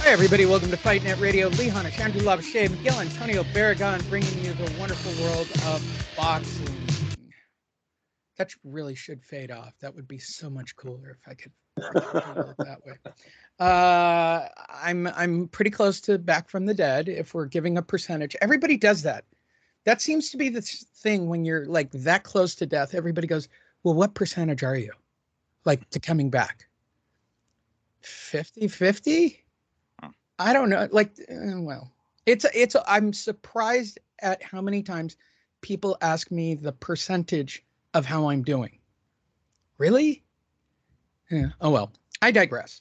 Hi, everybody. Welcome to Fight Net Radio. Lee Honish, Andrew Lapachet, Miguel Antonio Barragan, bringing you the wonderful world of boxing. That really should fade off. That would be so much cooler if I could handle it that way. I'm pretty close to back from the dead. If we're giving a percentage, everybody does that. That seems to be the thing when you're like that close to death. Everybody goes, "Well, what percentage are you like to coming back?" 50-50? I don't know. Like, well, I'm surprised at how many times people ask me the percentage of how I'm doing. Really? Yeah. Oh, well, I digress.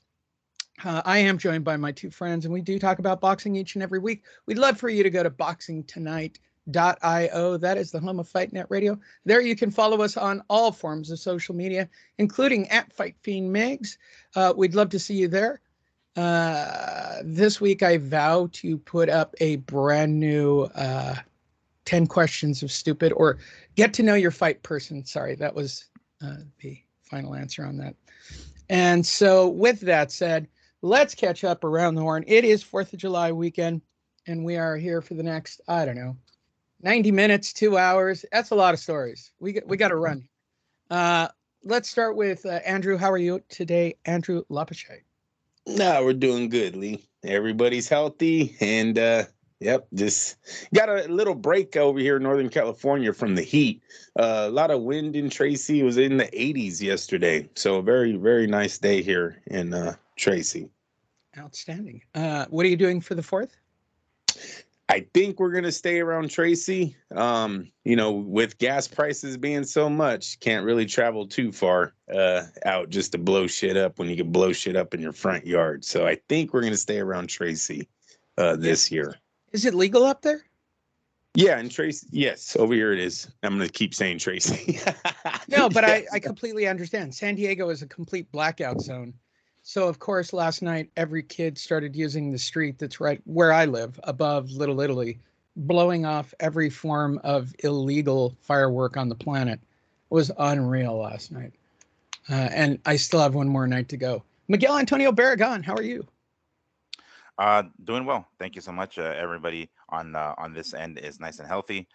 I am joined by my two friends, and we do talk about boxing each and every week. We'd love for you to go to boxingtonight.io. That is the home of Fight Net Radio. There you can follow us on all forms of social media, including at Fight Fiend Miggs. We'd love to see you there. This week I vow to put up a brand new 10 questions of stupid, or get to know your fight person. Sorry, that was the final answer on that. And so with that said, let's catch up around the horn. It is 4th of July weekend, and we are here for the next, I don't know, 90 minutes, 2 hours. That's a lot of stories. We got to run. Let's start with Andrew. How are you today, Andrew Lapachet? No, we're doing good, Lee. Everybody's healthy, and yep, just got a little break over here in Northern California from the heat. A lot of wind in Tracy. It was in the 80s yesterday, so a very, very nice day here in Tracy. Outstanding. What are you doing for the 4th? I think we're gonna stay around Tracy. With gas prices being so much, can't really travel too far out just to blow shit up when you can blow shit up in your front yard. So I think we're gonna stay around Tracy this year. Is it legal up there? Yeah, and Tracy, yes, over here it is. I'm gonna keep saying Tracy. No, but yes. I completely understand. San Diego is a complete blackout zone. So, of course, last night, every kid started using the street that's right where I live, above Little Italy, blowing off every form of illegal firework on the planet. It was unreal last night. And I still have one more night to go. Miguel Antonio Barragan, how are you? Doing well. Thank you so much. Everybody on this end is nice and healthy.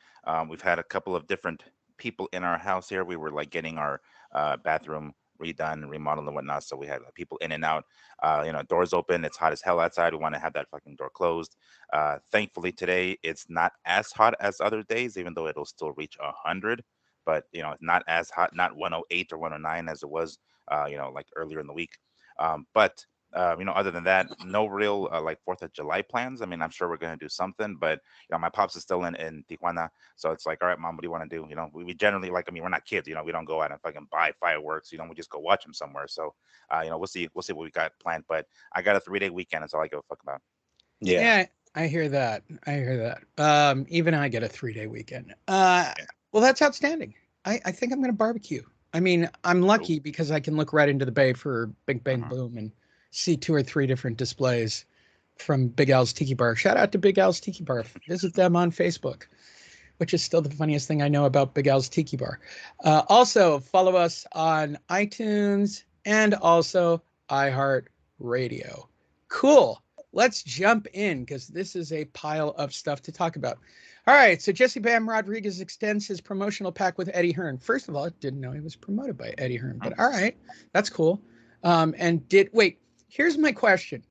We've had a couple of different people in our house here. We were like getting our bathroom redone, remodeled and whatnot. So we had people in and out. Doors open. It's hot as hell outside. We want to have that fucking door closed. Thankfully today it's not as hot as other days, even though it'll still reach 100. But it's not as hot, not 108 or 109 as it was, like earlier in the week. But other than that, no real like 4th of July plans. I mean, I'm sure we're going to do something, but my pops is still in Tijuana. So it's like, all right, mom, what do you want to do? We generally like, I mean, we're not kids, we don't go out and fucking buy fireworks, we just go watch them somewhere. So, we'll see what we got planned, but I got a 3-day weekend. That's all I give a fuck about. Yeah, I hear that. Even I get a 3-day weekend. Well, that's outstanding. I think I'm going to barbecue. I mean, I'm lucky because I can look right into the bay for Big Bang Boom and see 2 or 3 different displays from Big Al's Tiki Bar. Shout out to Big Al's Tiki Bar. Visit them on Facebook, which is still the funniest thing I know about Big Al's Tiki Bar. Also, follow us on iTunes and also iHeartRadio. Cool. Let's jump in because this is a pile of stuff to talk about. All right, so Jesse Bam Rodriguez extends his promotional pack with Eddie Hearn. First of all, I didn't know he was promoted by Eddie Hearn, but all right, that's cool. Here's my question,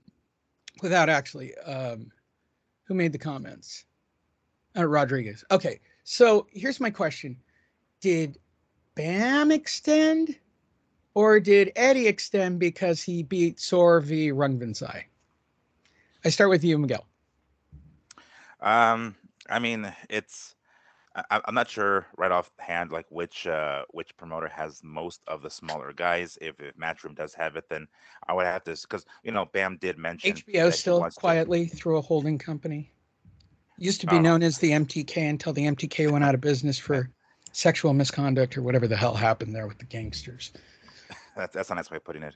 without actually, who made the comments? Rodriguez. Okay, so here's my question. Did Bam extend, or did Eddie extend because he beat Sor v. Rungvisai? I start with you, Miguel. I mean, I'm not sure right offhand like which promoter has most of the smaller guys. If Matchroom does have it, then I would have to, because Bam did mention HBO still quietly through a holding company. Used to be known as the MTK until the MTK went out of business for sexual misconduct or whatever the hell happened there with the gangsters. That's a nice way of putting it.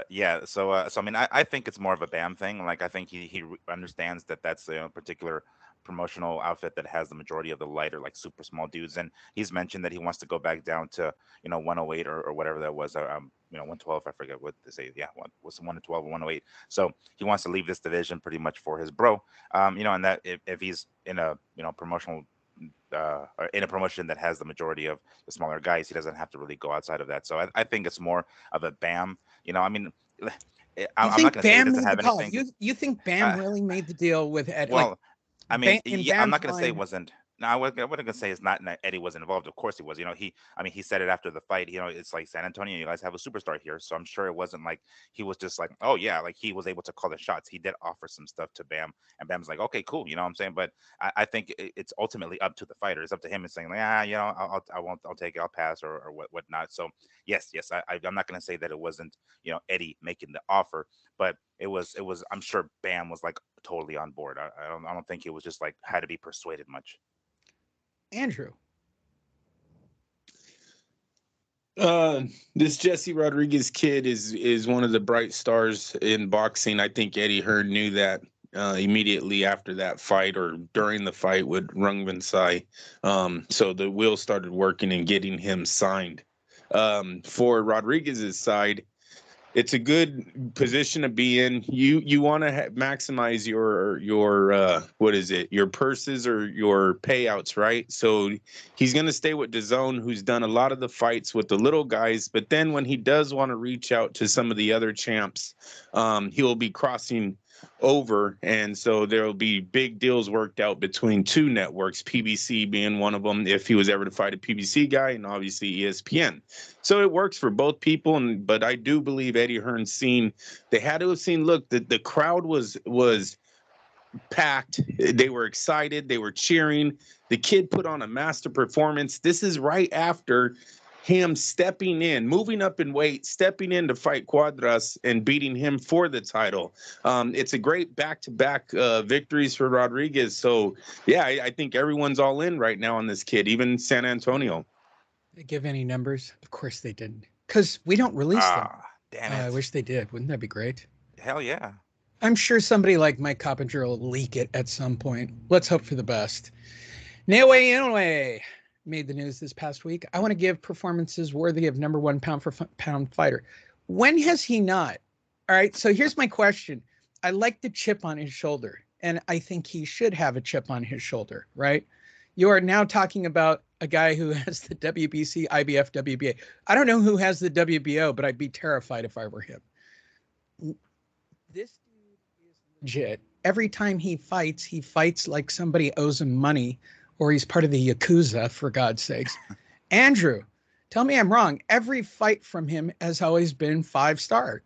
Yeah. So I mean, I think it's more of a Bam thing. Like I think he understands that that's a particular promotional outfit that has the majority of the lighter, like super small dudes. And he's mentioned that he wants to go back down to 108 or whatever that was. 112. I forget what they say. Yeah, was 112 or 108. So he wants to leave this division pretty much for his bro. And that if he's in a promotional or in a promotion that has the majority of the smaller guys, he doesn't have to really go outside of that. So I think it's more of a Bam. I mean, You I'm not think going to say he Bam doesn't made the have call? anything. You think Bam Uh, really made the deal with Ed? Like well, I mean, In yeah, I'm not Bam's going to say it mind, wasn't. No, I wasn't going to say it's not Eddie was involved. Of course he was. He said it after the fight. It's like San Antonio. You guys have a superstar here, so I'm sure it wasn't like he was just like, oh yeah, like he was able to call the shots. He did offer some stuff to Bam, and Bam's like, okay, cool. You know what I'm saying? But I think it's ultimately up to the fighter. It's up to him and saying like, I won't, I'll take it, I'll pass or whatnot. So yes, I'm not going to say that it wasn't Eddie making the offer, but it was. I'm sure Bam was like totally on board. I don't think it was just like had to be persuaded much. Andrew. This Jesse Rodriguez kid is one of the bright stars in boxing. I think Eddie Hearn knew that immediately after that fight or during the fight with Rungvan Sai. So the wheels started working and getting him signed. For Rodriguez's side, it's a good position to be in. You want to maximize your what is it? Your purses or your payouts, right? So he's going to stay with DAZN, who's done a lot of the fights with the little guys. But then when he does want to reach out to some of the other champs, he'll be crossing over, and so there'll be big deals worked out between two networks, PBC being one of them if he was ever to fight a PBC guy, and obviously ESPN. So it works for both people, but I do believe Eddie Hearn they had to have seen, look, the crowd was packed. They were excited. They were cheering. The kid put on a master performance. This is right after him stepping in, moving up in weight, stepping in to fight Cuadras and beating him for the title. It's a great back-to-back victories for Rodriguez. So, yeah, I think everyone's all in right now on this kid, even San Antonio. They give any numbers? Of course they didn't, because we don't release them. Damn I it. wish they did. Wouldn't that be great? Hell yeah. I'm sure somebody like Mike Coppinger will leak it at some point. Let's hope for the best. Naoya Inoue made the news this past week. I want to give performances worthy of number one pound for pound fighter. When has he not? All right, so here's my question. I like the chip on his shoulder, and I think he should have a chip on his shoulder, right? You are now talking about a guy who has the WBC, IBF, WBA. I don't know who has the WBO, but I'd be terrified if I were him. This dude is legit. Every time he fights like somebody owes him money, or he's part of the Yakuza, for God's sakes. Andrew, tell me I'm wrong. Every fight from him has always been 5-star.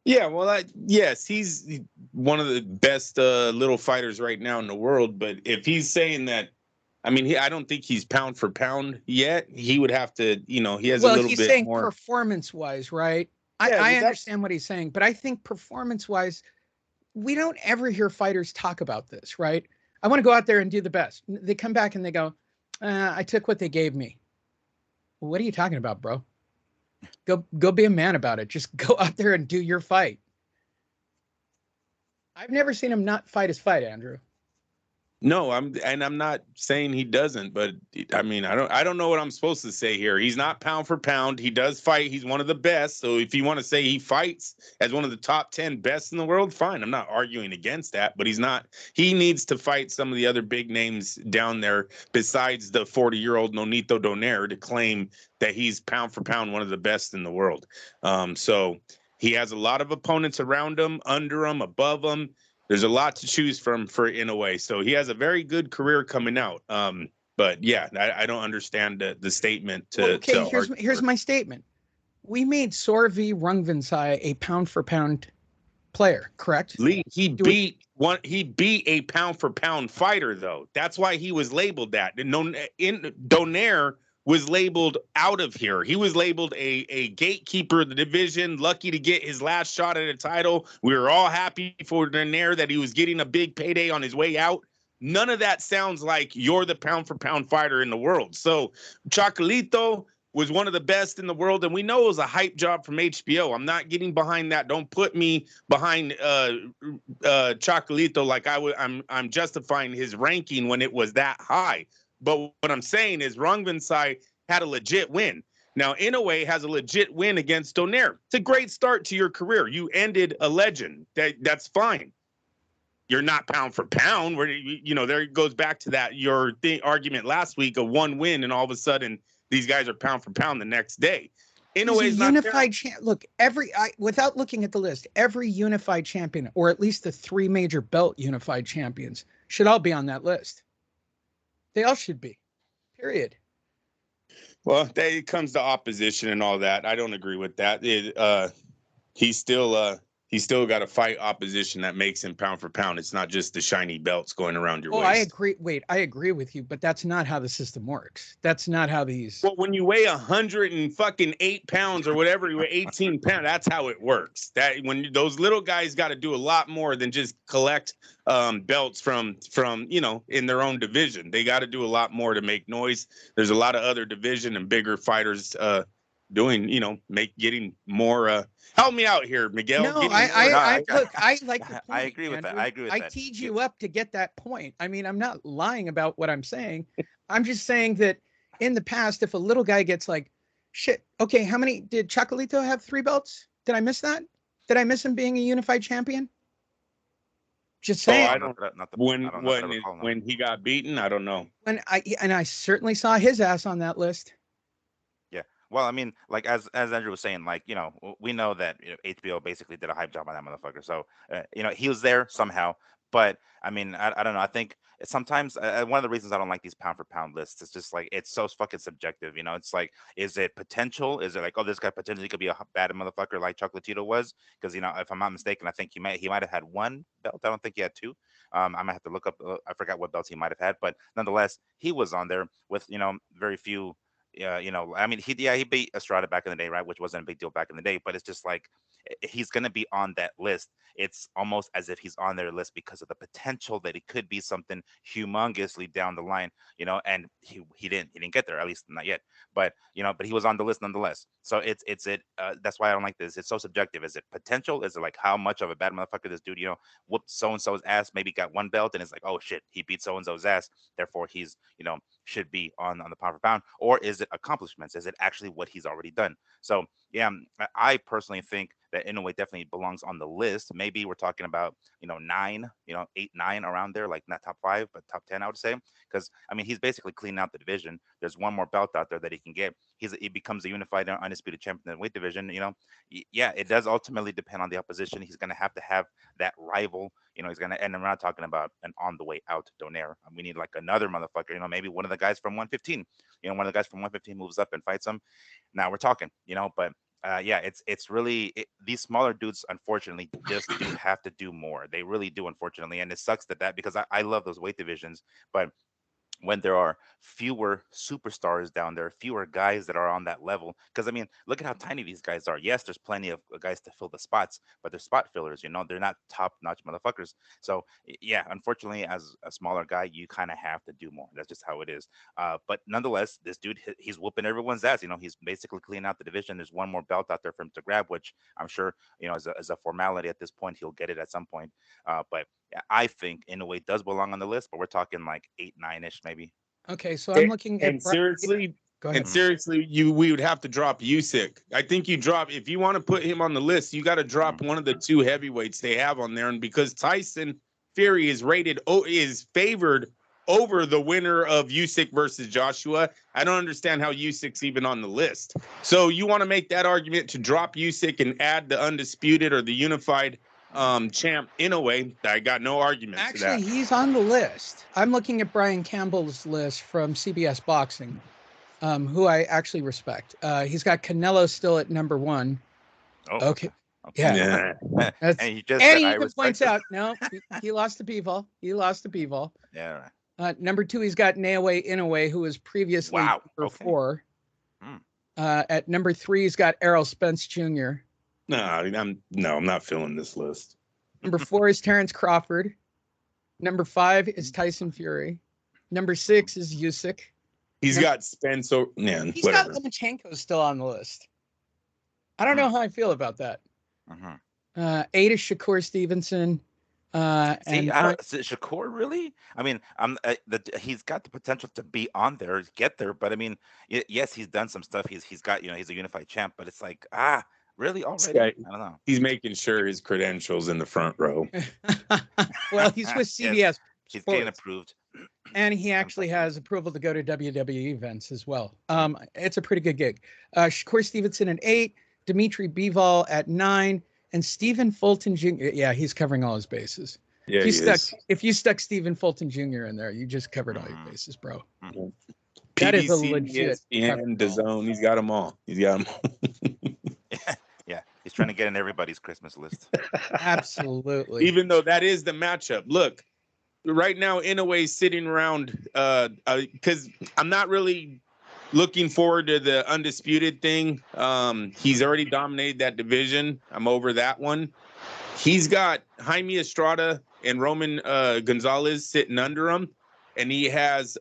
Yeah, well, yes, he's one of the best little fighters right now in the world. But if he's saying that, I mean, I don't think he's pound for pound yet. He would have to, he has a little he's bit saying more performance-wise, right? Yeah, I understand what he's saying, but I think performance-wise, we don't ever hear fighters talk about this, right? I want to go out there and do the best. They come back and they go, I took what they gave me. Well, what are you talking about, bro? Go be a man about it. Just go out there and do your fight. I've never seen him not fight his fight, Andrew. No, I'm not saying he doesn't, but I mean, I don't know what I'm supposed to say here. He's not pound for pound. He does fight. He's one of the best. So if you want to say he fights as one of the top 10 best in the world, fine. I'm not arguing against that, but he's not. He needs to fight some of the other big names down there besides the 40-year-old Nonito Donaire to claim that he's pound for pound one of the best in the world. So he has a lot of opponents around him, under him, above him. There's a lot to choose from for Inoue. So he has a very good career coming out. But yeah, I don't understand the statement here's my statement. We made Sorvi Rungvinsai a pound for pound player, correct? Lee, he beat a pound for pound fighter, though. That's why he was labeled that. Donaire was labeled out of here. He was labeled a gatekeeper of the division, lucky to get his last shot at a title. We were all happy for Donaire that he was getting a big payday on his way out. None of that sounds like you're the pound for pound fighter in the world. So Chocolito, was one of the best in the world, and we know it was a hype job from HBO. I'm not getting behind that. Don't put me behind Chocolito like I'm justifying his ranking when it was that high. But what I'm saying is Rungvisai had a legit win. Now, Inoue has a legit win against Donaire. It's a great start to your career. You ended a legend. That's fine. You're not pound for pound. Where there goes back to that argument last week of one win, and all of a sudden these guys are pound for pound the next day. Inoue's not unified. Look, without looking at the list, every unified champion, or at least the 3 major belt unified champions, should all be on that list. They all should be. Period. Well, it comes to opposition and all that. I don't agree with that. He's still got to fight opposition that makes him pound for pound. It's not just the shiny belts going around your waist. I agree. Wait, I agree with you, but that's not how the system works. That's not how these. Well, when you weigh 108 pounds or whatever, you weigh 18 pounds. That's how it works. That when those little guys got to do a lot more than just collect belts from in their own division. They got to do a lot more to make noise. There's a lot of other division and bigger fighters getting more. Help me out here, Miguel. No, I like the point, I agree with that. I agree with that. I teed you up to get that point. I mean, I'm not lying about what I'm saying. I'm just saying that in the past, if a little guy gets like, shit, okay, how many did Chocolito have? 3 belts? Did I miss that? Did I miss him being a unified champion? Just saying. I don't. When he got beaten, I don't know. I certainly saw his ass on that list. Well, I mean, like as Andrew was saying, like, we know that HBO basically did a hype job on that motherfucker. So, he was there somehow. But I mean, I don't know. I think sometimes one of the reasons I don't like these pound for pound lists is just like it's so fucking subjective. It's like, is it potential? Is it like, oh, this guy potentially could be a bad motherfucker like Chocolatito was? Because if I'm not mistaken, I think he might have had 1 belt. I don't think he had 2. I might have to look up. I forgot what belts he might have had, but nonetheless, he was on there with very few. I mean, he beat Estrada back in the day, right? Which wasn't a big deal back in the day, but it's just like he's going to be on that list. It's almost as if he's on their list because of the potential that it could be something humongously down the line, and he didn't get there, at least not yet. But but he was on the list nonetheless. So that's why I don't like this. It's so subjective. Is it potential? Is it like how much of a bad motherfucker this dude, whooped so and so's ass, maybe got 1 belt, and it's like, oh shit, he beat so and so's ass, therefore he's should be on the pound for pound? Or is it accomplishments? Is it actually what he's already done? So yeah, I personally think that Inoue definitely belongs on the list. Maybe we're talking about 9, 8, 9 around there, like not top 5 but top 10, I would say, because I mean he's basically cleaning out the division. There's one more belt out there that he can get. He becomes a unified undisputed champion in the weight division. Yeah, it does ultimately depend on the opposition. He's going to have that rival. He's going to, and I'm not talking about an on the way out Donaire. We need like another motherfucker. Maybe one of the guys from 115. One of the guys from 115 moves up and fights him. Now we're talking. But yeah, it's really these smaller dudes, unfortunately, just do have to do more. They really do, unfortunately, and it sucks that because I love those weight divisions, but when there are fewer superstars down there, fewer guys that are on that level. Because I mean, look at how tiny these guys are. Yes, there's plenty of guys to fill the spots, but they're spot fillers. They're not top-notch motherfuckers. So yeah, unfortunately, as a smaller guy, you kind of have to do more. That's just how it is. But nonetheless, this dude, he's whooping everyone's ass. He's basically cleaning out the division. There's one more belt out there for him to grab, which I'm sure, as a formality at this point, he'll get it at some point. But I think Inoue does belong on the list, but we're talking like 8, 9-ish maybe. Okay, so I'm looking at seriously. Go ahead. And seriously, we would have to drop Usyk. I think if you want to put him on the list, you got to drop one of the 2 heavyweights they have on there. And because Tyson Fury is favored over the winner of Usyk versus Joshua, I don't understand how Usyk's even on the list. So you want to make that argument to drop Usyk and add the undisputed or the unified champ Inoue? I got no argument to that. Actually, he's on the list. I'm looking at Brian Campbell's list from CBS Boxing, who I actually respect. He's got Canelo still at number 1. Oh, okay. Yeah. And he even points out, no, he lost to Bivol. Yeah. Right. Number 2, he's got Naoya Inoue, who was previously number 4. At number 3, he's got Errol Spence Jr. No, I'm not filling this list. Number 4 is Terrence Crawford. Number 5 is Tyson Fury. Number 6 is Usyk. He's got Spencer. Man, He's whatever. got Lomachenko still on the list. I don't know how I feel about that. 8 is Shakur Stevenson. See, And I don't. Shakur, really? I mean, he's got the potential to be on there, get there. But I mean, yes, he's done some stuff. He's got, he's a unified champ. But it's like, really already? I don't know. He's making sure his credentials in the front row. Well, he's with CBS. Yes, he's Sports. getting approved. And he actually has approval to go to WWE events as well. It's a pretty good gig. Shakur Stevenson at 8, Dimitri Bivol at 9, and Stephen Fulton Jr. Yeah, he's covering all his bases. Yeah, if you stuck Stephen Fulton Jr. in there, you just covered all your bases, bro. That PBC, is a legit ESPN, DAZN. He's got them all. Yeah, he's trying to get in everybody's Christmas list. Absolutely. Even though that is the matchup. Look, right now, Inoue's sitting around because I'm not really looking forward to the undisputed thing. He's already dominated that division. I'm over that one. He's got Jaime Estrada and Roman Gonzalez sitting under him, and he has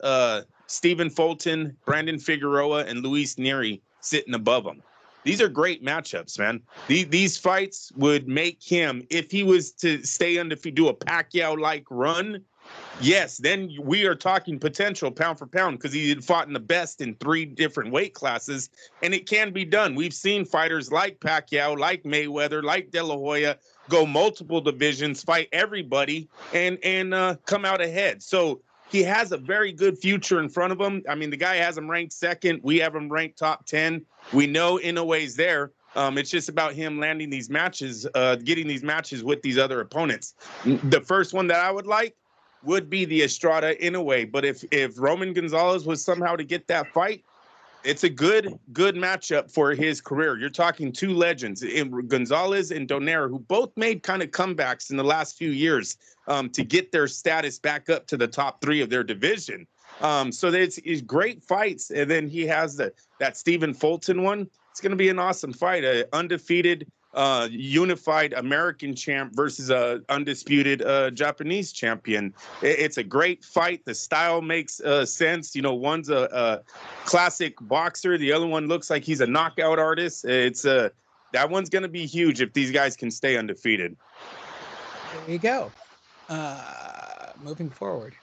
Stephen Fulton, Brandon Figueroa, and Luis Neri sitting above him. These are great matchups, man. These fights would make him, if he was to stay undefeated, do a Pacquiao-like run, yes, then we are talking potential pound for pound because he had fought in the best in 3 different weight classes, and it can be done. We've seen fighters like Pacquiao, like Mayweather, like De La Hoya go multiple divisions, fight everybody, and come out ahead. So he has a very good future in front of him. I mean, the guy has him ranked 2nd. We have him ranked top 10. We know Inoue's there. It's just about him landing these matches, getting these matches with these other opponents. The first one that I would like would be the Estrada Inoue. But if Roman Gonzalez was somehow to get that fight, it's a good matchup for his career. You're talking 2 legends, Gonzalez and Donaire, who both made kind of comebacks in the last few years to get their status back up to the top 3 of their division. So it's great fights. And then he has that Stephen Fulton one. It's going to be an awesome fight, an undefeated unified American champ versus a undisputed Japanese champion. It's a great fight. The style makes sense. One's a classic boxer. The other one looks like he's a knockout artist. That one's going to be huge if these guys can stay undefeated. There you go. Moving forward.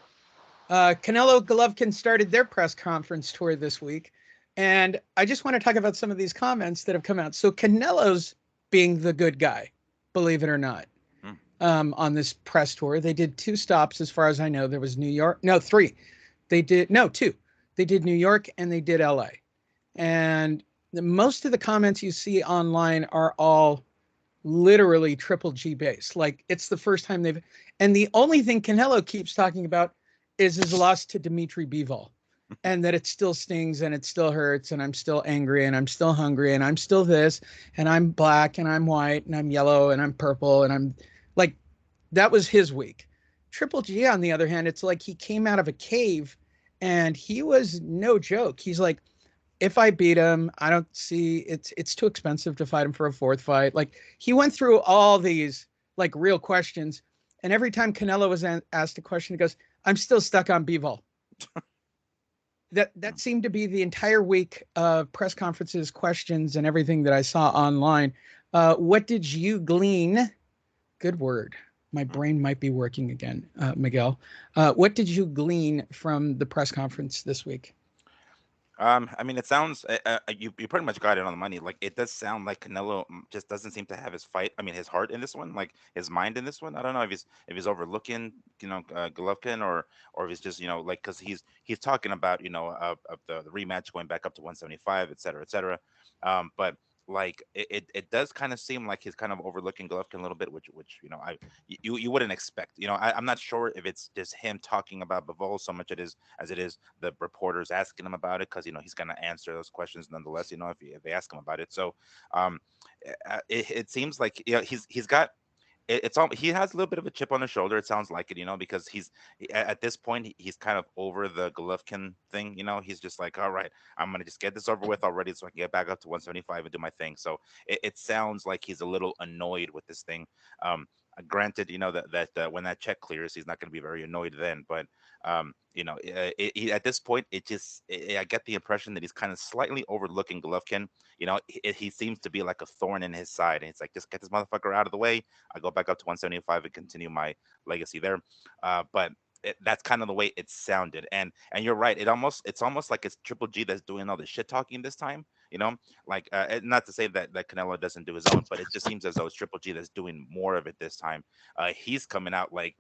Canelo Golovkin started their press conference tour this week. And I just want to talk about some of these comments that have come out. So Canelo's being the good guy, believe it or not, on this press tour. They did 2 stops, as far as I know. There was New York. No, 3. 2. They did New York and they did LA. And most of the comments you see online are all literally Triple G based. Like, it's the first time and the only thing Canelo keeps talking about is his loss to Dimitri Bivol. And that it still stings and it still hurts and I'm still angry and I'm still hungry and I'm still this and I'm black and I'm white and I'm yellow and I'm purple and I'm like, that was his week. Triple G, on the other hand, it's like he came out of a cave and he was no joke. He's like, if I beat him, I don't see it's too expensive to fight him for a 4th fight. Like, he went through all these like real questions, and every time Canelo was asked a question, he goes, I'm still stuck on Bivol. That seemed to be the entire week of press conferences, questions, and everything that I saw online. What did you glean? Good word. My brain might be working again, Miguel. What did you glean from the press conference this week? I mean, it sounds you pretty much got it on the money. Like, it does sound like Canelo just doesn't seem to have his his heart in this one, like his mind in this one. I don't know if he's overlooking, Golovkin, or if he's just, like, because he's talking about, of the rematch going back up to 175, et cetera, et cetera. But like, it does kind of seem like he's kind of overlooking Golovkin a little bit, which you wouldn't expect. I'm not sure if it's just him talking about Bivol so much as it is the reporters asking him about it, because he's going to answer those questions nonetheless. If they ask him about it. So it seems like he's got. It's all, he has a little bit of a chip on his shoulder. It sounds like it, because at this point he's kind of over the Golovkin thing. He's just like, all right, I'm gonna just get this over with already, so I can get back up to 175 and do my thing. So it sounds like he's a little annoyed with this thing. Granted, that when that check clears, he's not going to be very annoyed then. But at this point, I get the impression that he's kind of slightly overlooking Golovkin. He seems to be like a thorn in his side, and it's like, just get this motherfucker out of the way. I go back up to 175 and continue my legacy there. But that's kind of the way it sounded, and you're right. It's almost like it's Triple G that's doing all the shit talking this time. Like, not to say that Canelo doesn't do his own, but it just seems as though it's Triple G that's doing more of it this time. He's coming out like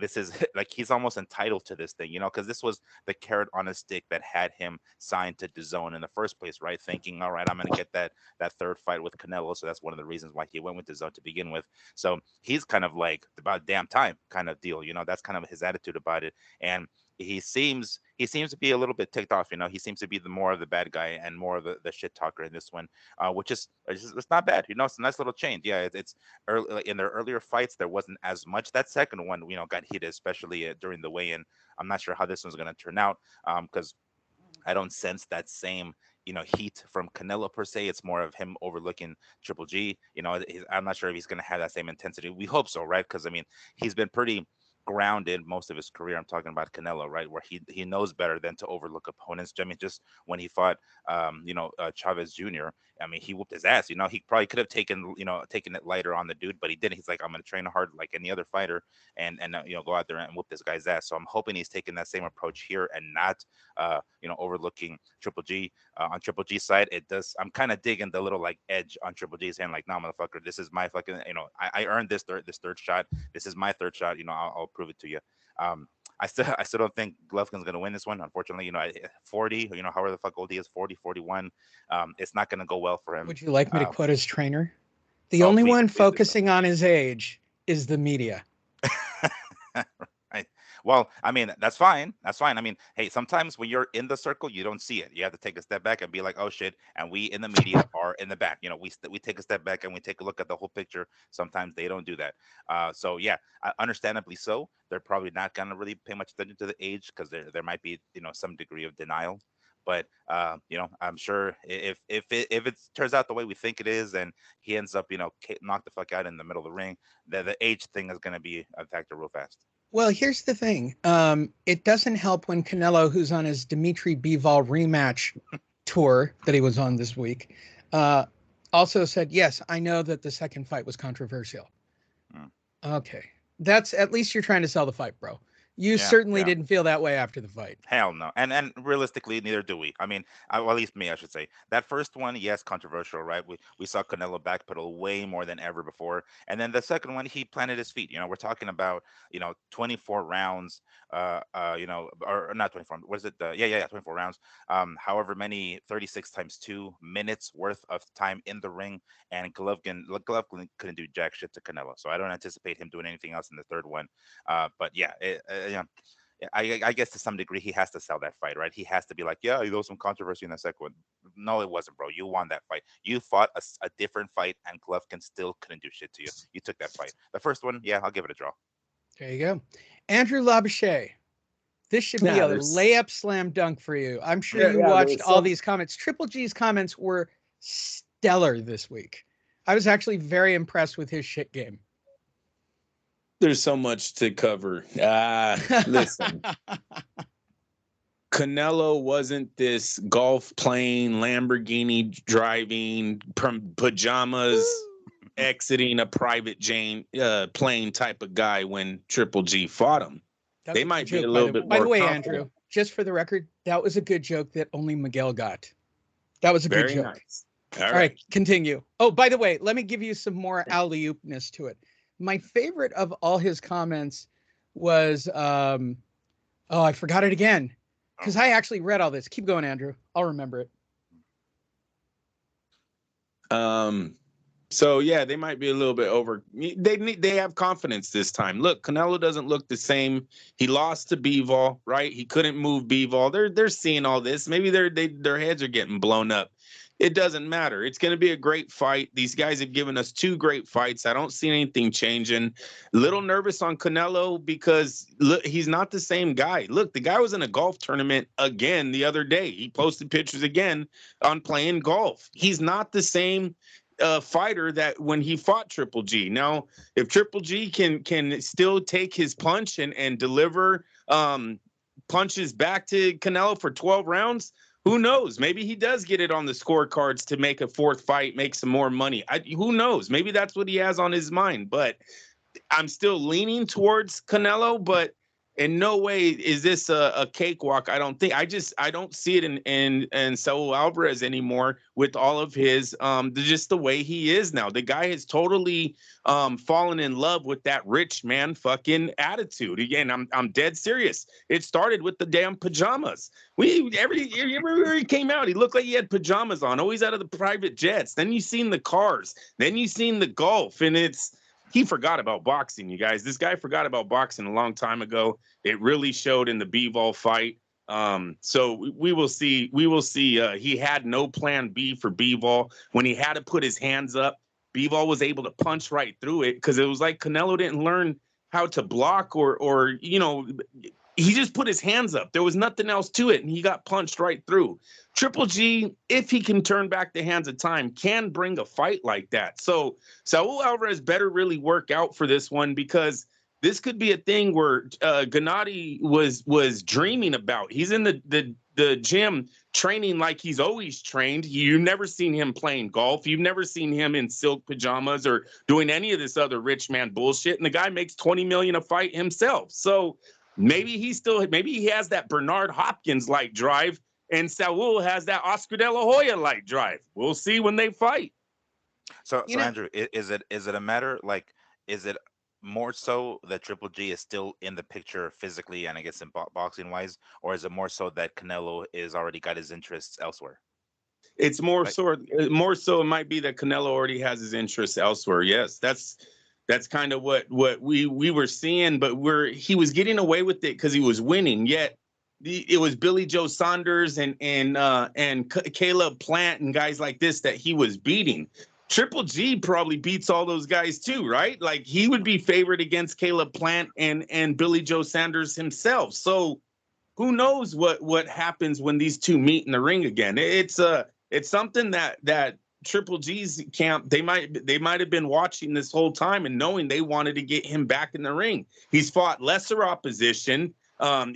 this is like he's almost entitled to this thing, because this was the carrot on a stick that had him signed to DAZN in the first place, right? Thinking, all right, I'm going to get that third fight with Canelo, so that's one of the reasons why he went with DAZN to begin with. So he's kind of like, about damn time kind of deal, that's kind of his attitude about it. And he seems to be a little bit ticked off. He seems to be the more of the bad guy and more of the shit talker in this one, which is it's not bad. It's a nice little change. Yeah, it's early, like in their earlier fights there wasn't as much. That second one, got heated, especially during the weigh-in. I'm not sure how this one's going to turn out, because I don't sense that same heat from Canelo per se. It's more of him overlooking Triple G. I'm not sure if he's going to have that same intensity. We hope so, right? Because he's been pretty grounded most of his career. I'm talking about Canelo, right, where he knows better than to overlook opponents. Just when he fought Chavez Jr., he whooped his ass. He probably could have taken it lighter on the dude, but he didn't. He's like, I'm going to train hard like any other fighter and go out there and whoop this guy's ass. So I'm hoping he's taking that same approach here and not overlooking Triple G. On Triple G's side, I'm kind of digging the little like edge on Triple G's hand, like, nah, motherfucker, this is my fucking, I earned this third shot. This is my third shot. I'll prove it to you. I still don't think Golovkin's going to win this one. Unfortunately, 40, however the fuck old he is, 40, 41. It's not going to go well for him. Would you like me to quote his trainer? The only one focusing on his age is the media. Right. Well, that's fine. That's fine. Hey, sometimes when you're in the circle, you don't see it. You have to take a step back and be like, oh shit. And we in the media are in the back. We take a step back and we take a look at the whole picture. Sometimes they don't do that. So yeah, understandably so. They're probably not gonna really pay much attention to the age because there might be some degree of denial. But I'm sure if it turns out the way we think it is, and he ends up knocked the fuck out in the middle of the ring, the age thing is gonna be a factor real fast. Well, here's the thing. It doesn't help when Canelo, who's on his Dimitri Bivol rematch tour that he was on this week, also said, yes, I know that the second fight was controversial. Okay. That's, at least you're trying to sell the fight, bro. You certainly didn't feel that way after the fight. Hell no. And realistically, neither do we. Well, at least me, I should say. That first one, yes, controversial, right? We saw Canelo backpedal way more than ever before. And then the second one, he planted his feet. We're talking about, 24 rounds, or not 24. What is it? 24 rounds. However many 36 times 2 minutes worth of time in the ring. And Golovkin couldn't do jack shit to Canelo. So I don't anticipate him doing anything else in the third one. But yeah, I guess to some degree he has to sell that fight, right? He has to be like, yeah, there was some controversy in the second one. No, it wasn't, bro. You won that fight. You fought a different fight, and Golovkin still couldn't do shit to you. You took that fight. The first one, yeah, I'll give it a draw. There you go. Andrew Lapachet. This should be a layup slam dunk for you. I'm sure you watched all these comments. Triple G's comments were stellar this week. I was actually very impressed with his shit game. There's so much to cover. Listen. Canelo wasn't this golf playing, Lamborghini driving, pajamas, exiting a private plane type of guy when Triple G fought him. They might be a little bit more. By the way, Andrew, just for the record, that was a good joke that only Miguel got. That was a good joke. Nice. All right, continue. Oh, by the way, let me give you some more alley-oopness to it. My favorite of all his comments was, I forgot it again, because I actually read all this. Keep going, Andrew. I'll remember it. So yeah, they might be a little bit over. They have confidence this time. Look, Canelo doesn't look the same. He lost to Bivol, right? He couldn't move Bivol. They're seeing all this. Maybe their heads are getting blown up. It doesn't matter. It's going to be a great fight. These guys have given us 2 great fights. I don't see anything changing. Little nervous on Canelo because look, he's not the same guy. Look, the guy was in a golf tournament again the other day. He posted pictures again on playing golf. He's not the same fighter that when he fought Triple G. Now, if Triple G can still take his punch and deliver punches back to Canelo for 12 rounds, who knows? Maybe he does get it on the scorecards to make a fourth fight, make some more money. Who knows? Maybe that's what he has on his mind. But I'm still leaning towards Canelo, but in no way is this a cakewalk. I don't think. I don't see it in Saul Alvarez anymore with all of his just the way he is now. The guy has totally fallen in love with that rich man fucking attitude. Again, I'm dead serious. It started with the damn pajamas. Everywhere he came out, he looked like he had pajamas on, always out of the private jets. Then you seen the cars, then you seen the golf, and he forgot about boxing, you guys. This guy forgot about boxing a long time ago. It really showed in the Bivol fight. So we will see. We will see. He had no plan B for Bivol. When he had to put his hands up, Bivol was able to punch right through it because it was like Canelo didn't learn how to block or he just put his hands up. There was nothing else to it, and he got punched right through. Triple G, if he can turn back the hands of time, can bring a fight like that. So Saul Alvarez better really work out for this one because this could be a thing where Gennady was dreaming about. He's in the gym training like he's always trained. You've never seen him playing golf. You've never seen him in silk pajamas or doing any of this other rich man bullshit. And the guy makes $20 million a fight himself. So maybe he has that Bernard Hopkins-like drive, and Saul has that Oscar De La Hoya-like drive. We'll see when they fight. So Andrew, is it a matter is it more so that Triple G is still in the picture physically and I guess in boxing wise, or is it more so that Canelo is already got his interests elsewhere? It's more so it might be that Canelo already has his interests elsewhere. Yes, that's kind of what we were seeing, but he was getting away with it because he was winning. Yet it was Billy Joe Saunders and Caleb Plant and guys like this that he was beating. Triple G probably beats all those guys too, right? Like he would be favored against Caleb Plant and Billy Joe Sanders himself. So who knows what happens when these two meet in the ring again? It's something that Triple G's camp, they might have been watching this whole time and knowing they wanted to get him back in the ring. He's fought lesser opposition.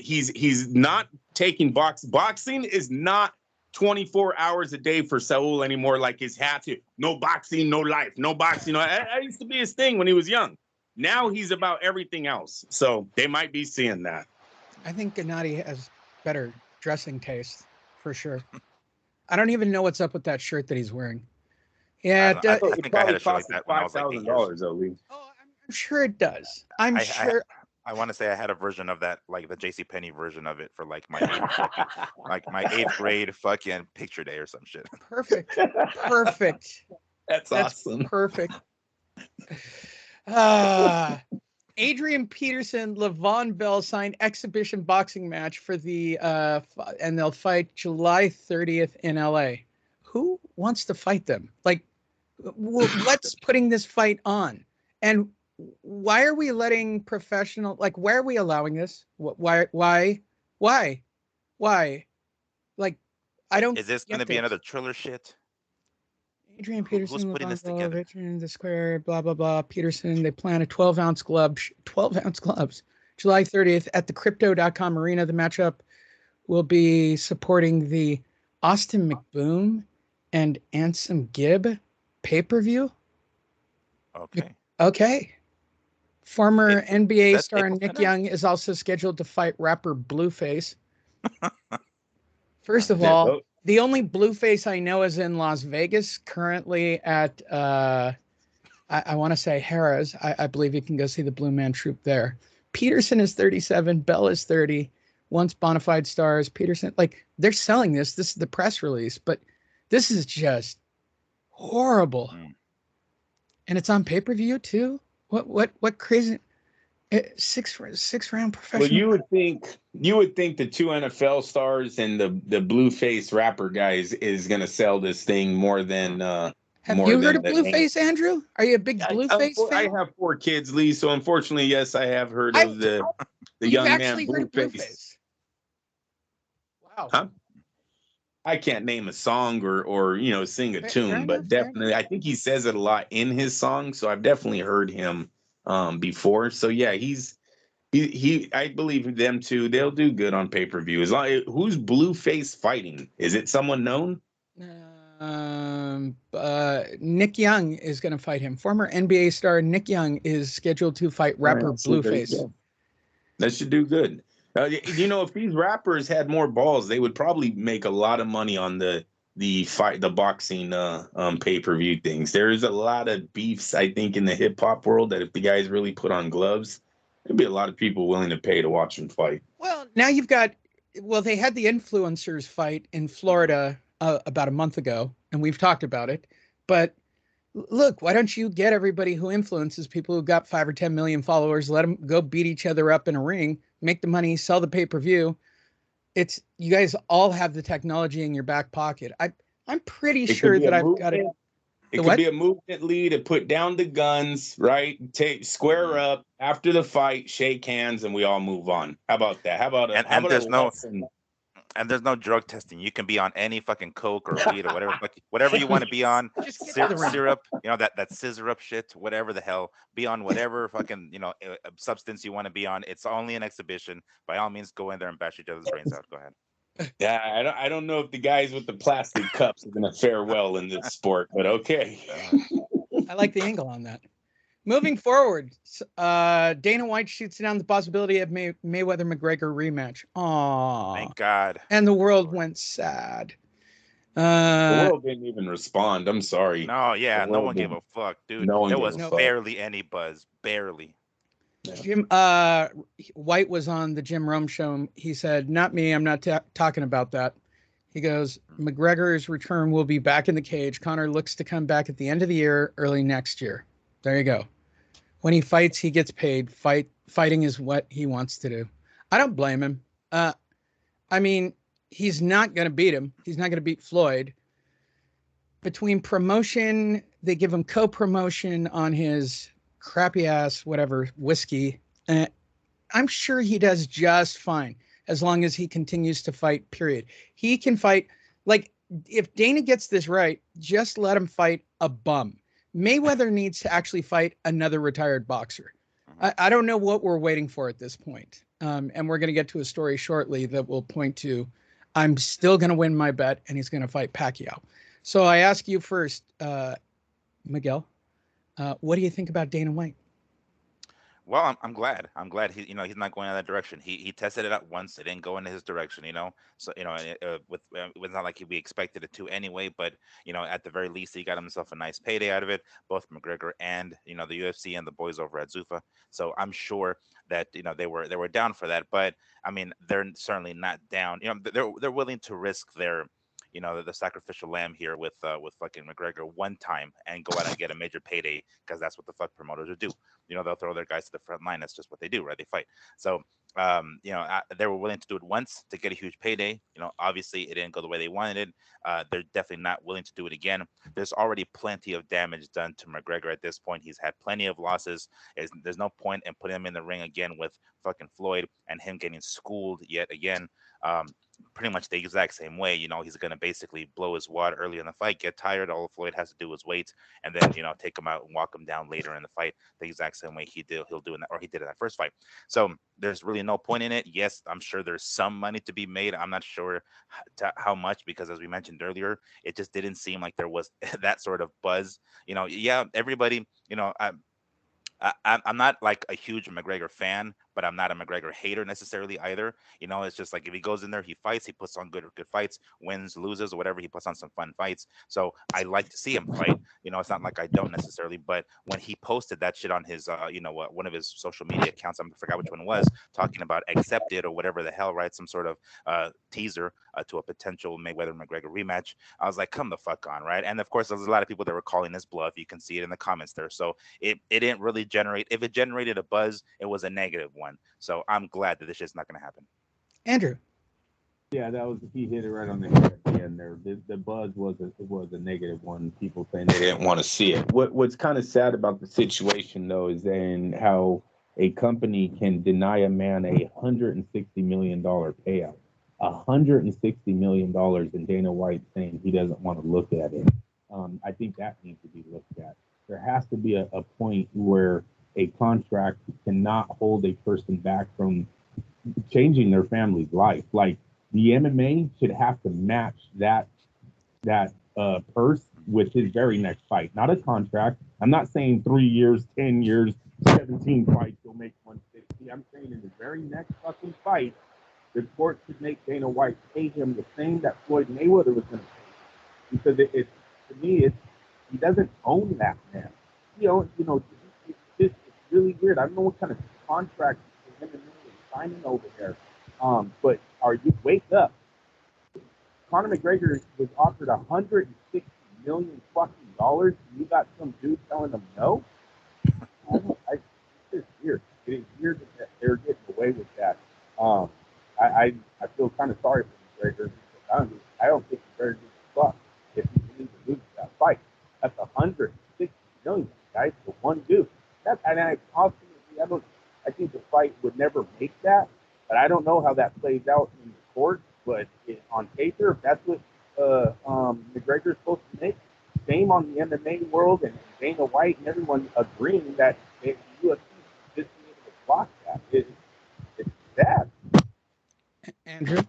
He's not taking boxing is not 24 hours a day for Saul anymore, like his hat to no boxing, no life, no boxing. That used to be his thing when he was young. Now he's about everything else. So they might be seeing that. I think Gennady has better dressing taste for sure. I don't even know what's up with that shirt that he's wearing. Yeah, I think I had a shirt like that when I was like $8. Oh, I'm sure it does. I'm sure. I want to say I had a version of that, like the JCPenney version of it for like my eighth grade fucking picture day or some shit. Perfect. That's awesome. Perfect. Adrian Peterson, Levon Bell signed exhibition boxing match for the and they'll fight July 30th in LA. Who wants to fight them? Like, let's putting this fight on. And why are we letting professional, like, why are we allowing this? Why? Like, I don't. Is this going to be another Triller shit? Adrian Peterson, who's putting this together? In the square, blah blah blah. Peterson. They plan a 12-ounce gloves, July 30th at the Crypto.com arena. The matchup will be supporting the Austin McBoom and Ansem Gibb pay-per-view. Okay. Former NBA star Nick Young is also scheduled to fight rapper Blueface. First of all, the only Blueface I know is in Las Vegas, currently at, I want to say Harrah's. I believe you can go see the Blue Man Troupe there. Peterson is 37. Bell is 30. Once bona fide stars. Peterson, like, they're selling this. This is the press release, but this is just horrible. And it's on pay-per-view too. What crazy? Six round professional. Well, you would think the two NFL stars and the Blueface rapper guys is going to sell this thing more than. Have you heard of Blueface, Andrew? Are you a big Blueface fan? I have 4 kids, Lee. So unfortunately, yes, I have heard of the young man Blueface. Wow. Huh? I can't name a song or sing a tune, but definitely I think he says it a lot in his songs. So I've definitely heard him before. So yeah, he I believe them too. They'll do good on pay-per-view. Who's Blueface fighting? Is it someone known? Nick Young is going to fight him. Former NBA star Nick Young is scheduled to fight rapper Blueface. That should do good. If these rappers had more balls, they would probably make a lot of money on the boxing pay-per-view things. There is a lot of beefs, I think, in the hip hop world that if the guys really put on gloves, there'd be a lot of people willing to pay to watch them fight. Well, now they had the influencers fight in Florida about a month ago, and we've talked about it. But look, why don't you get everybody who influences people who got 5 or 10 million followers, let them go beat each other up in a ring, make the money, sell the pay-per-view. You guys all have the technology in your back pocket. I'm pretty sure that I've got it. It could be a movement lead to put down the guns, right? Square up after the fight, shake hands, and we all move on. How about that? How about there's no drug testing. You can be on any fucking coke or weed or whatever you want to be on. Just syrup, that scissor up shit, whatever the hell. Be on whatever fucking substance you want to be on. It's only an exhibition. By all means, go in there and bash each other's brains out. Go ahead. Yeah, I don't know if the guys with the plastic cups are going to fare well in this sport, but okay. I like the angle on that. Moving forward, Dana White shoots down the possibility of Mayweather-McGregor rematch. Aww. Thank God. And the world went sad. The world didn't even respond. I'm sorry. No, yeah, no one gave a fuck, dude. There was barely any buzz. Barely. Jim White was on the Jim Rome show. He said, "Not me. I'm not talking about that." He goes, "McGregor's return will be back in the cage. Conor looks to come back at the end of the year, early next year." There you go. When he fights, he gets paid. Fighting is what he wants to do. I don't blame him. I mean, he's not going to beat him. He's not going to beat Floyd. Between promotion, they give him co-promotion on his crappy ass whatever whiskey, I'm sure he does just fine as long as he continues to fight, period. He can fight. Like, if Dana gets this right, just let him fight a bum. Mayweather needs to actually fight another retired boxer. I don't know what we're waiting for at this point. And we're going to get to a story shortly that will point to, I'm still going to win my bet, and he's going to fight Pacquiao. So I ask you first, Miguel, what do you think about Dana White? Well, I'm glad. I'm glad he's not going in that direction. He tested it out once. It didn't go in his direction, So with not like we expected it to anyway. But at the very least, he got himself a nice payday out of it, both McGregor and the UFC and the boys over at Zuffa. So I'm sure that they were down for that. But I mean, they're certainly not down. They're willing to risk their the sacrificial lamb here with fucking McGregor one time and go out and get a major payday, because that's what the fuck promoters would do. They'll throw their guys to the front line. That's just what they do, right? They fight. So, they were willing to do it once to get a huge payday. Obviously it didn't go the way they wanted it. They're definitely not willing to do it again. There's already plenty of damage done to McGregor at this point. He's had plenty of losses. There's no point in putting him in the ring again with fucking Floyd and him getting schooled yet again. Pretty much the exact same way. He's going to basically blow his wad early in the fight, get tired. All Floyd has to do is wait, and then take him out and walk him down later in the fight the exact same way he'll do in that, or he did in that first fight. So there's really no point in it. Yes, I'm sure there's some money to be made. I'm not sure how much, because as we mentioned earlier, it just didn't seem like there was that sort of buzz. Yeah, everybody. I'm not like a huge McGregor fan, but I'm not a McGregor hater necessarily either. It's just like if he goes in there, he fights, he puts on good fights, wins, loses, or whatever. He puts on some fun fights. So I like to see him fight. It's not like I don't necessarily, but when he posted that shit on his, one of his social media accounts, I forgot which one it was, talking about accepted or whatever the hell, right? Some sort of teaser to a potential Mayweather-McGregor rematch. I was like, come the fuck on, right? And of course, there's a lot of people that were calling this bluff. You can see it in the comments there. So it didn't really generate. If it generated a buzz, it was a negative one. So I'm glad that this shit's not going to happen. Andrew. Yeah, he hit it right on the head at the end there. The buzz was a negative one. People saying they didn't want to see it. What's kind of sad about the situation though is then how a company can deny a man $160 million payout. $160 million, and Dana White saying he doesn't want to look at it. I think that needs to be looked at. There has to be a point where a contract cannot hold a person back from changing their family's life. Like the MMA should have to match that purse with his very next fight, not a contract. I'm not saying 3 years, 10 years, 17 fights, he'll make 160. I'm saying in the very next fucking fight, the court should make Dana White pay him the same that Floyd Mayweather was going to pay, because it's to me, he doesn't own that man. It's really weird. I don't know what kind of contract him and me is signing over there. But wake up? Conor McGregor was offered $160 million fucking dollars. And you got some dude telling him no. It's just weird. It is weird that they're getting away with that. I feel kind of sorry for McGregor. I don't think McGregor gives a fuck if he needs to lose that fight. That's $160 million, guys, for one dude. I think the fight would never make that, but I don't know how that plays out in the court. But on paper, if that's what McGregor's supposed to make, same on the MMA world and Dana White and everyone agreeing that the UFC just being able to block that. It's sad. Andrew?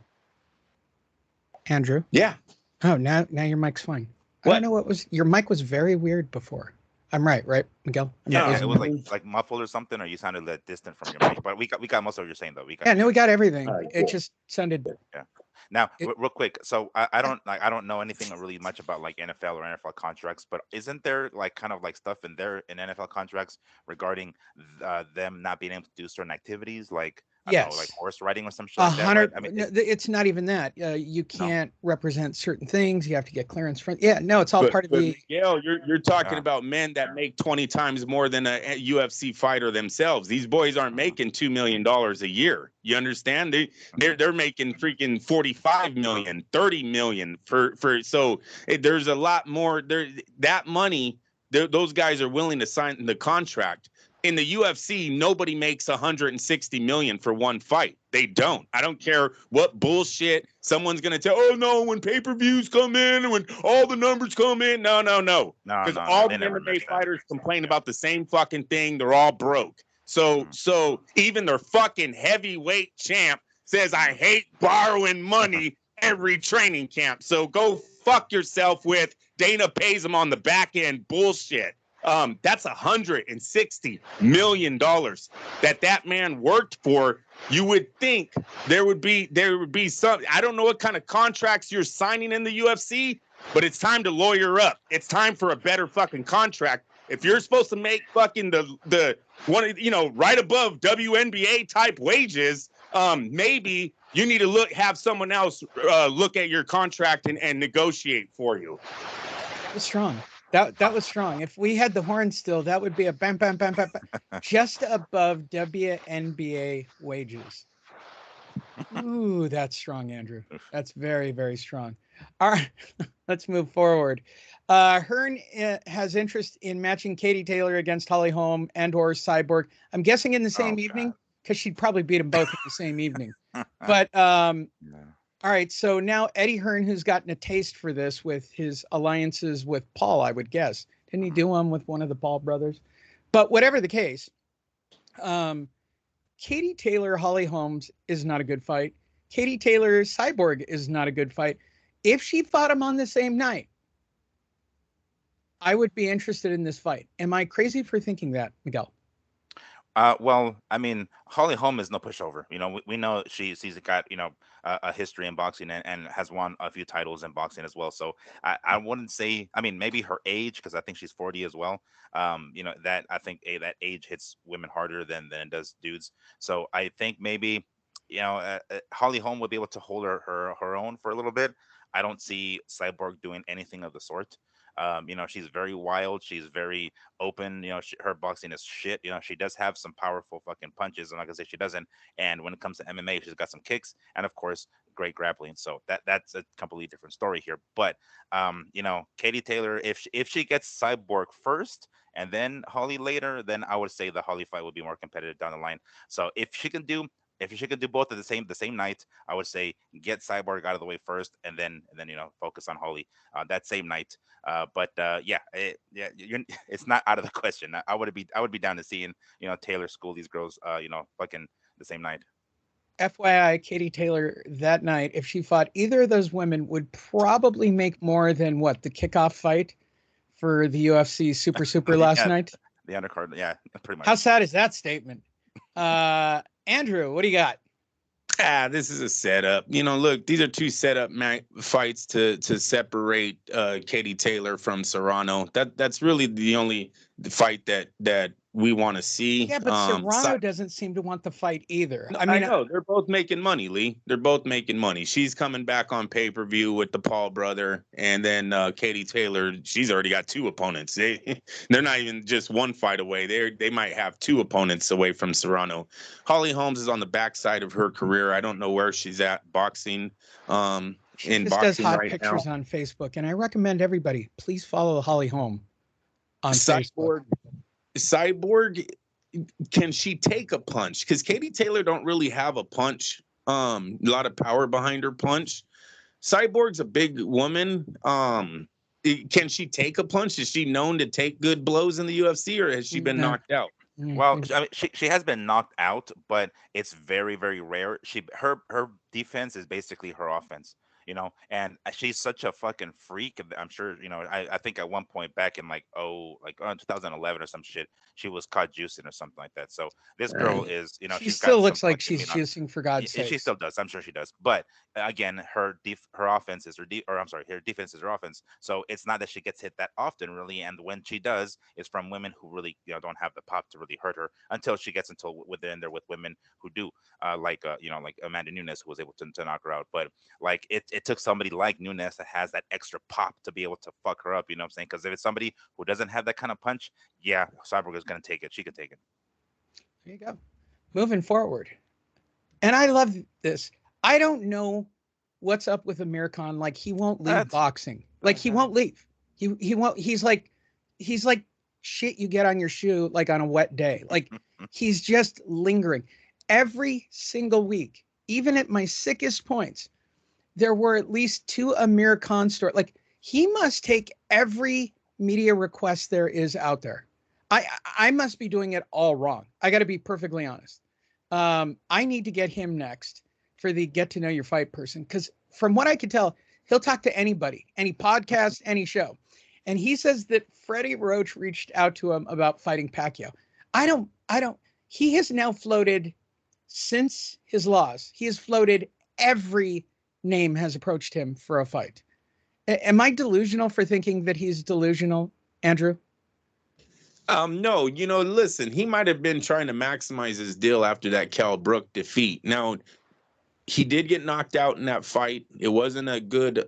Yeah. Oh, now your mic's fine. I don't know what was your mic was very weird before. I'm right, Miguel? Yeah, it was like muffled or something, or you sounded distant from your mic. But we got most of what you're saying though. We got everything. Right, cool. It just sounded. Yeah. Now, real quick, so I don't know anything really much about like NFL or NFL contracts, but isn't there like kind of like stuff in NFL contracts regarding them not being able to do certain activities, like I don't know, like horse riding or some shit like that? Right? I mean, it's not even that. You can't represent certain things. You have to get clearance from. Yeah, no, it's all part of the. Miguel, you're talking about men that make 20 times more than a UFC fighter themselves. These boys aren't making $2 million a year. You understand? They're making freaking 45 million, 30 million for so there's a lot more there. That money, those guys are willing to sign the contract. In the UFC, nobody makes 160 million for one fight. They don't. I don't care what bullshit someone's gonna tell. Oh no, when pay-per-views come in, when all the numbers come in, no. Because all the MMA fighters complain about the same fucking thing. They're all broke. So even their fucking heavyweight champ says, I hate borrowing money every training camp. So go fuck yourself with Dana pays them on the back end bullshit. That's $160 million that man worked for. You would think there would be some. I don't know what kind of contracts you're signing in the UFC, but it's time to lawyer up. It's time for a better fucking contract. If you're supposed to make fucking the one, right above WNBA type wages, maybe you need to have someone else look at your contract and negotiate for you. That's strong. That was strong. If we had the horn still, that would be a bam, bam, bam, bam, bam, just above WNBA wages. Ooh, that's strong, Andrew. That's very, very strong. All right, let's move forward. Hearn has interest in matching Katie Taylor against Holly Holm and/or Cyborg. I'm guessing in the same evening, because she'd probably beat them both in the same evening. But all right, so now Eddie Hearn, who's gotten a taste for this with his alliances with Paul, I would guess. Didn't he do one with one of the Paul brothers? But whatever the case, Katie Taylor, Holly Holmes is not a good fight. Katie Taylor, Cyborg is not a good fight. If she fought him on the same night, I would be interested in this fight. Am I crazy for thinking that, Miguel? Well, I mean, Holly Holm is no pushover. We know she's got a history in boxing and has won a few titles in boxing as well. So I wouldn't say. I mean, maybe her age, because I think she's 40 as well. That I think that age hits women harder than it does dudes. So I think maybe Holly Holm would be able to hold her own for a little bit. I don't see Cyborg doing anything of the sort. She's very wild. She's very open. Her boxing is shit. She does have some powerful fucking punches. I'm not gonna say she doesn't. And when it comes to MMA, she's got some kicks and of course great grappling. So that's a completely different story here. But Katie Taylor, if she gets Cyborg first and then Holly later, then I would say the Holly fight would be more competitive down the line. So if she can do If she could do both at the same night, I would say get Cyborg out of the way first, and then focus on Holly that same night. But yeah, it's not out of the question. I would be down to seeing Taylor school these girls fucking the same night. FYI, Katie Taylor that night, if she fought either of those women, would probably make more than what the kickoff fight for the UFC Super last Yeah, night. the undercard. Yeah, pretty much. How sad is that statement? Andrew, what do you got? This is a setup. Look, these are two setup fights to separate Katie Taylor from Serrano. That's really the only fight that we want to see. Yeah, but Serrano doesn't seem to want the fight either. No, I mean, I know they're both making money, Lee. They're both making money. She's coming back on pay-per-view with the Paul brother, and then Katie Taylor, she's already got two opponents. They're not even just one fight away. They might have two opponents away from Serrano. Holly Holmes is on the backside of her career. I don't know where she's at boxing. She in just boxing does hot right pictures now. on Facebook, and I recommend everybody please follow Holly Holm on Facebook. Cyborg, can she take a punch? Because Katie Taylor don't really have a punch. A lot of power behind her punch. Cyborg's a big woman. Can she take a punch? Is she known to take good blows in the UFC, or has she been No. knocked out? Well, I mean, she has been knocked out, but it's very very rare. Her defense is basically her offense, and she's such a fucking freak. I'm sure I think at one point back in 2011 or some shit, she was caught juicing or something like that. So this girl Right. is she she's still got looks some like fucking she's meat on. juicing for God's She sake. still does. I'm sure she does. But again, her offense is her defense is her offense. So it's not that she gets hit that often, really. And when she does, it's from women who really don't have the pop to really hurt her until she gets within there with women who do, like Amanda Nunes, who was able to knock her out. But like it took somebody like Nunes that has that extra pop to be able to fuck her up. You know what I'm saying? Because if it's somebody who doesn't have that kind of punch, yeah, Cyborg is gonna take it. She can take it. There you go. Moving forward. And I love this. I don't know what's up with Amir Khan. Like he won't leave boxing. Like he won't leave. He won't. He's like shit you get on your shoe like on a wet day. Like he's just lingering. Every single week, even at my sickest points, there were at least two Amir Khan stories. Like he must take every media request there is out there. I must be doing it all wrong. I got to be perfectly honest. I need to get him next for the get to know your fight person. Because from what I can tell, he'll talk to anybody, any podcast, any show. And he says that Freddie Roach reached out to him about fighting Pacquiao. I don't, he has now floated since his loss. He has floated every name has approached him for a fight. Am I delusional for thinking that he's delusional, Andrew? No, listen, he might have been trying to maximize his deal after that Cal Brook defeat. Now, he did get knocked out in that fight. It wasn't a good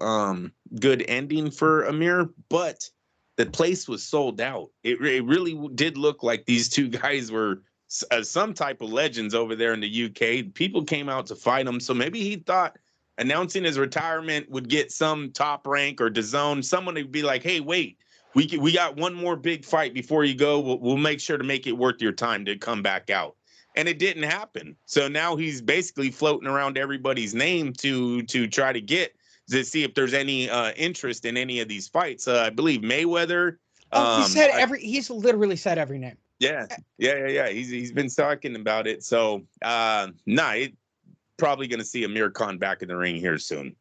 ending for Amir, but the place was sold out. It really did look like these two guys were some type of legends over there in the UK. People came out to fight him, so maybe he thought announcing his retirement would get some Top Rank or DAZN. Someone would be like, "Hey, wait. We got one more big fight before you go. We'll make sure to make it worth your time to come back out." And it didn't happen. So now he's basically floating around everybody's name to try to get to see if there's any interest in any of these fights. I believe Mayweather. He's literally said every name. Yeah. He's been talking about it. So probably going to see Amir Khan back in the ring here soon.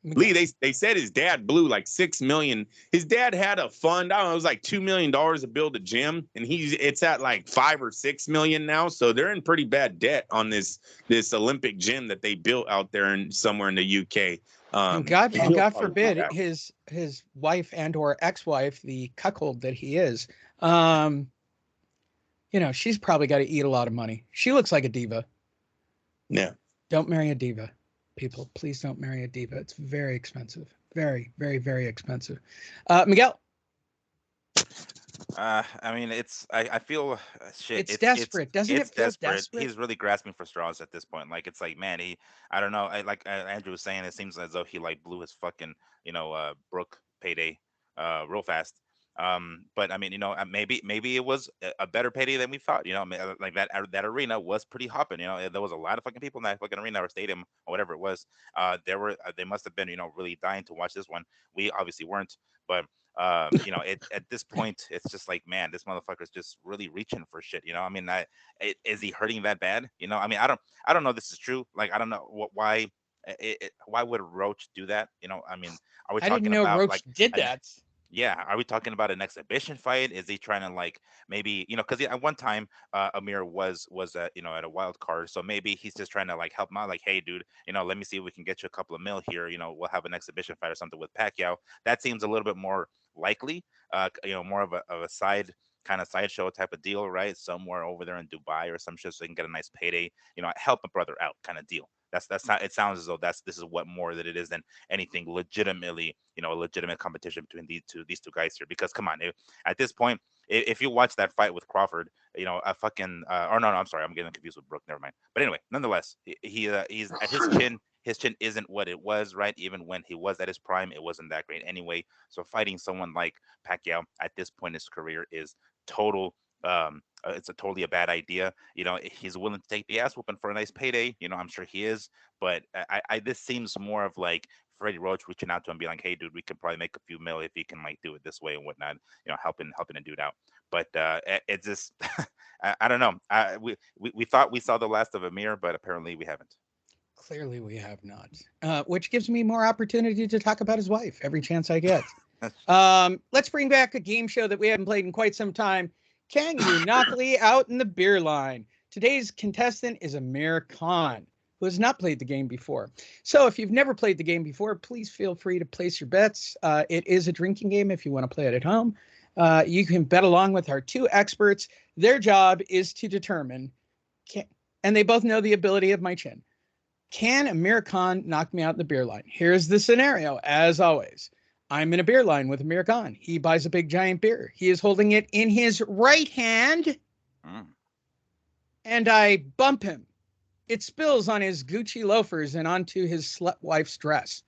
Lee, they said his dad blew like $6 million. His dad had a fund. I don't know, it was like $2 million to build a gym, and it's at like $5 or $6 million now. So they're in pretty bad debt on this Olympic gym that they built out there somewhere in the UK. And God forbid his wife and or ex-wife, the cuckold that he is, she's probably got to eat a lot of money. She looks like a diva. Yeah. Don't marry a diva. People, please don't marry a diva. It's very expensive. Very, very, very expensive. Miguel. I mean, I feel shit. It's desperate. Doesn't it feel desperate? He's really grasping for straws at this point. Like it's like, man, I don't know. Like Andrew was saying, it seems as though he like blew his fucking, Brooke payday, real fast. But I mean, maybe it was a better payday than we thought. I mean, like that arena was pretty hopping. There was a lot of fucking people in that fucking arena or stadium or whatever it was. They must have been really dying to watch this one. We obviously weren't, but at this point, it's just like, man, this motherfucker's just really reaching for shit. I mean, is he hurting that bad? I mean, I don't know if this is true. Like, I don't know why. Why would Roach do that? I mean, are we I didn't talking know about Roach like did an that. yeah, are we talking about an exhibition fight? Is he trying to like maybe because at one time Amir was at a wild card, so maybe he's just trying to like help him out, like, hey, dude, let me see if we can get you a couple of mil here. We'll have an exhibition fight or something with Pacquiao. That seems a little bit more likely. More of a sideshow type of deal, right? Somewhere over there in Dubai or some shit, so he can get a nice payday. Help a brother out kind of deal. That's not. It sounds as though this is what more that it is than anything legitimately, a legitimate competition between these two guys here. Because come on, at this point, if you watch that fight with Crawford, a fucking or no, I'm sorry, I'm getting confused with Brooke. Never mind. But anyway, nonetheless, he's at his chin. His chin isn't what it was, right? Even when he was at his prime, it wasn't that great anyway. So fighting someone like Pacquiao at this point in his career is total. It's a totally a bad idea. He's willing to take the ass whooping for a nice payday. I'm sure he is. But this seems more of like Freddie Roach reaching out to him, being like, "Hey, dude, we could probably make a few mil if he can like do it this way and whatnot." Helping a dude out. But it's just, I don't know. We thought we saw the last of Amir, but apparently we haven't. Clearly, we have not. Which gives me more opportunity to talk about his wife every chance I get. Let's bring back a game show that we haven't played in quite some time. Can you knock Lee out in the beer line? Today's contestant is Amir Khan, who has not played the game before. So if you've never played the game before, please feel free to place your bets. It is a drinking game if you want to play it at home. You can bet along with our two experts. Their job is to determine, and they both know the ability of my chin. Can Amir Khan knock me out in the beer line? Here's the scenario, as always. I'm in a beer line with Amir Khan. He buys a big giant beer. He is holding it in his right hand, and I bump him. It spills on his Gucci loafers and onto his slut wife's dress.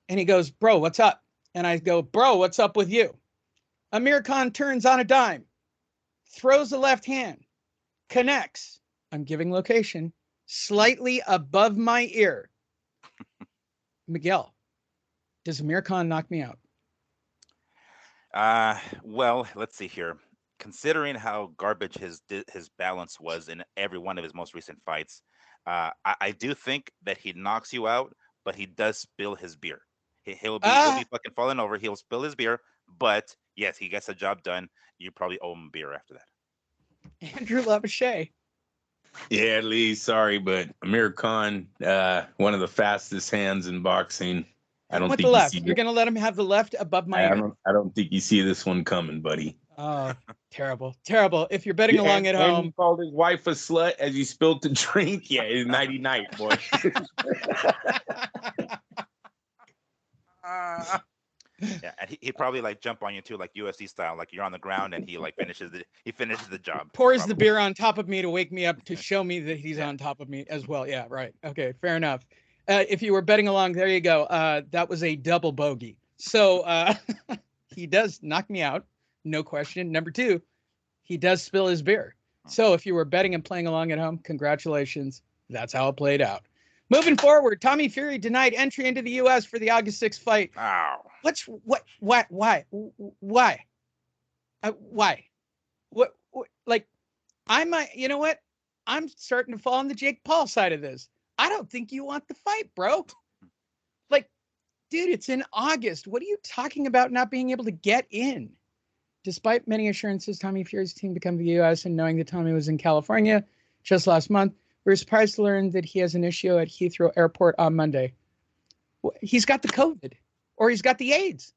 And he goes, "Bro, what's up?" And I go, "Bro, what's up with you?" Amir Khan turns on a dime, throws a left hand, connects. I'm giving location. Slightly above my ear. Miguel, does Amir Khan knock me out? Well, let's see here. Considering how garbage his balance was in every one of his most recent fights, I do think that he knocks you out, but he does spill his beer. He'll be fucking falling over. He'll spill his beer, but yes, he gets the job done. You probably owe him beer after that. Andrew Lapachet. Yeah, Lee, sorry, but Amir Khan, one of the fastest hands in boxing. I don't with think the left. You're going to let him have the left above my ear. I don't think you see this one coming, buddy. Oh, terrible. Terrible. If you're betting along at home. He called his wife a slut as he spilled the drink. Yeah, it's nighty night, boy. Yeah, and he probably like jump on you too, like UFC style, like you're on the ground and he like finishes the job. Pours the beer on top of me to wake me up to show me that he's on top of me as well. Yeah, right. Okay, fair enough. If you were betting along, there you go. That was a double bogey. So he does knock me out, no question. Number two, he does spill his beer. So if you were betting and playing along at home, congratulations. That's how it played out. Moving forward, Tommy Fury denied entry into the U.S. for the August 6th fight. Ow. Why? Like, you know what? I'm starting to fall on the Jake Paul side of this. I don't think you want the fight, bro. Like, dude, it's in August. What are you talking about not being able to get in? Despite many assurances, Tommy Fury's team to come to the U.S. and knowing that Tommy was in California just last month, we were surprised to learn that he has an issue at Heathrow Airport on Monday. He's got the COVID, or he's got the AIDS.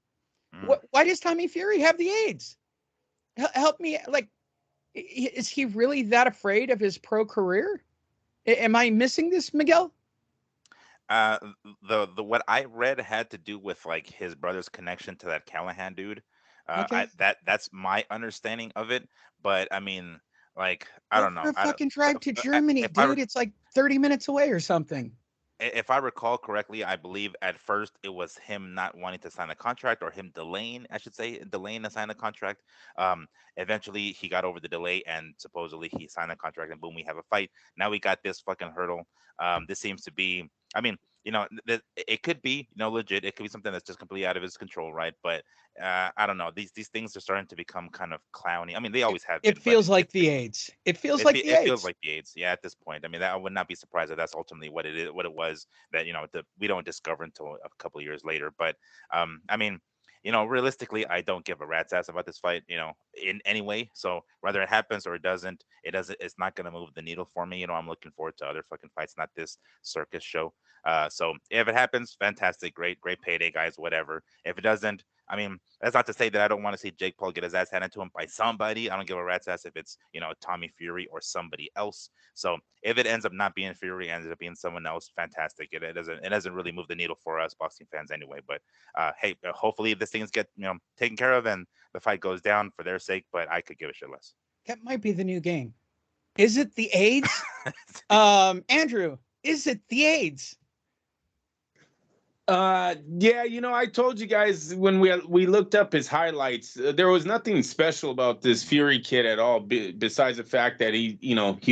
Why does Tommy Fury have the AIDS? Help me. Like, is he really that afraid of his pro career? Am I missing this, Miguel? The what I read had to do with like his brother's connection to that Callahan dude. Okay. That's my understanding of it. But I mean, like, I don't know. For a fucking drive to Germany, dude. It's like 30 minutes away or something. if I recall correctly, I believe at first it was him not wanting to sign a contract, or him delaying, I should say, delaying to sign a contract. Um, Eventually he got over the delay, and supposedly he signed a contract, and boom, we have a fight. Now we got this fucking hurdle. This seems to be, I mean, it could be, legit. It could be something that's just completely out of his control, right? But I don't know. These things are starting to become kind of clowny. I mean, they always have been, It but feels like the AIDS. It feels like the it feels AIDS. like the AIDS. Yeah, at this point. I mean, that I would not be surprised if that's ultimately what it is, what it was, that we don't discover until a couple of years later. But I mean, realistically, I don't give a rat's ass about this fight, in any way. So whether it happens or it doesn't, it's not going to move the needle for me. I'm looking forward to other fucking fights, not this circus show. So if it happens, fantastic, great payday, guys, whatever. If it doesn't, I mean, that's not to say that I don't want to see Jake Paul get his ass handed to him by somebody. I don't give a rat's ass if it's, Tommy Fury or somebody else. So if it ends up not being Fury, ends up being someone else, fantastic. It doesn't really move the needle for us boxing fans anyway. But hey, hopefully this things get taken care of and the fight goes down for their sake. But I could give a shit less. That might be the new game. Is it the AIDS? Andrew, is it the AIDS? Yeah, I told you guys when we looked up his highlights, there was nothing special about this Fury kid at all, besides the fact that he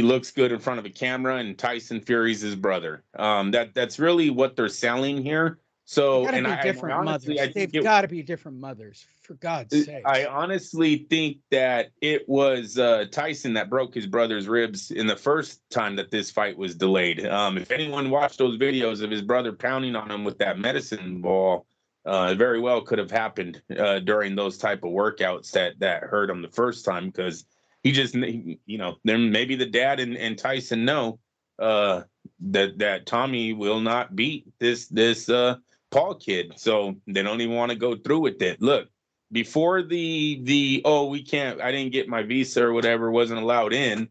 looks good in front of a camera, and Tyson Fury's his brother. That's really what they're selling here. So, Gotta and be I different honestly, mothers. They've got to be different mothers, for God's sake. I honestly think that it was Tyson that broke his brother's ribs in the first time that this fight was delayed. If anyone watched those videos of his brother pounding on him with that medicine ball, it very well could have happened during those type of workouts that hurt him the first time, because he just, then maybe the dad and Tyson know that Tommy will not beat this Paul kid, so they don't even want to go through with it. Look, before the we can't, I didn't get my visa or whatever, wasn't allowed in,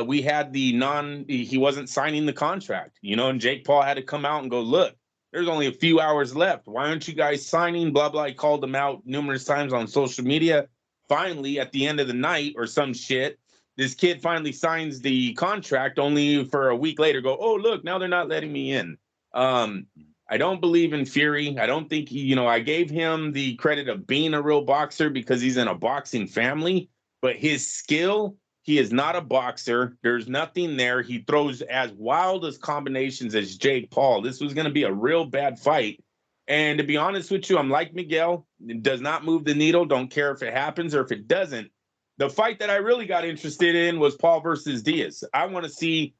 we had he wasn't signing the contract, and Jake Paul had to come out and go, look, there's only a few hours left, why aren't you guys signing, blah blah. I called him out numerous times on social media. Finally, at the end of the night or some shit, this kid finally signs the contract, only for a week later go, oh look, now they're not letting me in. I don't believe in Fury. I don't think I gave him the credit of being a real boxer because he's in a boxing family, but his skill, he is not a boxer. There's nothing there. He throws as wild as combinations as Jake Paul. This was going to be a real bad fight. And to be honest with you, I'm like Miguel. It does not move the needle. Don't care if it happens or if it doesn't. The fight that I really got interested in was Paul versus Diaz. I want to see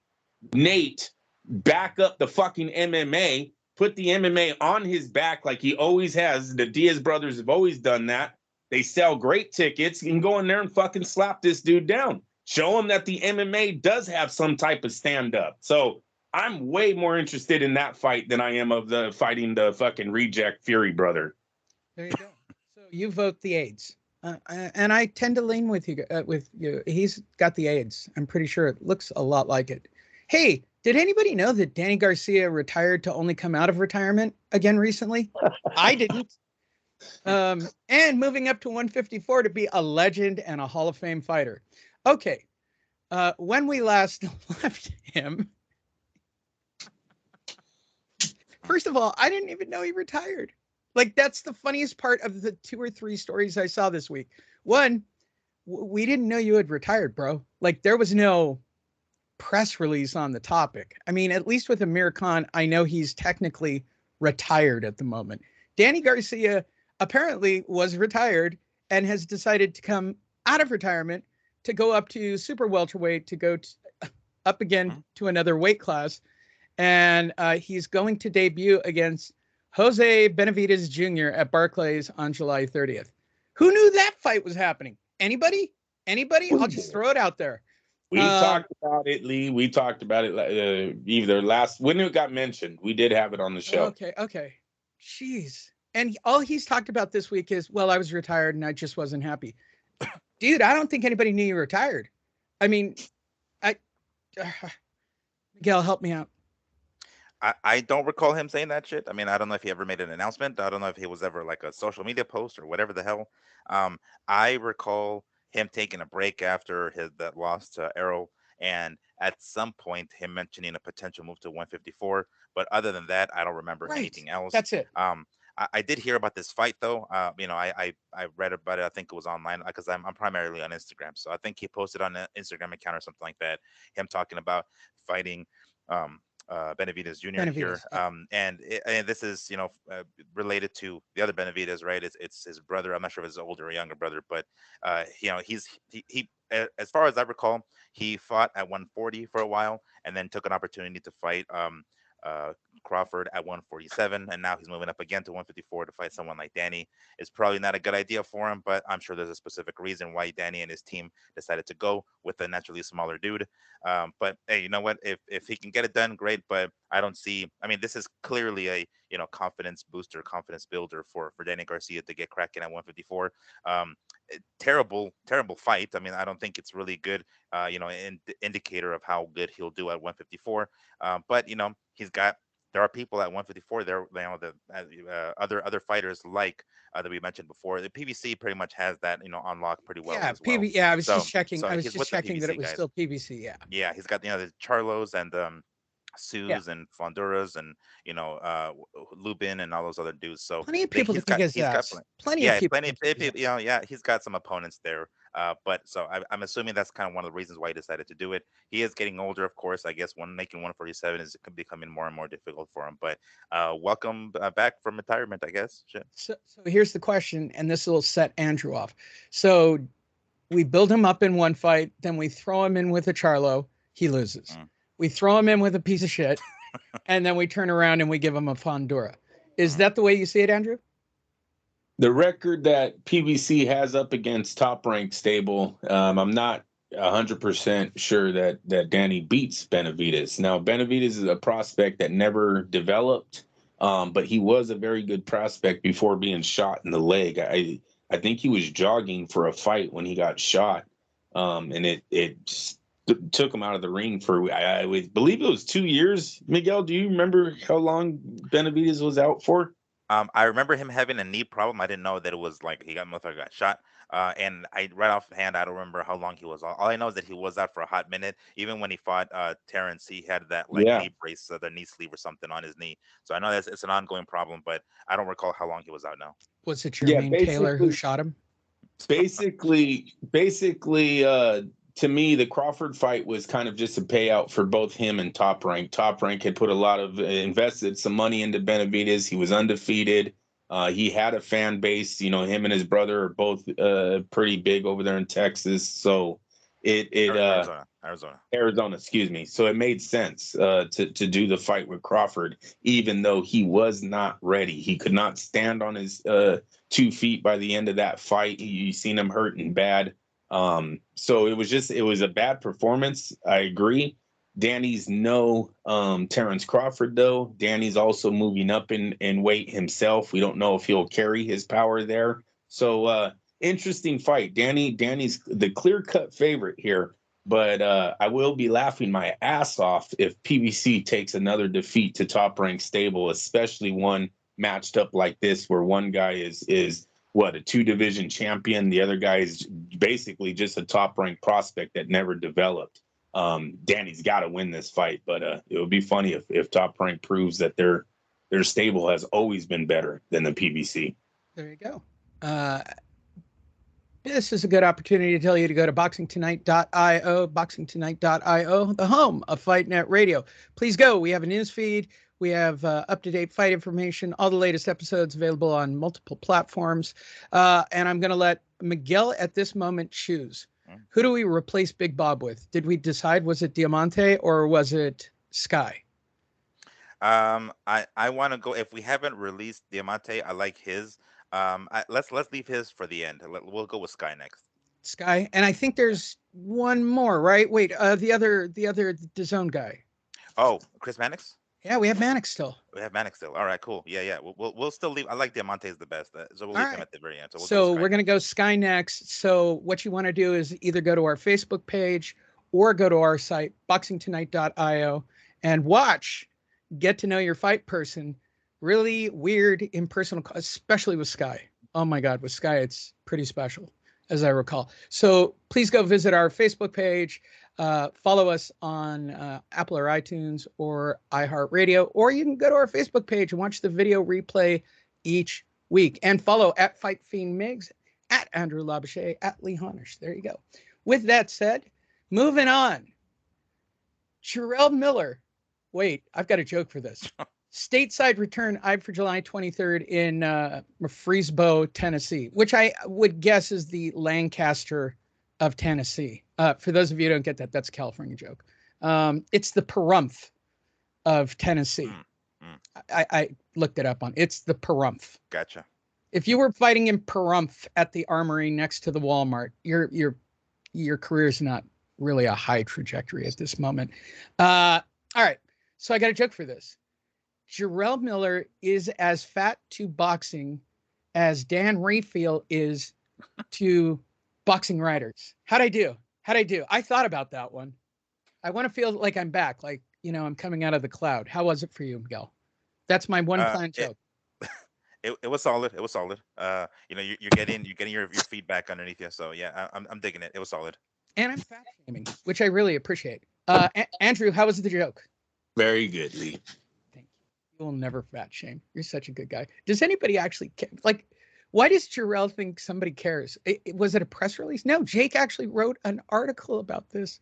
Nate back up the fucking MMA, put the MMA on his back like he always has. The Diaz brothers have always done that. They sell great tickets. You can go in there and fucking slap this dude down. Show him that the MMA does have some type of stand-up. So I'm way more interested in that fight than I am of the fighting the fucking reject Fury brother. There you go. So you vote the AIDS. And I tend to lean with you. He's got the AIDS. I'm pretty sure it looks a lot like it. Hey, did anybody know that Danny Garcia retired to only come out of retirement again recently? I didn't. And moving up to 154 to be a legend and a Hall of Fame fighter. Okay. When we last left him, first of all, I didn't even know he retired. Like, that's the funniest part of the 2 or 3 stories I saw this week. One, we didn't know you had retired, bro. Like, there was no press release on the topic. I mean, at least with Amir Khan, I know he's technically retired at the moment. Danny Garcia apparently was retired and has decided to come out of retirement to go up to super welterweight, to go up again to another weight class. And he's going to debut against Jose Benavidez Jr. at Barclays on July 30th. Who knew that fight was happening? Anybody? I'll just throw it out there. We talked about it, Lee. We talked about it either when it got mentioned. We did have it on the show. Okay. Jeez. And all he's talked about this week is, well, I was retired and I just wasn't happy. Dude, I don't think anybody knew you were retired. I mean, Miguel, help me out. I don't recall him saying that shit. I mean, I don't know if he ever made an announcement. I don't know if he was ever like a social media post or whatever the hell. I recall him taking a break after that loss to Errol, and at some point him mentioning a potential move to 154. But other than that, I don't remember Right. anything else. That's it. I did hear about this fight though. I read about it. I think it was online because I'm primarily on Instagram. So I think he posted on an Instagram account or something like that. Him talking about fighting um, Benavidez Jr. here. Benavidez, yeah. And this is related to the other Benavidez, right? It's his brother. I'm not sure if it's older or younger brother, but he as far as I recall, he fought at 140 for a while and then took an opportunity to fight uh, Crawford at 147, and now he's moving up again to 154 to fight someone like Danny. It's probably not a good idea for him, but I'm sure there's a specific reason why Danny and his team decided to go with a naturally smaller dude. But hey, you know what? If he can get it done, great. But I don't see. I mean, this is clearly a confidence booster, confidence builder for Danny Garcia to get cracking at 154. Terrible fight. I mean, I don't think it's really good. Indicator of how good he'll do at 154. But there are people at 154 there, the other fighters like that we mentioned before. The PBC pretty much has that on lock pretty well as well. Yeah, I was So just checking. I was he's just with the checking that it PBC was guys. still PBC. Yeah. Yeah, he's got the Charlos and Yeah. Sues and Fonduras and Lubin and all those other dudes. So Plenty of people to he's got kick his ass. Plenty of people. plenty of people. He's got some opponents there. But so I'm assuming that's kind of one of the reasons why he decided to do it. He is getting older, of course. I guess making 147 is becoming more and more difficult for him. But welcome back from retirement, I guess. Shit. So here's the question, and this will set Andrew off. So we build him up in one fight, then we throw him in with a Charlo, he loses. We throw him in with a piece of shit, and then we turn around and we give him a Fondura. Is that the way you see it, Andrew? The record that PBC has up against Top Rank Stable, I'm not 100% sure that Danny beats Benavidez. Now, Benavidez is a prospect that never developed, but he was a very good prospect before being shot in the leg. I think he was jogging for a fight when he got shot, and it took him out of the ring for, I believe it was 2 years. Miguel, do you remember how long Benavidez was out for? I remember him having a knee problem. I didn't know that it was like he got shot. And right offhand, I don't remember how long he was. All I know is that he was out for a hot minute. Even when he fought Terrence, he had that knee brace, the knee sleeve or something on his knee. So I know it's an ongoing problem, but I don't recall how long he was out now. Was it Jermaine Taylor who shot him? Basically, to me, the Crawford fight was kind of just a payout for both him and Top Rank. Top Rank had put a lot of invested some money into Benavidez. He was undefeated. He had a fan base. Him and his brother are both pretty big over there in Texas. So Arizona, excuse me. So it made sense to do the fight with Crawford, even though he was not ready. He could not stand on his 2 feet by the end of that fight. You seen him hurting bad. So it was a bad performance. I agree. Danny's no Terrence Crawford, though. Danny's also moving up in weight himself. We don't know if he'll carry his power there. So interesting fight. Danny's the clear-cut favorite here, but I will be laughing my ass off if PBC takes another defeat to Top Rank Stable, especially one matched up like this where one guy is a 2-division champion. The other guy is basically just a top-ranked prospect that never developed. Danny's got to win this fight, but it would be funny if Top Rank proves that their stable has always been better than the PBC. There you go. This is a good opportunity to tell you to go to boxingtonight.io, boxingtonight.io, the home of Fight Net Radio. Please go. We have a news feed. We have up-to-date fight information, all the latest episodes available on multiple platforms. And I'm going to let Miguel at this moment choose. Who do we replace Big Bob with? Did we decide, was it Diamante or was it Sky? I want to go, if we haven't released Diamante, I like his. Let's leave his for the end. We'll go with Sky next. Sky. And I think there's one more, right? Wait, the other DAZN guy. Oh, Chris Mannix? Yeah, we have Mannix still. We have Mannix still. All right, cool. Yeah. We'll still leave. I like Diamante's the best, so we'll leave him at the very end. So we're gonna go Sky next. So what you want to do is either go to our Facebook page or go to our site boxingtonight.io and get to know your fight person. Really weird impersonal, especially with Sky. Oh my God, with Sky, it's pretty special, as I recall. So please go visit our Facebook page. Follow us on Apple or iTunes or iHeartRadio, or you can go to our Facebook page and watch the video replay each week. And follow at Fight Fiend Miggs, at Andrew Lapachet, at Lee Honish. There you go. With that said, moving on. Jarrell Miller. Wait, I've got a joke for this. Stateside return eyed for July 23rd in Murfreesboro, Tennessee, which I would guess is the Lancaster of Tennessee. For those of you who don't get that, that's a California joke. It's the Pahrump of Tennessee. I looked it up on. It's the Pahrump. Gotcha. If you were fighting in Pahrump at the armory next to the Walmart, your career is not really a high trajectory at this moment. All right, so I got a joke for this. Jarrell Miller is as fat to boxing as Dan Rayfield is to boxing writers. How'd I do? I thought about that one. I want to feel like I'm back, like, I'm coming out of the cloud. How was it for you, Miguel? That's my one planned joke. It was solid. It was solid. You're getting your feedback underneath you. So yeah, I'm digging it. It was solid. And I'm fat shaming, which I really appreciate. Andrew, how was the joke? Very good, Lee. Thank you. You will never fat shame. You're such a good guy. Does anybody actually care? Like, why does Jarrell think somebody cares? Was it a press release? No, Jake actually wrote an article about this.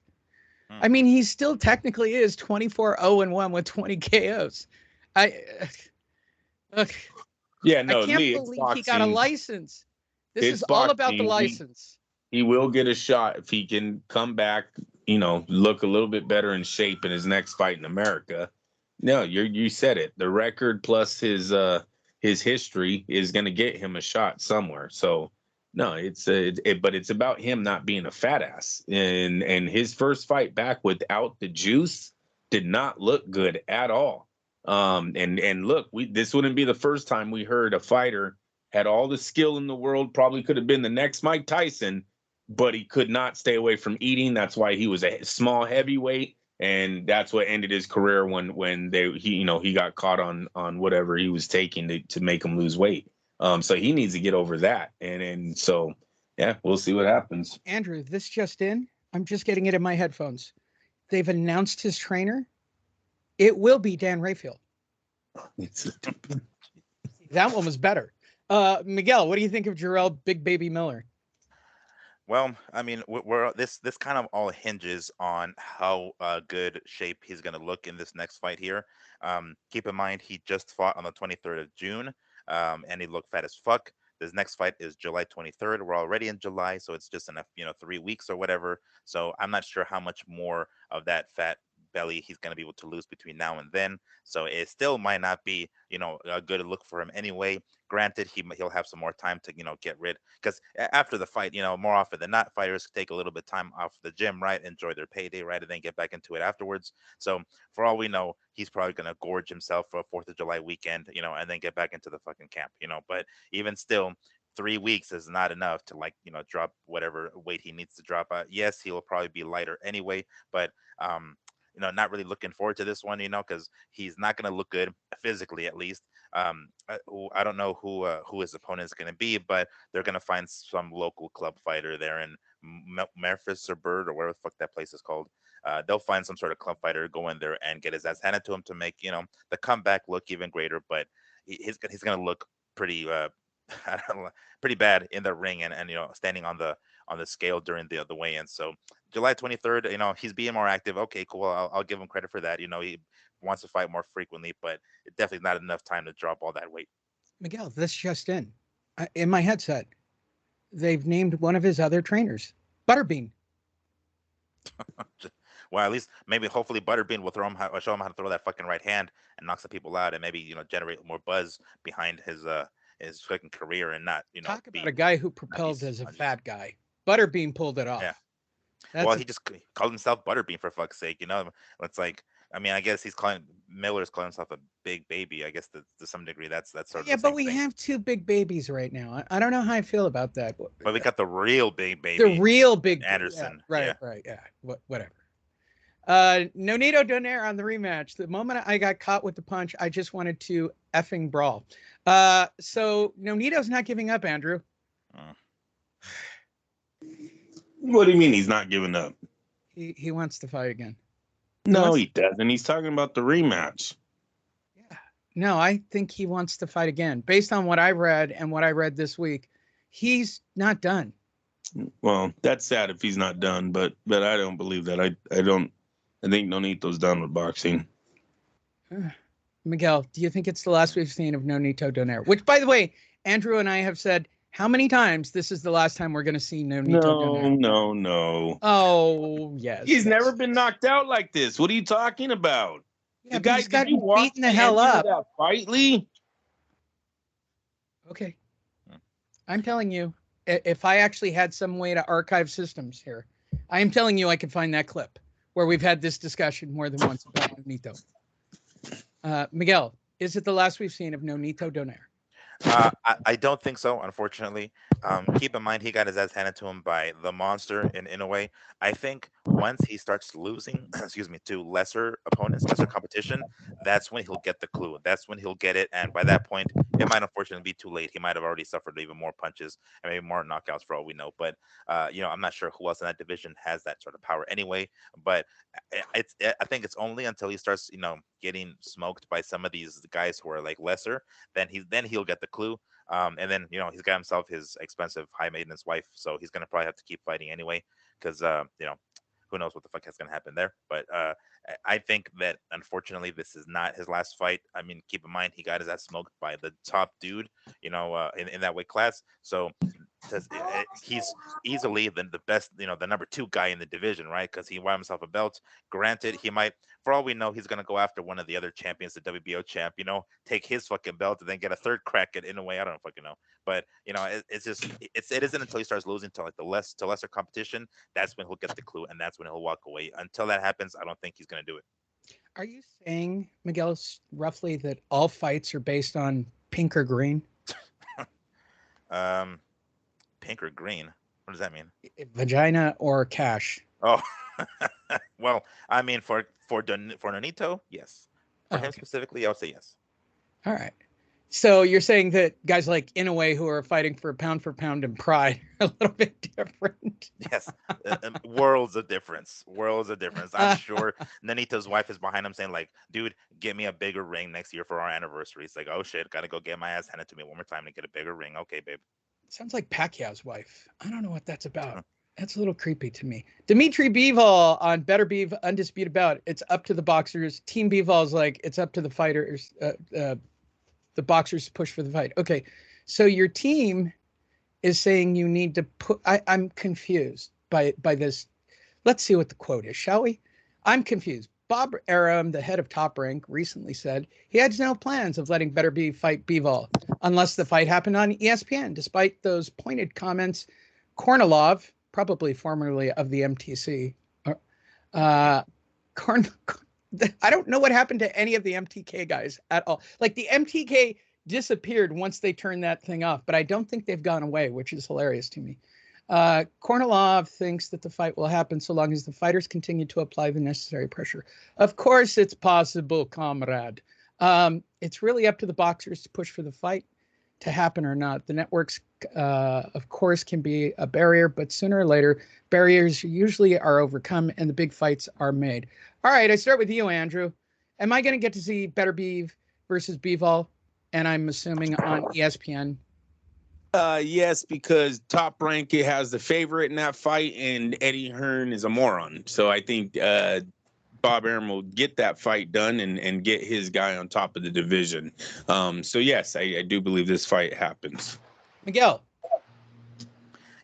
I mean, he still technically is 24-0-1 with 20 KOs. Look. Yeah, no, I can't Lee, believe he got a license. This is all about the license. He will get a shot if he can come back, look a little bit better in shape in his next fight in America. No, you said it. The record plus his history is going to get him a shot somewhere. So no, but it's about him not being a fat ass. And his first fight back without the juice did not look good at all. And look, this wouldn't be the first time we heard a fighter had all the skill in the world, probably could have been the next Mike Tyson, but he could not stay away from eating. That's why he was a small heavyweight, and that's what ended his career when he got caught on whatever he was taking to make him lose weight. So he needs to get over that, and so yeah, we'll see what happens. Andrew, this just in. I'm just getting it in my headphones. They've announced his trainer. It will be Dan Rayfield. That one was better. Miguel, what do you think of Jarrell Big Baby Miller? Well, I mean, this kind of all hinges on how good shape he's going to look in this next fight here. Keep in mind, he just fought on the 23rd of June, and he looked fat as fuck. This next fight is July 23rd. We're already in July, so it's just enough, 3 weeks or whatever. So I'm not sure how much more of that fat belly he's going to be able to lose between now and then. So it still might not be, a good look for him anyway. Granted, he'll have some more time to, get rid, because after the fight, more often than not, fighters take a little bit of time off the gym, right? Enjoy their payday, right? And then get back into it afterwards. So for all we know, he's probably going to gorge himself for a 4th of July weekend, and then get back into the fucking camp, but even still, 3 weeks is not enough to drop whatever weight he needs to drop. Yes, he will probably be lighter anyway, but not really looking forward to this one, because he's not going to look good physically, at least. I don't know who his opponent is going to be, but they're going to find some local club fighter there in Memphis or Bird or whatever the fuck that place is called. They'll find some sort of club fighter, go in there and get his ass handed to him to make the comeback look even greater. But he's going to look pretty I don't know, pretty bad in the ring and standing on the scale during the weigh-in. So July 23rd, he's being more active. Okay, cool. I'll give him credit for that. He wants to fight more frequently, but it's definitely not enough time to drop all that weight. Miguel, this just in my headset, they've named one of his other trainers, Butterbean. Well, at least hopefully Butterbean will show him how to throw that fucking right hand and knock some people out, and maybe generate more buzz behind his fucking career, and not talk about a guy who propelled as a fat guy. Butterbean pulled it off. Yeah. Well, he just called himself Butterbean, for fuck's sake. It's like, I mean, I guess Miller's calling himself a big baby. I guess to some degree that's sort of. Yeah, but we have 2 big babies right now. I don't know how I feel about that. But we got the real big baby. The real big Anderson. Yeah, right. Yeah. Whatever. Nonito Donaire on the rematch. The moment I got caught with the punch, I just wanted to effing brawl. So Nonito's not giving up, Andrew. What do you mean he's not giving up? He wants to fight again. No, he doesn't. He's talking about the rematch. Yeah. No, I think he wants to fight again. Based on what I read and what I read this week, he's not done. Well, that's sad if he's not done, but I don't believe that. I think Nonito's done with boxing. Miguel, do you think it's the last we've seen of Nonito Donaire? Which, by the way, Andrew and I have said how many times this is the last time we're going to see Nonito Donaire? No. Oh, yes. He's never been knocked out like this. What are you talking about? Yeah, the guy, he's got beaten the hell up. That fight, Lee? Okay. I'm telling you, if I actually had some way to archive systems here, I am telling you I could find that clip where we've had this discussion more than once about Nonito. Miguel, is it the last we've seen of Nonito Donaire? I don't think so, unfortunately. Keep in mind, he got his ass handed to him by the monster in a way. I think once he starts losing, to lesser opponents, lesser competition, that's when he'll get the clue. That's when he'll get it. And by that point, it might unfortunately be too late. He might have already suffered even more punches and maybe more knockouts for all we know. But, I'm not sure who else in that division has that sort of power anyway. But I think it's only until he starts, getting smoked by some of these guys who are like lesser, then he'll get the clue. And then he's got himself his expensive high maintenance wife, so he's gonna probably have to keep fighting anyway, because who knows what the fuck is gonna happen there. But I think that unfortunately this is not his last fight. I mean, keep in mind he got his ass smoked by the top dude, in that weight class. So he's easily the best, the number 2 guy in the division, right? Because he won himself a belt. Granted, he might, for all we know, he's gonna go after one of the other champions, the WBO champ, take his fucking belt and then get a third crack at, in a way. I don't fucking know. But it isn't until he starts losing to like lesser competition, that's when he'll get the clue, and that's when he'll walk away. Until that happens, I don't think he's gonna do it. Are you saying, Miguel, roughly that all fights are based on pink or green? Pink or green? What does that mean? Vagina or cash? Oh, well, I mean, for Nonito, yes. For him specifically, I would say yes. All right. So you're saying that guys like Inoue, who are fighting for pound and pride, are a little bit different. Yes, worlds of difference. Worlds of difference. I'm sure Nonito's wife is behind him saying, like, dude, get me a bigger ring next year for our anniversary. It's like, oh shit, gotta go get my ass handed to me one more time to get a bigger ring. Okay, babe. Sounds like Pacquiao's wife. I don't know what that's about. That's a little creepy to me. Dimitri Bivol on Better Beef Undisputed Bout. It's up to the boxers. Team Bivol's like, it's up to the fighters. The boxers push for the fight. Okay, so your team is saying you need to put. I'm confused by this. Let's see what the quote is, shall we? I'm confused. Bob Arum, the head of Top Rank, recently said he had no plans of letting Better Beef fight Bivol unless the fight happened on ESPN. Despite those pointed comments, Kornilov, probably formerly of the MTC, I don't know what happened to any of the MTK guys at all. Like, the MTK disappeared once they turned that thing off, but I don't think they've gone away, which is hilarious to me. Kornilov thinks that the fight will happen so long as the fighters continue to apply the necessary pressure. Of course it's possible, comrade. It's really up to the boxers to push for the fight to happen or not. The networks, of course, can be a barrier, but sooner or later, barriers usually are overcome and the big fights are made. All right, I start with you, Andrew. Am I going to get to see Better Beef versus Bivol? And I'm assuming on ESPN. Yes, because Top Rank has the favorite in that fight, and Eddie Hearn is a moron. So I think Bob Arum will get that fight done and get his guy on top of the division. So yes, I do believe this fight happens. Miguel.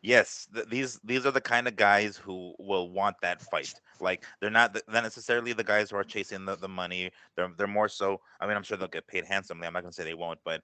Yes, these are the kind of guys who will want that fight. Like, they're not necessarily the guys who are chasing the money. They're more so. I mean, I'm sure they'll get paid handsomely. I'm not gonna say they won't, but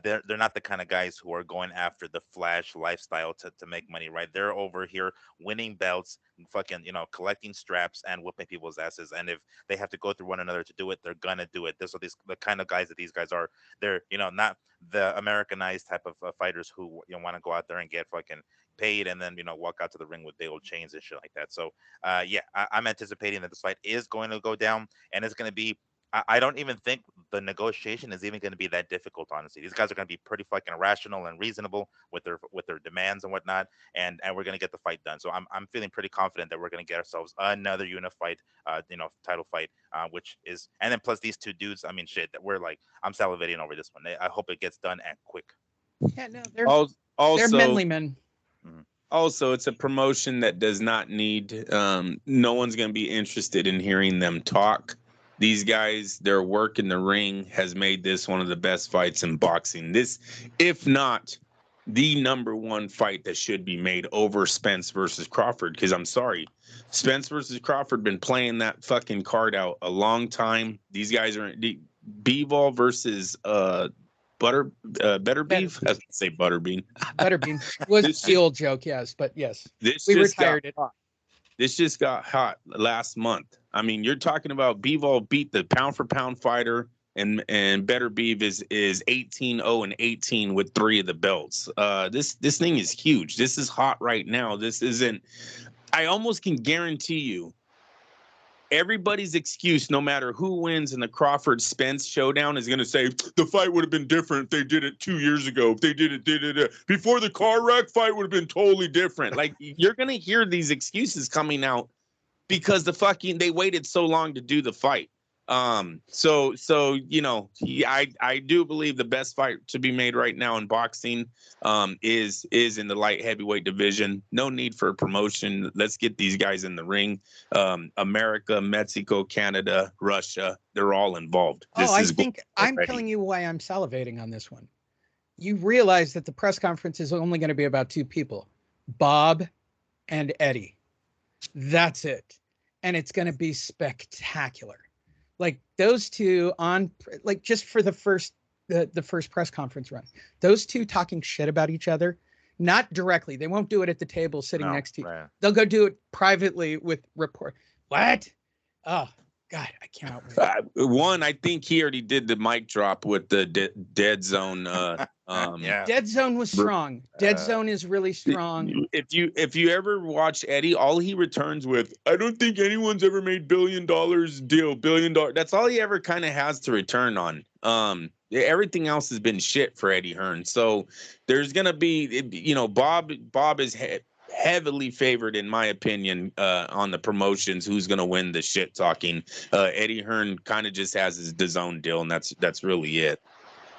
they're not the kind of guys who are going after the flash lifestyle to make money. Right? They're over here winning belts, fucking collecting straps and whipping people's asses. And if they have to go through one another to do it, they're gonna do it. The kind of guys that these guys are. They're not the Americanized type of fighters who want to go out there and get fucking paid and then walk out to the ring with big old chains and shit like that. So I'm anticipating that this fight is going to go down, and it's going to be I don't even think the negotiation is even going to be that difficult. Honestly, these guys are going to be pretty fucking rational and reasonable with their demands and whatnot, and we're going to get the fight done. So I'm feeling pretty confident that we're going to get ourselves another unified, title fight, which is, and then plus these two dudes. I mean, shit, that we're like, I'm salivating over this one. I hope it gets done and quick. Yeah, no, they're Also, manly men. also, it's a promotion that does not need. No one's going to be interested in hearing them talk. These guys, their work in the ring has made this one of the best fights in boxing. This, if not the number one fight that should be made over Spence versus Crawford. Because I'm sorry, Spence versus Crawford been playing that fucking card out a long time. These guys are B-Ball versus better beef. I was gonna say butterbean. Butterbean was the old joke, yes, but yes, We retired it. This just got hot last month. I mean, you're talking about Bivol beat the pound for pound fighter, and Better Beef is 18-0 and 18 with 3 of the belts. This thing is huge. This is hot right now. This isn't. I almost can guarantee you, everybody's excuse, no matter who wins in the Crawford Spence showdown, is going to say the fight would have been different if they did it 2 years ago. If they did it before the car wreck, fight would have been totally different. Like, you're going to hear these excuses coming out because they waited so long to do the fight. So I do believe the best fight to be made right now in boxing is in the light heavyweight division. No need for a promotion. Let's get these guys in the ring. America, Mexico, Canada, Russia, they're all involved. I'm telling you why I'm salivating on this one. You realize that the press conference is only going to be about 2 people, Bob and Eddie. That's it. And it's going to be spectacular. Like those two just for the first press conference run, those two talking shit about each other, not directly. They won't do it at the table sitting next to you. Right. They'll go do it privately with report. What? Oh God, I cannot wait. One, I think he already did the mic drop with the dead zone. Yeah. Dead zone was strong. Dead zone is really strong. If you ever watch Eddie, all he returns with, I don't think anyone's ever made $1 billion deal, $1 billion. That's all he ever kind of has to return on. Everything else has been shit for Eddie Hearn. So there's gonna be, Bob is heavily favored, in my opinion, on the promotions. Who's gonna win the shit talking? Eddie Hearn kind of just has his own deal, and that's really it.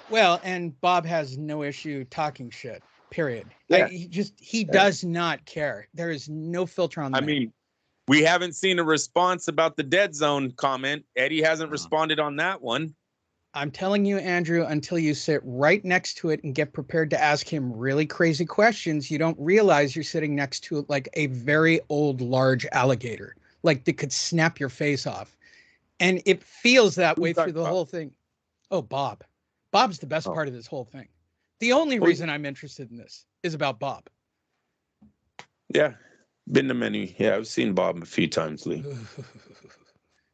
Well, and Bob has no issue talking shit, period. Yeah. He does not care. There is no filter on that. I mean, we haven't seen a response about the dead zone comment. Eddie hasn't responded on that one. I'm telling you, Andrew, until you sit right next to it and get prepared to ask him really crazy questions, you don't realize you're sitting next to like a very old, large alligator, like that could snap your face off. And it feels that way through the whole thing. Oh, Bob. Bob's the best part of this whole thing. The only reason I'm interested in this is about Bob. Yeah, been to many. Yeah, I've seen Bob a few times, Lee.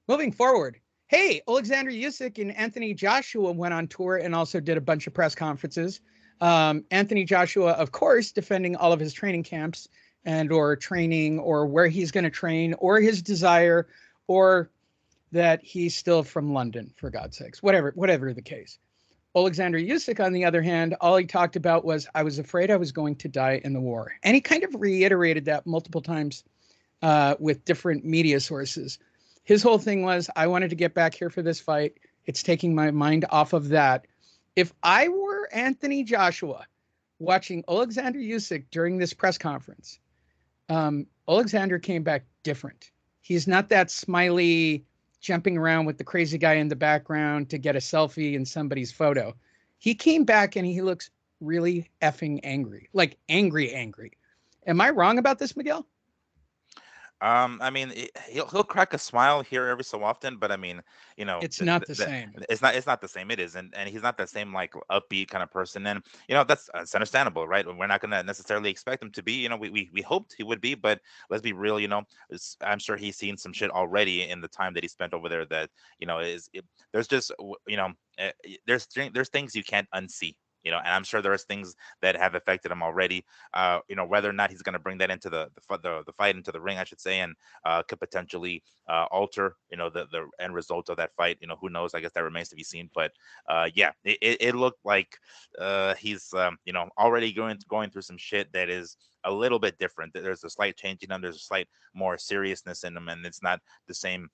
Moving forward. Hey, Alexander Usyk and Anthony Joshua went on tour and also did a bunch of press conferences. Anthony Joshua, of course, defending all of his training camps or training or where he's going to train or his desire or that he's still from London, for God's sakes, whatever the case. Alexander Usyk, on the other hand, all he talked about was, I was afraid I was going to die in the war. And he kind of reiterated that multiple times with different media sources. His whole thing was, I wanted to get back here for this fight. It's taking my mind off of that. If I were Anthony Joshua watching Alexander Usyk during this press conference, Alexander came back different. He's not that smiley, jumping around with the crazy guy in the background to get a selfie in somebody's photo. He came back and he looks really effing angry, like angry. Am I wrong about this, Miguel? I mean, he'll crack a smile here every so often, but I mean, it's not the same. It's not the same. It is, and he's not that same like upbeat kind of person. And that's understandable, right? We're not going to necessarily expect him to be. We hoped he would be, but let's be real. I'm sure he's seen some shit already in the time that he spent over there. That there's just there's things you can't unsee. And I'm sure there's things that have affected him already. Whether or not he's going to bring that into the fight, into the ring, I should say, and could potentially alter, the end result of that fight. Who knows? I guess that remains to be seen. But yeah, it looked like he's already going through some shit that is a little bit different. There's a slight change in him. There's a slight more seriousness in him, and it's not the same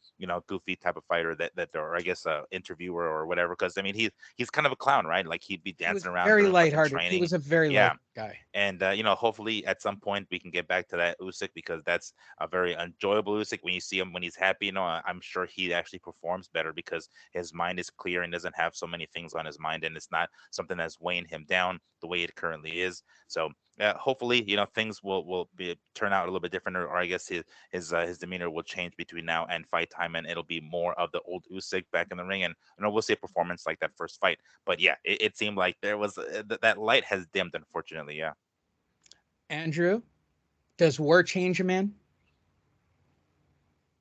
goofy type of fighter that or I guess interviewer or whatever. Because I mean he's kind of a clown, right? Like he'd be dancing around very doing fucking lighthearted. He training. was a very Yeah. light guy. And hopefully at some point we can get back to that Usyk, because that's a very enjoyable Usyk. When you see him when he's happy, I'm sure he actually performs better because his mind is clear and doesn't have so many things on his mind, and it's not something that's weighing him down the way it currently is. So hopefully, things will turn out a little bit different, or I guess his demeanor will change between now and fight time, and it'll be more of the old Usyk back in the ring, and we'll see a performance like that first fight. But yeah, it seemed like there was that light has dimmed, unfortunately. Yeah. Andrew, does war change a man?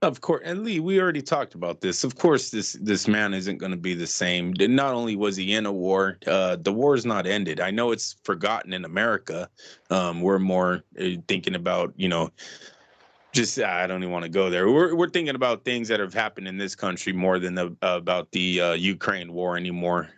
Of course, and Lee, we already talked about this. Of course, this man isn't going to be the same. Not only was he in a war, the war is not ended. I know it's forgotten in America. We're more thinking about, just I don't even want to go there. We're thinking about things that have happened in this country more than about the Ukraine war anymore.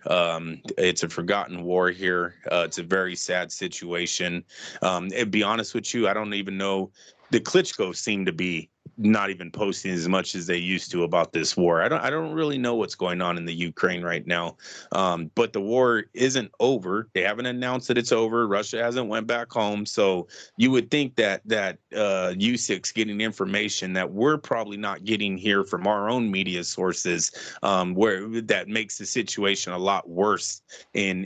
It's a forgotten war here. It's a very sad situation. To be honest with you, I don't even know. The Klitschko seem to be not even posting as much as they used to about this war. I don't really know what's going on in the Ukraine right now. But the war isn't over. They haven't announced that it's over. Russia hasn't went back home. So you would think that Usyk's getting information that we're probably not getting here from our own media sources, where that makes the situation a lot worse in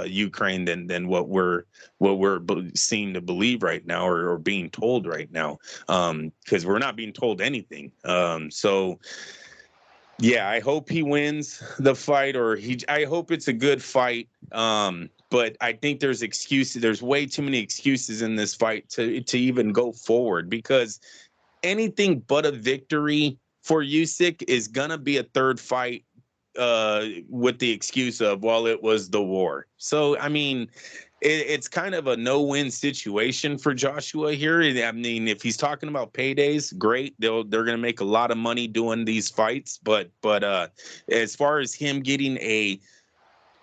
Ukraine than what we're seem to believe right now, or being told right now, because we're not being told anything. So yeah, I hope he wins the fight, I hope it's a good fight. But I think there's excuses. There's way too many excuses in this fight to even go forward, because anything but a victory for Usyk is gonna be a third fight with the excuse of, well, it was the war. So I mean, it's kind of a no-win situation for Joshua here. I mean, if he's talking about paydays, great. They're going to make a lot of money doing these fights. But as far as him getting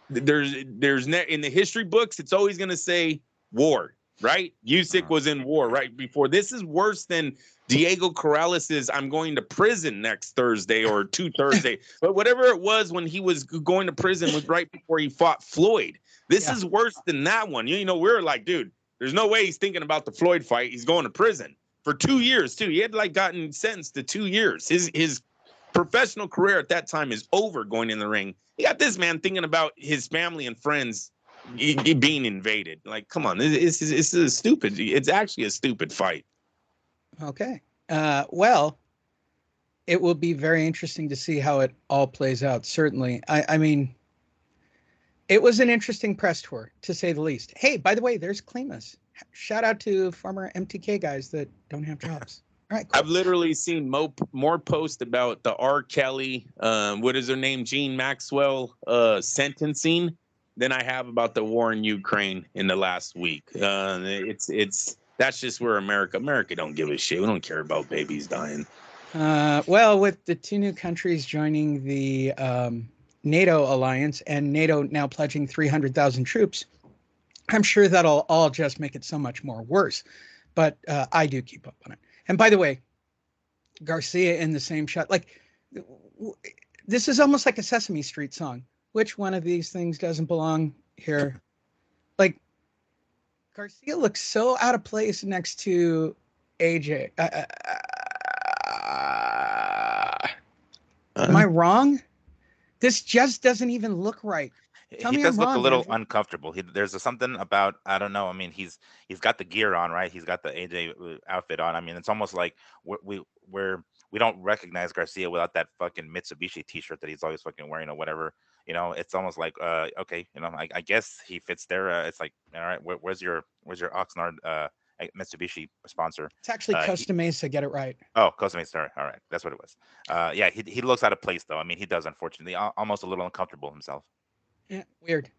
there's in the history books, it's always going to say war, right? Usyk was in war right before. This is worse than Diego Corrales's "I'm going to prison next Thursday" or two Thursday, but whatever it was when he was going to prison was right before he fought Floyd. This is worse than that one. We're like, dude, there's no way he's thinking about the Floyd fight. He's going to prison for 2 years too. He had gotten sentenced to 2 years. His professional career at that time is over going in the ring. You got this man thinking about his family and friends being invaded. Like, come on, this is stupid. It's actually a stupid fight. Okay. Well, it will be very interesting to see how it all plays out. Certainly. I mean, it was an interesting press tour, to say the least. Hey, by the way, there's Klimas. Shout out to former MTK guys that don't have jobs. All right, cool. I've literally seen more posts about the R. Kelly, what is her name, Jean Maxwell, sentencing than I have about the war in Ukraine in the last week. That's just where America don't give a shit. We don't care about babies dying. Well, with the two new countries joining the NATO alliance and NATO now pledging 300,000 troops, I'm sure that'll all just make it so much more worse. But I do keep up on it. And by the way, Garcia in the same shot, like this is almost like a Sesame Street song. Which one of these things doesn't belong here? Like Garcia looks so out of place next to AJ. Am I wrong? This just doesn't even look right. Tell He me does I'm look a wrong, little Andrew. uncomfortable. There's something about, I don't know. I mean, he's got the gear on, right? He's got the AJ outfit on. I mean, it's almost like we don't recognize Garcia without that fucking Mitsubishi T-shirt that he's always fucking wearing or whatever. It's almost like okay, I guess he fits there. It's like, all right, where's your Oxnard Mitsubishi sponsor? It's actually Costa Mesa. Get it right. Oh, Costa Mesa. Sorry. All right, that's what it was. Yeah, he looks out of place though. I mean, he does, unfortunately, almost a little uncomfortable himself. Yeah, weird.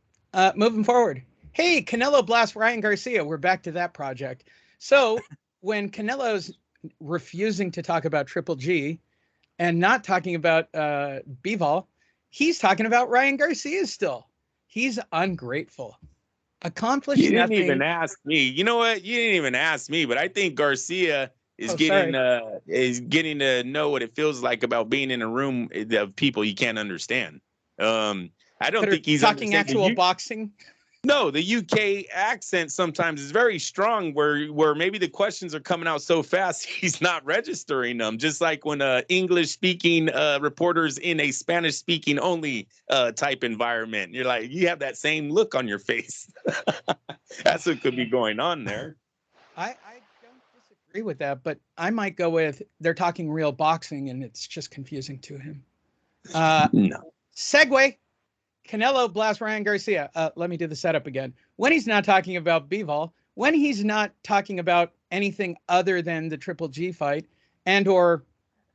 Moving forward. Hey, Canelo blast Ryan Garcia. We're back to that project. So when Canelo's refusing to talk about Triple G and not talking about Bivol, he's talking about Ryan Garcia still. He's ungrateful. You Accomplished didn't even nothing. ask me. You know what? You didn't even ask me, but I think Garcia Oh, sorry. is getting to know what it feels like about being in a room of people he can't understand. I don't That are think he's talking understanding actual boxing. No, the UK accent sometimes is very strong where maybe the questions are coming out so fast he's not registering them. Just like when English speaking reporters in a Spanish speaking only type environment, you're like, you have that same look on your face. That's what could be going on there. I don't disagree with that, but I might go with they're talking real boxing and it's just confusing to him. No. Segue. Canelo blasts Ryan Garcia. Let me do the setup again. When he's not talking about Bivol, when he's not talking about anything other than the Triple G fight and or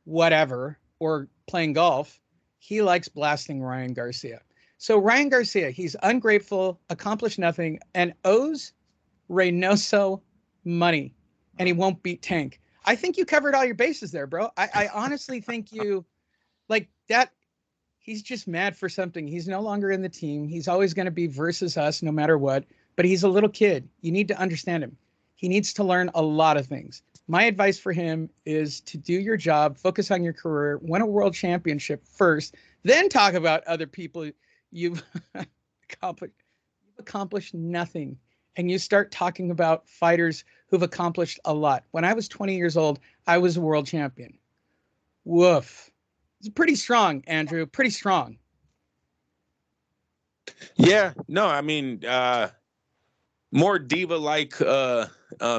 whatever, or playing golf, he likes blasting Ryan Garcia. So Ryan Garcia, he's ungrateful, accomplished nothing, and owes Reynoso money, and he won't beat Tank. I think you covered all your bases there, bro. I honestly think you like that. He's just mad for something. He's no longer in the team. He's always going to be versus us no matter what, but he's a little kid. You need to understand him. He needs to learn a lot of things. My advice for him is to do your job, focus on your career, win a world championship first, then talk about other people you've accomplished. You've accomplished nothing. And you start talking about fighters who've accomplished a lot. When I was 20 years old, I was a world champion. Woof. It's pretty strong, Andrew. Pretty strong. Yeah, no, I mean, more diva like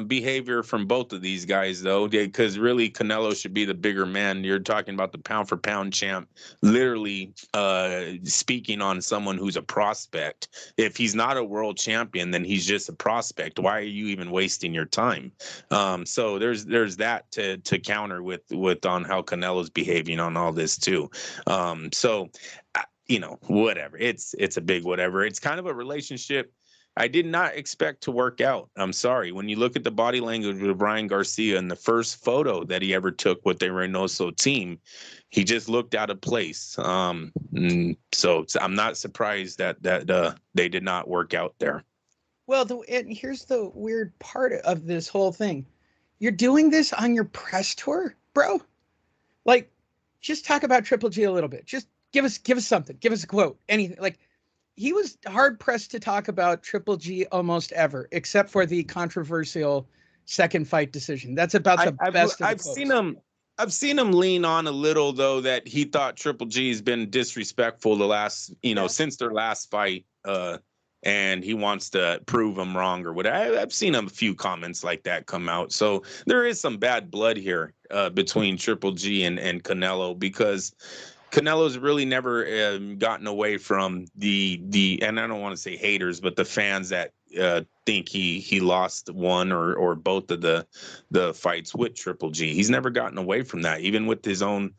behavior from both of these guys though, because really Canelo should be the bigger man. You're talking about the pound for pound champ, literally speaking on someone who's a prospect. If he's not a world champion, then he's just a prospect. Why are you even wasting your time? So there's that to counter with on how Canelo's behaving on all this too. So you know, whatever, it's a big whatever. It's kind of a relationship I did not expect to work out. I'm sorry. When you look at the body language of Brian Garcia in the first photo that he ever took with the Reynoso team, he just looked out of place. So I'm not surprised that they did not work out there. Well, and here's the weird part of this whole thing. You're doing this on your press tour, bro? Like, just talk about Triple G a little bit. Just give us something. Give us a quote. Anything. Like, he was hard pressed to talk about Triple G almost ever, except for the controversial second fight decision. That's about the best of the I've quotes. seen him. I've seen him lean on a little though that he thought Triple G's been disrespectful the last, since their last fight, and he wants to prove him wrong or whatever. I've seen a few comments like that come out. So there is some bad blood here between Triple G and Canelo, because Canelo's really never gotten away from the and I don't want to say haters, but the fans that think he lost one or both of the fights with Triple G. He's never gotten away from that. Even with his own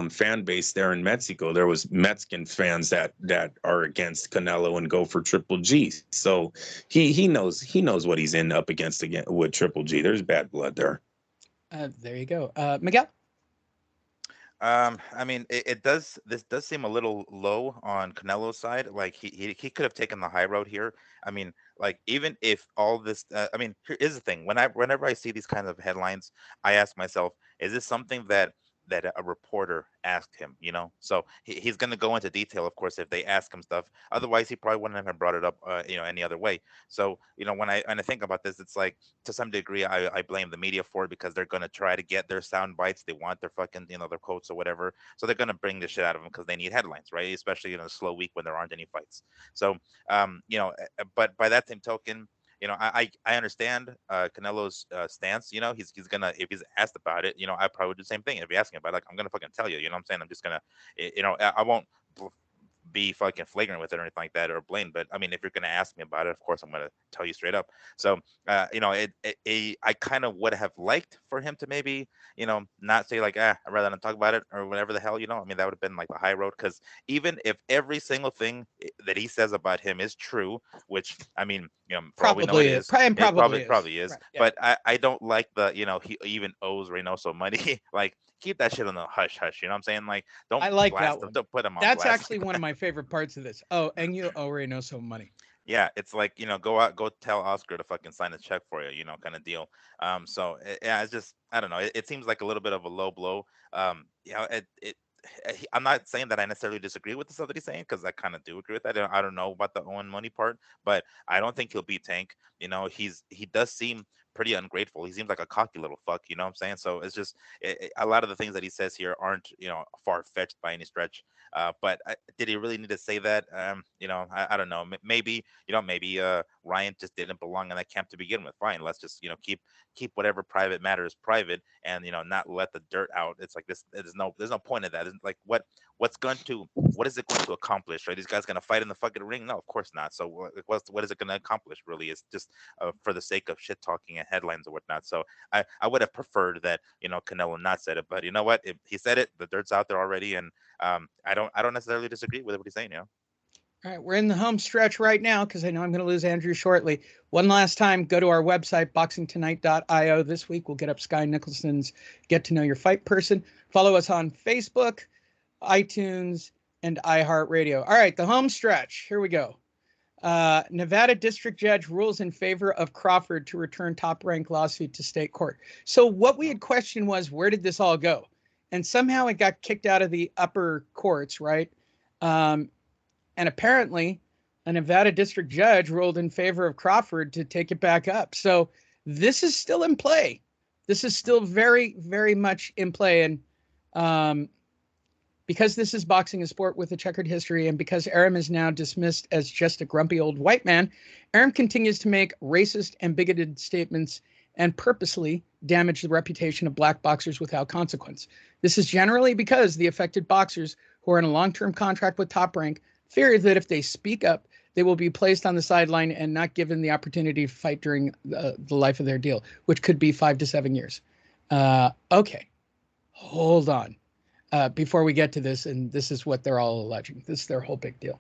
fan base there in Mexico, there was Mexican fans that are against Canelo and go for Triple G. So he knows what he's in up against again with Triple G. There's bad blood there. There you go, Miguel. I mean, this does seem a little low on Canelo's side. Like he could have taken the high road here. I mean, like even if all this, I mean, here is the thing. Whenever I see these kinds of headlines, I ask myself, is this something that a reporter asked him? So he's going to go into detail, of course, if they ask him stuff. Otherwise, he probably wouldn't have brought it up, any other way. So when I think about this, it's like to some degree, I blame the media for it, because they're going to try to get their sound bites. They want their fucking, their quotes or whatever. So they're going to bring the shit out of them because they need headlines, right? Especially in a slow week when there aren't any fights. So, but by that same token, I understand Canelo's stance. He's gonna, if he's asked about it, I probably would do the same thing. If he asking about it, like, I'm gonna fucking tell you. You know what I'm saying? I'm just gonna, I won't be fucking flagrant with it or anything like that or blatant. But I mean, if you're gonna ask me about it, of course I'm gonna tell you straight up. So I kind of would have liked for him to maybe not say like I'd rather not talk about it or whatever the hell. I mean, that would have been like the high road, because even if every single thing that he says about him is true, which I mean, for all we know it Probably is. is, Probably, it probably is. probably is. Right, yeah. But I don't like the he even owes Reynoso money. Like, keep that shit on the hush hush. You know what I'm saying? Like, don't I like blast that him, one. don't put him on That's blast. actually one of my favorite parts of this. Oh, and you owe Reynoso money. Yeah, it's like, go out, go tell Oscar to fucking sign a check for you, kind of deal. So yeah, it's just, I don't know. It seems like a little bit of a low blow. I'm not saying that I necessarily disagree with the stuff that he's saying, because I kind of do agree with that. I don't know about the Owen money part, but I don't think he'll beat Tank. He does seem pretty ungrateful. He seems like a cocky little fuck. You know what I'm saying? So it's just a lot of the things that he says here aren't far fetched by any stretch. But did he really need to say that? I don't know. Maybe Ryan just didn't belong in that camp to begin with. Fine, let's just keep whatever private matters private, and not let the dirt out. It's like this. There's no point of that. It's like what is it going to accomplish? Right? These guys going to fight in the fucking ring? No, of course not. So what is it going to accomplish? Really, it's just for the sake of shit talking and headlines or whatnot. So I would have preferred that Canelo not said it, but you know what? If he said it, the dirt's out there already, and I don't necessarily disagree with what he's saying. All right, we're in the home stretch right now because I know I'm going to lose Andrew shortly. One last time, go to our website, boxingtonight.io. This week, we'll get up Sky Nicholson's Get to Know Your Fight Person. Follow us on Facebook, iTunes, and iHeartRadio. All right, the home stretch. Here we go. Nevada district judge rules in favor of Crawford to return top-rank lawsuit to state court. So what we had questioned was, where did this all go? And somehow it got kicked out of the upper courts, right? And apparently, a Nevada district judge ruled in favor of Crawford to take it back up. So this is still in play. This is still very, very much in play. And because this is boxing, a sport with a checkered history, and because Arum is now dismissed as just a grumpy old white man, Arum continues to make racist and bigoted statements and purposely damage the reputation of black boxers without consequence. This is generally because the affected boxers who are in a long-term contract with Top Rank fear that if they speak up, they will be placed on the sideline and not given the opportunity to fight during the life of their deal, which could be 5 to 7 years. Okay, hold on. Before we get to this, and this is what they're all alleging. This is their whole big deal.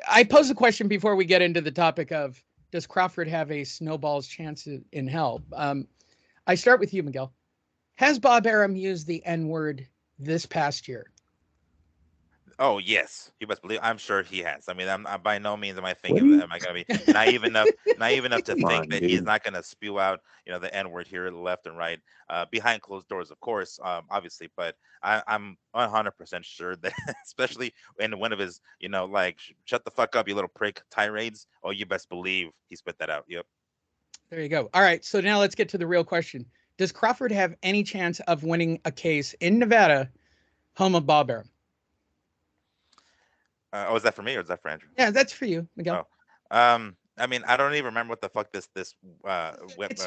I pose a question before we get into the topic of, does Crawford have a snowball's chance in hell? I start with you, Miguel. Has Bob Arum used the N-word this past year? Oh yes, you best believe. I'm sure he has. I mean, I'm by no means am I thinking am I going to be naive enough to think that he's not going to spew out the N word here left and right behind closed doors, of course, obviously. But I'm 100% sure that, especially in one of his like shut the fuck up, you little prick tirades. Oh, you best believe he spit that out. Yep. There you go. All right, so now let's get to the real question. Does Crawford have any chance of winning a case in Nevada, home of Bob Arum? Is that for me or is that for Andrew? Yeah, that's for you, Miguel. Oh. I mean, I don't even remember what the fuck this it's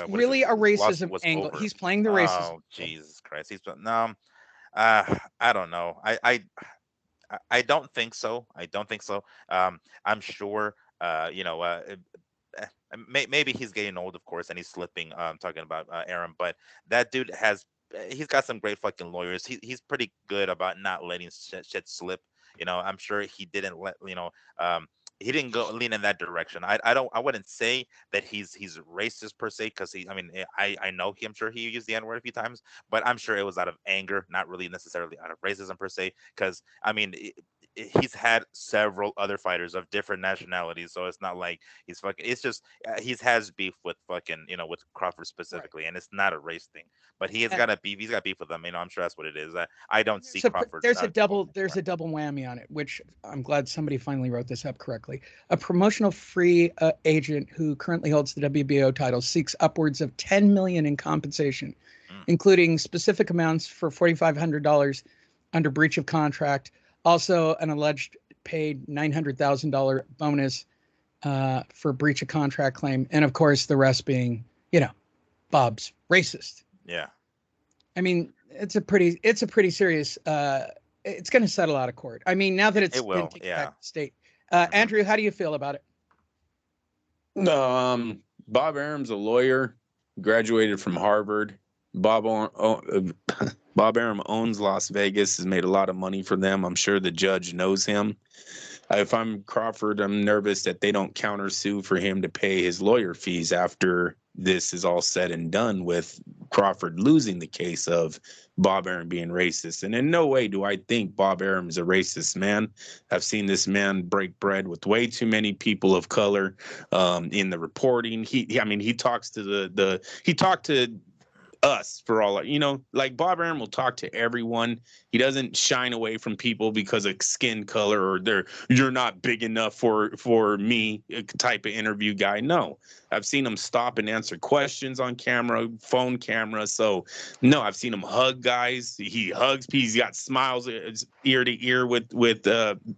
really a racism angle. Over. He's playing the racism. Oh, Jesus Christ. I don't know. I don't think so. I'm sure maybe he's getting old, of course, and he's slipping. Talking about Arum, but that dude he's got some great fucking lawyers. He's pretty good about not letting shit slip. I'm sure he didn't he didn't go lean in that direction. I wouldn't say that he's racist per se, because I know I'm sure he used the N-word a few times, but I'm sure it was out of anger, not really necessarily out of racism per se, because he's had several other fighters of different nationalities, so it's not like he's fucking. It's just he has beef with fucking with Crawford specifically, right. And it's not a race thing. But he has got a beef. He's got beef with them. I'm sure that's what it is. I don't see Crawford. There's a double whammy on it, which I'm glad somebody finally wrote this up correctly. A promotional free agent who currently holds the WBO title seeks upwards of $10 million in compensation, including specific amounts for $4,500 under breach of contract. Also, an alleged paid $900,000 bonus for breach of contract claim, and of course, the rest being, Bob's racist. Yeah, I mean, it's a pretty serious it's going to settle out of court. I mean, now that it's It been will, kicked yeah. back to state. Mhm. Andrew, how do you feel about it? Bob Arum's a lawyer, graduated from Harvard. Bob Arum owns Las Vegas, has made a lot of money for them. I'm sure the judge knows him. If I'm Crawford, I'm nervous that they don't countersue for him to pay his lawyer fees after this is all said and done, with Crawford losing the case of Bob Arum being racist. And in no way do I think Bob Arum is a racist man. I've seen this man break bread with way too many people of color in the reporting. He talks to he talked to us for all, like Bob Arum will talk to everyone. He doesn't shine away from people because of skin color or you're not big enough for me type of interview guy. No, I've seen him stop and answer questions on camera, phone camera. So no, I've seen him hug guys. He hugs people. He's got smiles ear to ear with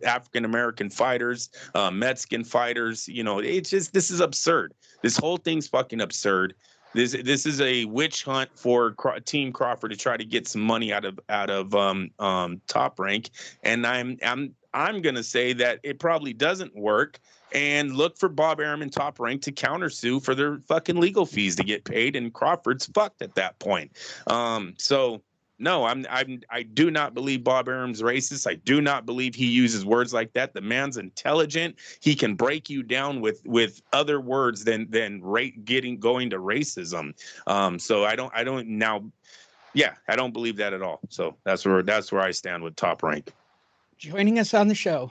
African American fighters, Mexican fighters. It's just, this is absurd. This whole thing's fucking absurd. This is a witch hunt for Team Crawford to try to get some money out of Top Rank, and I'm gonna say that it probably doesn't work. And look for Bob Arum and Top Rank to countersue for their fucking legal fees to get paid, and Crawford's fucked at that point. So no, I do not believe Bob Arum's racist. I do not believe he uses words like that. The man's intelligent. He can break you down with other words than going to racism. So I don't now. Yeah, I don't believe that at all. So that's where I stand with Top Rank. Joining us on the show,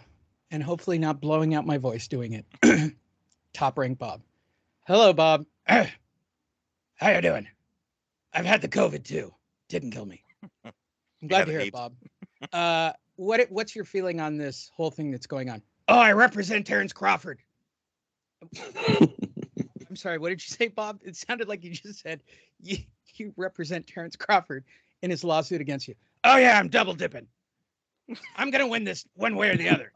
and hopefully not blowing out my voice doing it, Top Rank Bob. Hello, Bob. How you doing? I've had the COVID too. Didn't kill me. I'm glad to hear it, Bob. What's your feeling on this whole thing that's going on? Oh, I represent Terrence Crawford. I'm sorry, what did you say, Bob? It sounded like you just said you represent Terrence Crawford in his lawsuit against you. Oh, yeah, I'm double dipping. I'm going to win this one way or the other.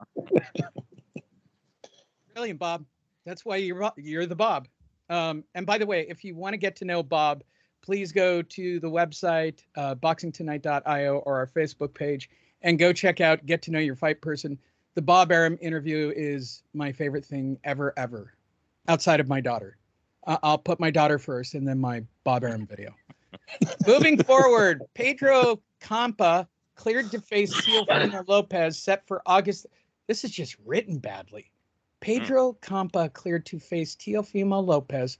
Brilliant, Bob. That's why you're the Bob. And by the way, if you want to get to know Bob, please go to the website, boxingtonight.io, or our Facebook page, and go check out Get to Know Your Fight Person. The Bob Arum interview is my favorite thing ever, outside of my daughter. I'll put my daughter first and then my Bob Arum video. Moving forward, Pedro Campa cleared to face Teofimo Lopez, set for August. This is just written badly. Pedro Campa cleared to face Teofimo Lopez,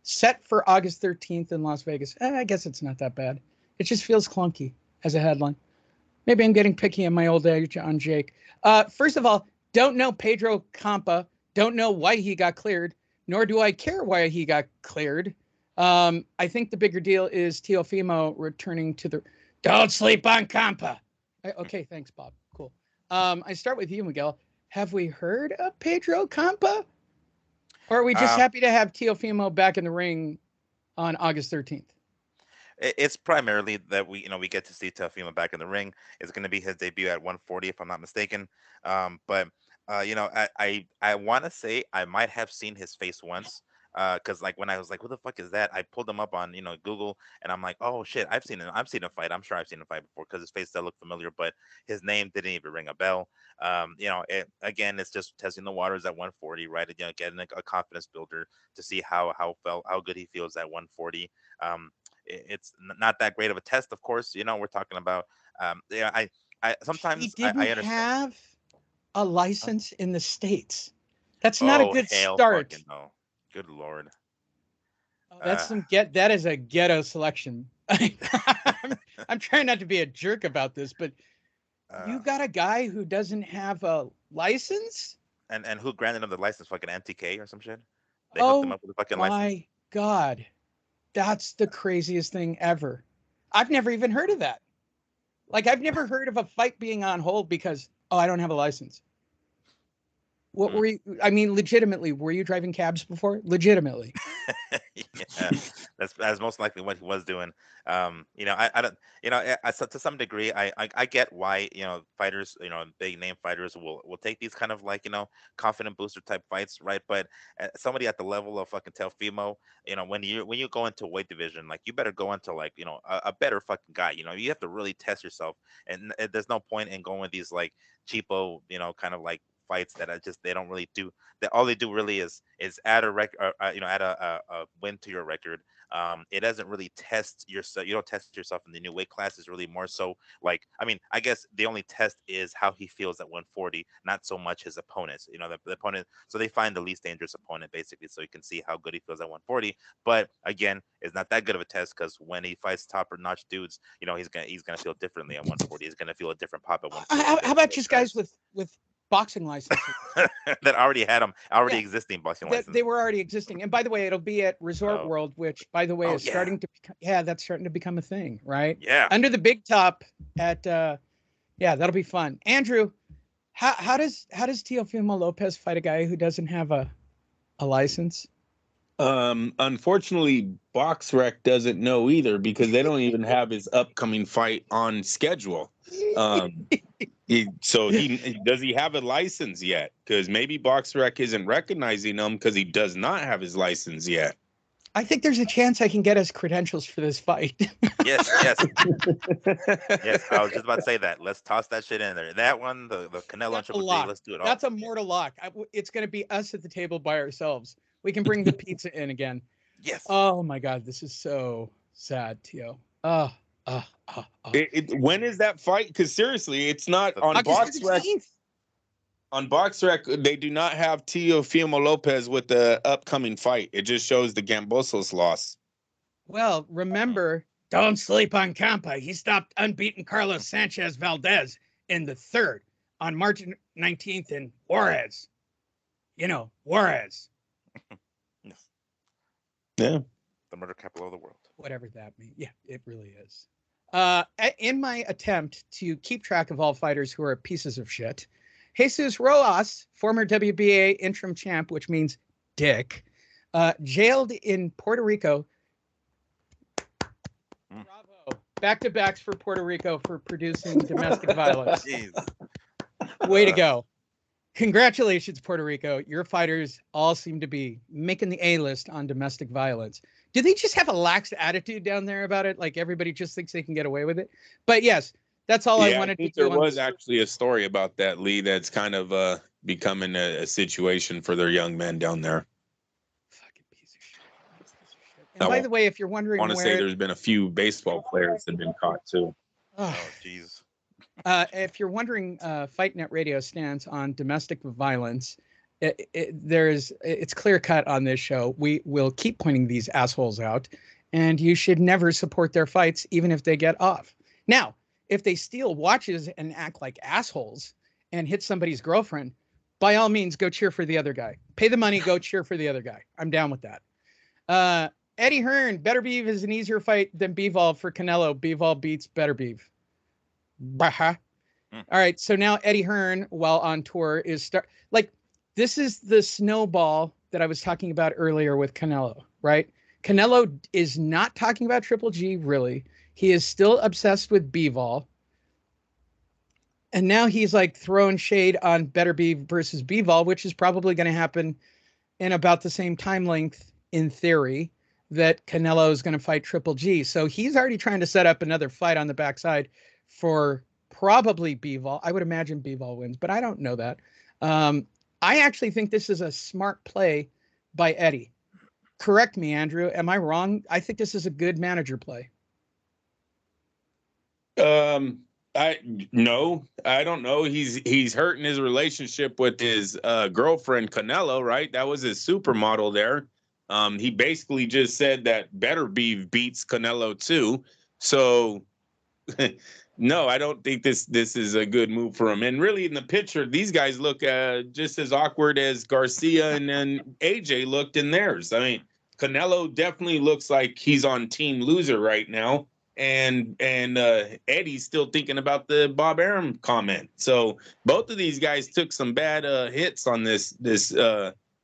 set for August 13th in Las Vegas. I guess it's not that bad. It just feels clunky as a headline. Maybe I'm getting picky in my old age on Jake. First of all, don't know Pedro Campa. Don't know why he got cleared, nor do I care why he got cleared. I think the bigger deal is Teofimo returning to the... Don't sleep on Campa. Okay, thanks, Bob. Cool. I start with you, Miguel. Have we heard of Pedro Campa? Or are we just happy to have Teofimo back in the ring on August 13th? It's primarily that we get to see Teofimo back in the ring. It's going to be his debut at 140, if I'm not mistaken. But I want to say I might have seen his face once. Because like when I was like, what the fuck is that? I pulled him up on Google, and I'm like, oh shit, I've seen him fight. I'm sure I've seen him fight before because his face does look familiar, but his name didn't even ring a bell. Again, it's just testing the waters at 140, right? Getting a confidence builder to see how good he feels at 140. It's not that great of a test, of course. We're talking about I sometimes he didn't I understand. have a license in the States. That's not a good start. No. Good Lord. That's that is a ghetto selection. I'm trying not to be a jerk about this, but you got a guy who doesn't have a license? And who granted him the license? Fucking MTK or some shit? They hooked him up with a fucking license. My God. That's the craziest thing ever. I've never even heard of that. Like, I've never heard of a fight being on hold because, I don't have a license. What were you, legitimately, were you driving cabs before? Legitimately. Yeah, that's most likely what he was doing. I don't, so to some degree, I get why, fighters, big name fighters will take these kind of like, confident booster type fights, right? But somebody at the level of fucking Teofimo, when you go into weight division, like you better go into like, a better fucking guy. You have to really test yourself, and there's no point in going with these like cheapo, kind of like fights that are just they don't really do that. All they do really is add a add a win to your record. It doesn't really test yourself. You don't test yourself in the new weight class. Is really more so like, I mean, I guess the only test is how he feels at 140, not so much his opponents. The opponent. So they find the least dangerous opponent basically, so you can see how good he feels at 140. But again, it's not that good of a test because when he fights top notch dudes, he's gonna feel differently at 140. He's gonna feel a different pop at 140. How about just guys with boxing licenses that already had them existing boxing license. They were already existing. And by the way, it'll be at Resort World, which by the way is starting to that's starting to become a thing, right? Yeah. Under the big top at that'll be fun. Andrew, how does Teofimo Lopez fight a guy who doesn't have a license? Unfortunately, BoxRec doesn't know either because they don't even have his upcoming fight on schedule. Does he have a license yet? Because maybe BoxRec isn't recognizing him because he does not have his license yet. I think there's a chance I can get his credentials for this fight. Yes. Yes, I was just about to say that. Let's toss that shit in there. That one, the Canelo and Triple G, let's do it all. That's a mortal lock. It's going to be us at the table by ourselves. We can bring the pizza in again. Yes. Oh my God, this is so sad, Tio. When is that fight? Because seriously, it's not on BoxRec. On BoxRec, they do not have Teofimo Lopez with the upcoming fight. It just shows the Gambosos loss. Well, remember, don't sleep on Campa. He stopped unbeaten Carlos Sanchez Valdez in the third on March 19th in Juarez. Juarez. Yeah. The murder capital of the world. Whatever that means. Yeah, it really is. In my attempt to keep track of all fighters who are pieces of shit, Jesus Rojas, former WBA interim champ, which means dick, jailed in Puerto Rico. Bravo. Back-to-backs for Puerto Rico for producing domestic violence. Jeez. Way to go. Congratulations, Puerto Rico. Your fighters all seem to be making the A-list on domestic violence. Do they just have a lax attitude down there about it? Like everybody just thinks they can get away with it? But yes, that's all I wanted to do. There was actually a story about that, Lee, that's kind of becoming a situation for their young men down there. Fucking piece of shit. And by the way, if you're wondering, I want to say there's been a few baseball players that have been caught too. Oh, jeez. If you're wondering, Fight Net Radio stands on domestic violence. It's clear cut on this show. We will keep pointing these assholes out, and you should never support their fights, even if they get off. Now, if they steal watches and act like assholes and hit somebody's girlfriend, by all means, go cheer for the other guy. Pay the money, go cheer for the other guy. I'm down with that. Eddie Hearn, Better Beef is an easier fight than Bivol for Canelo. Bivol beats Better Beef. All right, so now Eddie Hearn, while on tour, this is the snowball that I was talking about earlier with Canelo, right? Canelo is not talking about Triple G, really. He is still obsessed with Bivol. And now he's like throwing shade on Better Beef versus Bivol, which is probably going to happen in about the same time length, in theory, that Canelo is going to fight Triple G. So he's already trying to set up another fight on the backside for probably Bivol. I would imagine Bivol wins, but I don't know that. I actually think this is a smart play by Eddie. Correct me, Andrew. Am I wrong? I think this is a good manager play. No, I don't know. He's hurting his relationship with his girlfriend Canelo, right? That was his supermodel there. He basically just said that Better Beef beats Canelo too. So no, I don't think this is a good move for him. And really, in the picture, these guys look just as awkward as Garcia and then AJ looked in theirs. I mean, Canelo definitely looks like he's on team loser right now. And Eddie's still thinking about the Bob Arum comment. So both of these guys took some bad hits on this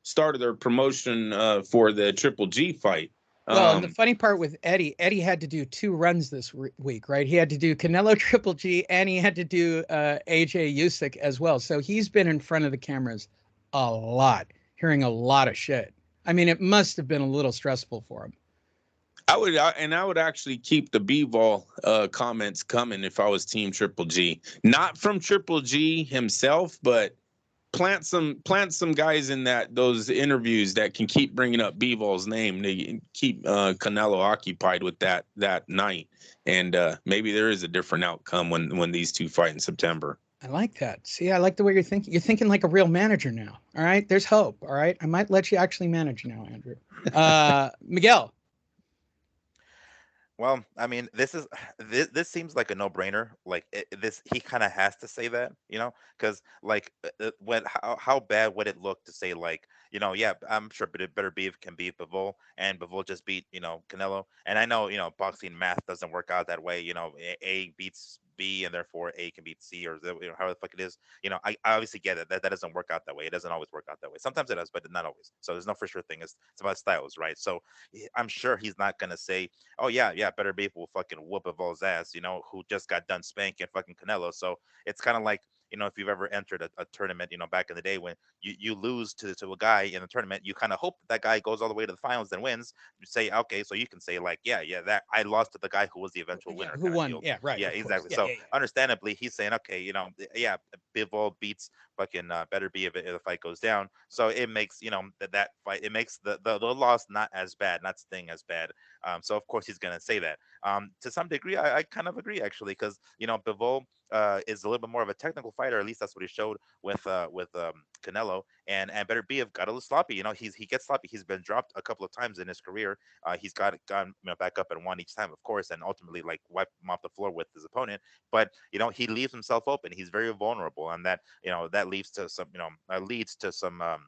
start of their promotion for the Triple G fight. Well, and the funny part with Eddie had to do 2 runs this week, right? He had to do Canelo Triple G, and he had to do AJ Usyk as well. So he's been in front of the cameras a lot, hearing a lot of shit. I mean, it must have been a little stressful for him. I would actually keep the B-Vol comments coming if I was Team Triple G. Not from Triple G himself, but plant some guys in those interviews that can keep bringing up B-Vol's name to keep Canelo occupied with that night, and maybe there is a different outcome when these two fight in September. I like that. See, I like the way you're thinking. You're thinking like a real manager now. All right, there's hope. All right, I might let you actually manage now, Andrew. Miguel. Well, I mean, this seems like a no-brainer. Like this, he kind of has to say that, because like, how bad would it look to say like, yeah, I'm sure, but it better beef can beat Bivol, and Bivol just beat Canelo, and I know boxing math doesn't work out that way. A beats B, and therefore A can beat C, or how the fuck it is. I obviously get it that doesn't work out that way. It doesn't always work out that way. Sometimes it does, but not always. So there's no for sure thing. It's about styles, right? So I'm sure he's not gonna say, oh yeah, better beef will fucking whoop Evol's ass, who just got done spanking fucking Canelo. So it's kind of like, if you've ever entered a tournament, back in the day when you lose to a guy in the tournament, you kind of hope that guy goes all the way to the finals and wins. You say, okay, so you can say like, yeah, that I lost to the guy who was the eventual winner. Who won? Yeah, right. Yeah, exactly. So understandably, he's saying, okay, yeah, Bivol beats fucking better be if the fight goes down. So it makes that fight, it makes the loss not as bad, not sting as bad. So of course he's gonna say that. To some degree, I kind of agree actually, because Bivol is a little bit more of a technical fighter. At least that's what he showed with Canelo, and Better Biev got a little sloppy. He gets sloppy. He's been dropped a couple of times in his career. He's gone back up and won each time, of course, and ultimately like wiped him off the floor with his opponent. But he leaves himself open. He's very vulnerable, and that leads to some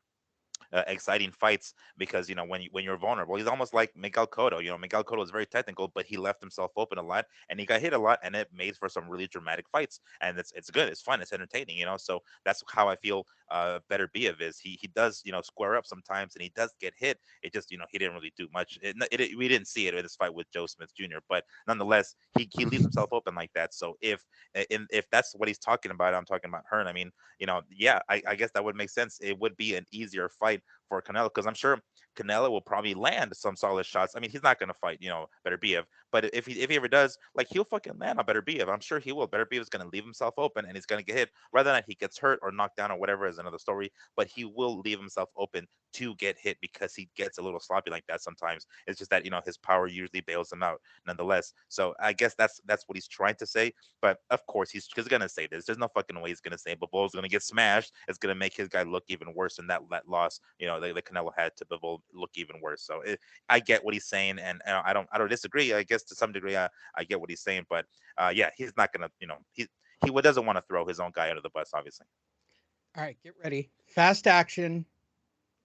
exciting fights, because when you're vulnerable, he's almost like Miguel Cotto. Miguel Cotto is very technical, but he left himself open a lot, and he got hit a lot, and it made for some really dramatic fights, and it's good, it's fun, it's entertaining. So that's how I feel Better Biev is. He does square up sometimes, and he does get hit. It just he didn't really do much. We didn't see it in this fight with Joe Smith Jr., but nonetheless he leaves himself open like that. So if that's what he's talking about, I'm talking about Hearn. I mean, yeah, I guess that would make sense. It would be an easier fight for Canelo, because I'm sure Canelo will probably land some solid shots. I mean, he's not going to fight, Better Biev, but if he ever does, like, he'll fucking land on Better Biev. I'm sure he will. Better Biev is going to leave himself open, and he's going to get hit. Whether or not he gets hurt or knocked down or whatever is another story, but he will leave himself open to get hit, because he gets a little sloppy like that sometimes. It's just that his power usually bails him out nonetheless. So I guess that's what he's trying to say. But of course he's going to say this. There's no fucking way he's going to say Bivol's going to get smashed. It's going to make his guy look even worse, and that loss the Canelo had to Bivol look even worse. So I get what he's saying, and I don't disagree. I guess to some degree I get what he's saying, but yeah, he's not gonna he doesn't want to throw his own guy under the bus, obviously. All right, get ready. Fast action.